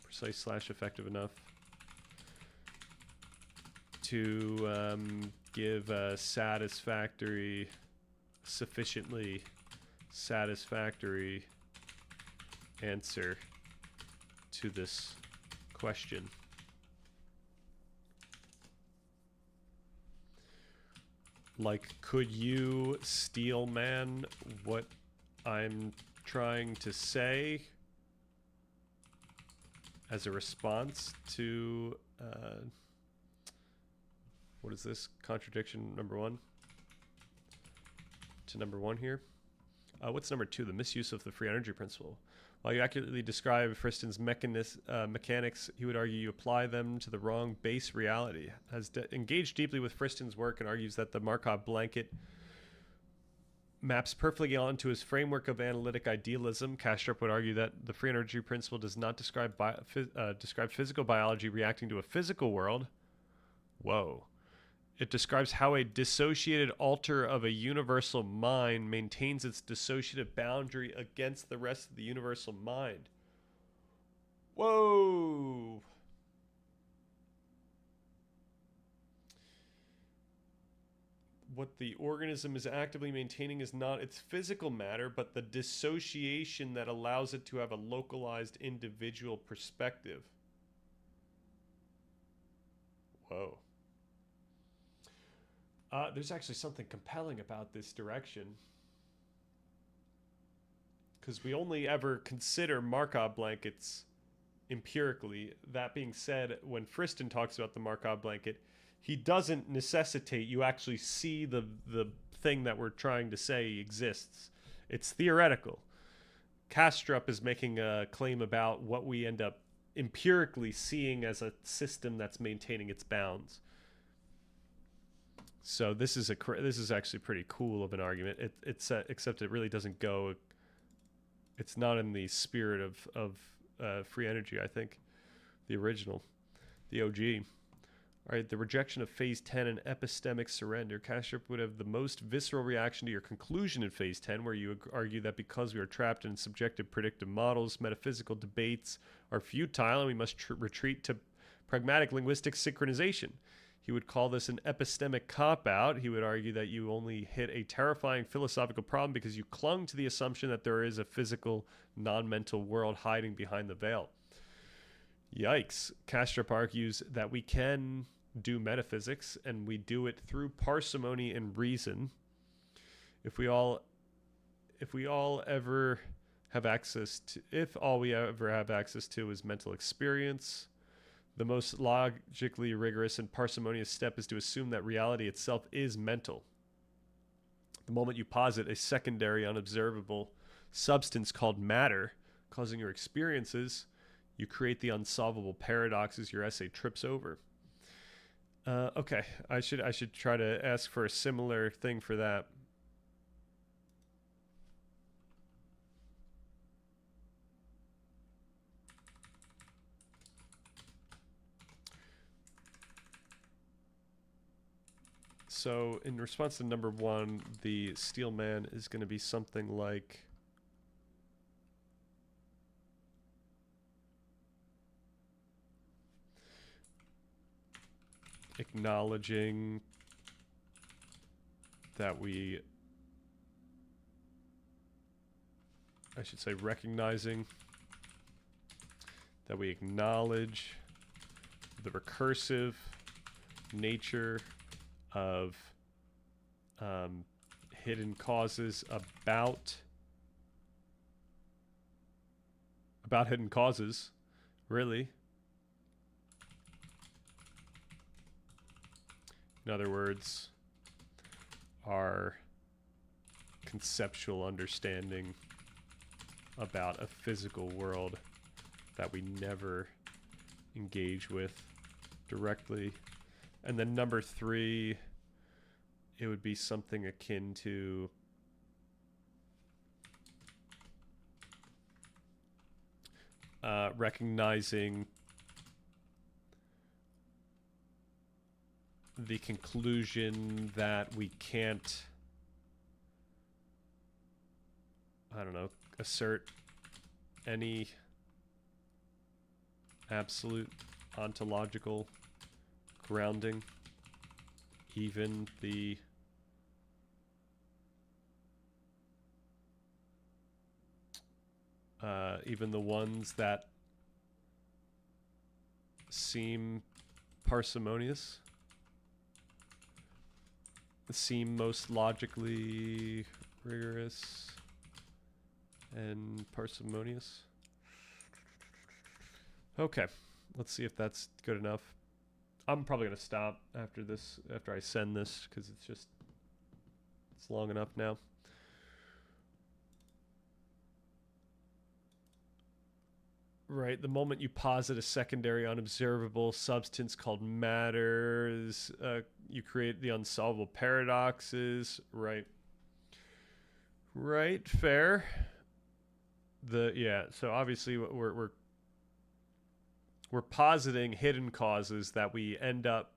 Precise/effective enough to give a sufficiently satisfactory answer to this question. Like, could you steel man what I'm trying to say as a response to what is this? Contradiction number 1 to number 1 here. What's number 2? The misuse of the free energy principle. While you accurately describe Friston's mechanics, he would argue you apply them to the wrong base reality. Has engaged deeply with Friston's work and argues that the Markov blanket maps perfectly onto his framework of analytic idealism. Kastrup would argue that the free energy principle does not describe physical biology reacting to a physical world. Whoa. It describes how a dissociated alter of a universal mind maintains its dissociative boundary against the rest of the universal mind. Whoa! What the organism is actively maintaining is not its physical matter, but the dissociation that allows it to have a localized individual perspective. Whoa. There's actually something compelling about this direction, because we only ever consider Markov blankets empirically. That being said, when Friston talks about the Markov blanket, he doesn't necessitate you actually see the thing that we're trying to say exists. It's theoretical. Kastrup is making a claim about what we end up empirically seeing as a system that's maintaining its bounds. So this is actually pretty cool of an argument. Except it really doesn't go. It's not in the spirit of free energy. I think the original, the OG. All right, the rejection of phase 10 and epistemic surrender. Kastrup would have the most visceral reaction to your conclusion in phase 10, where you argue that because we are trapped in subjective predictive models, metaphysical debates are futile and we must retreat to pragmatic linguistic synchronization. He would call this an epistemic cop-out. He would argue that you only hit a terrifying philosophical problem because you clung to the assumption that there is a physical, non-mental world hiding behind the veil. Yikes. Kastrup argues that we can do metaphysics, and we do it through parsimony and reason. If all we ever have access to is mental experience, the most logically rigorous and parsimonious step is to assume that reality itself is mental. The moment you posit a secondary unobservable substance called matter causing your experiences, you create the unsolvable paradoxes your essay trips over. Okay, I should try to ask for a similar thing for that. So in response to number 1, the steel man is going to be something like acknowledging that recognizing that we acknowledge the recursive nature of hidden causes about hidden causes, really. In other words, our conceptual understanding about a physical world that we never engage with directly. And then number 3, it would be something akin to recognizing the conclusion that we can't I don't know, assert any absolute ontological grounding, even the ones that seem parsimonious, seem most logically rigorous and parsimonious. Okay, let's see if that's good enough. I'm probably gonna stop after this, after I send this, because it's long enough now. Right, the moment you posit a secondary unobservable substance called matter, you create the unsolvable paradoxes. Right. Right, fair. So obviously we're positing hidden causes that we end up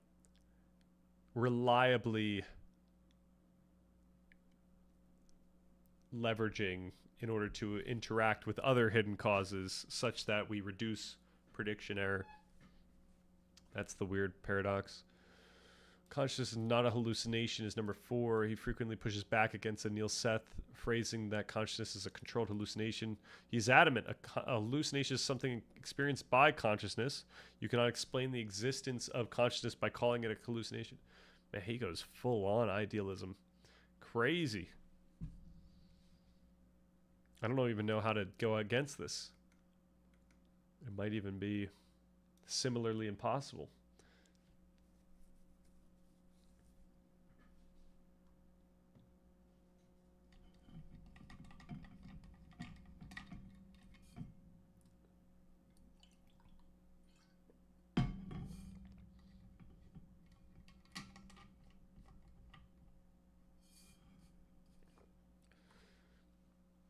reliably leveraging in order to interact with other hidden causes such that we reduce prediction error. That's the weird paradox. Consciousness is not a hallucination is number 4. He frequently pushes back against Anil Seth, phrasing that consciousness is a controlled hallucination. He's adamant a hallucination is something experienced by consciousness. You cannot explain the existence of consciousness by calling it a hallucination. Man, he goes full on idealism. Crazy. I don't even know how to go against this. It might even be similarly impossible.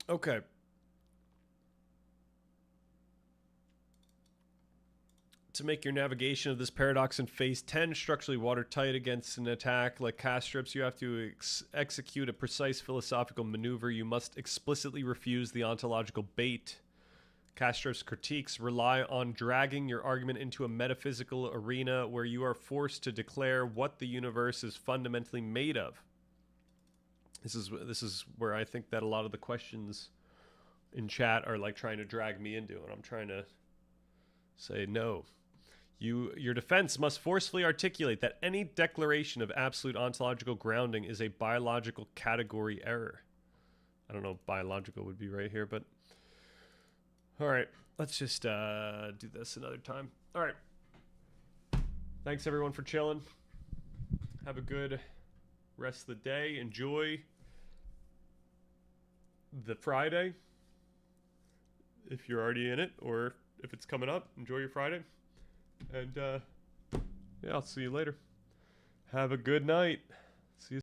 Okay. To make your navigation of this paradox in phase 10 structurally watertight against an attack like Kastrup's, you have to execute a precise philosophical maneuver. You must explicitly refuse the ontological bait. Kastrup's critiques rely on dragging your argument into a metaphysical arena where you are forced to declare what the universe is fundamentally made of. This is where I think that a lot of the questions in chat are like trying to drag me into, and I'm trying to say no. Your defense must forcefully articulate that any declaration of absolute ontological grounding is a biological category error. I don't know if biological would be right here, but all right, let's just do this another time. All right. Thanks everyone for chilling. Have a good rest of the day. Enjoy the Friday if you're already in it, or if it's coming up, enjoy your Friday. And yeah, I'll see you later. Have a good night.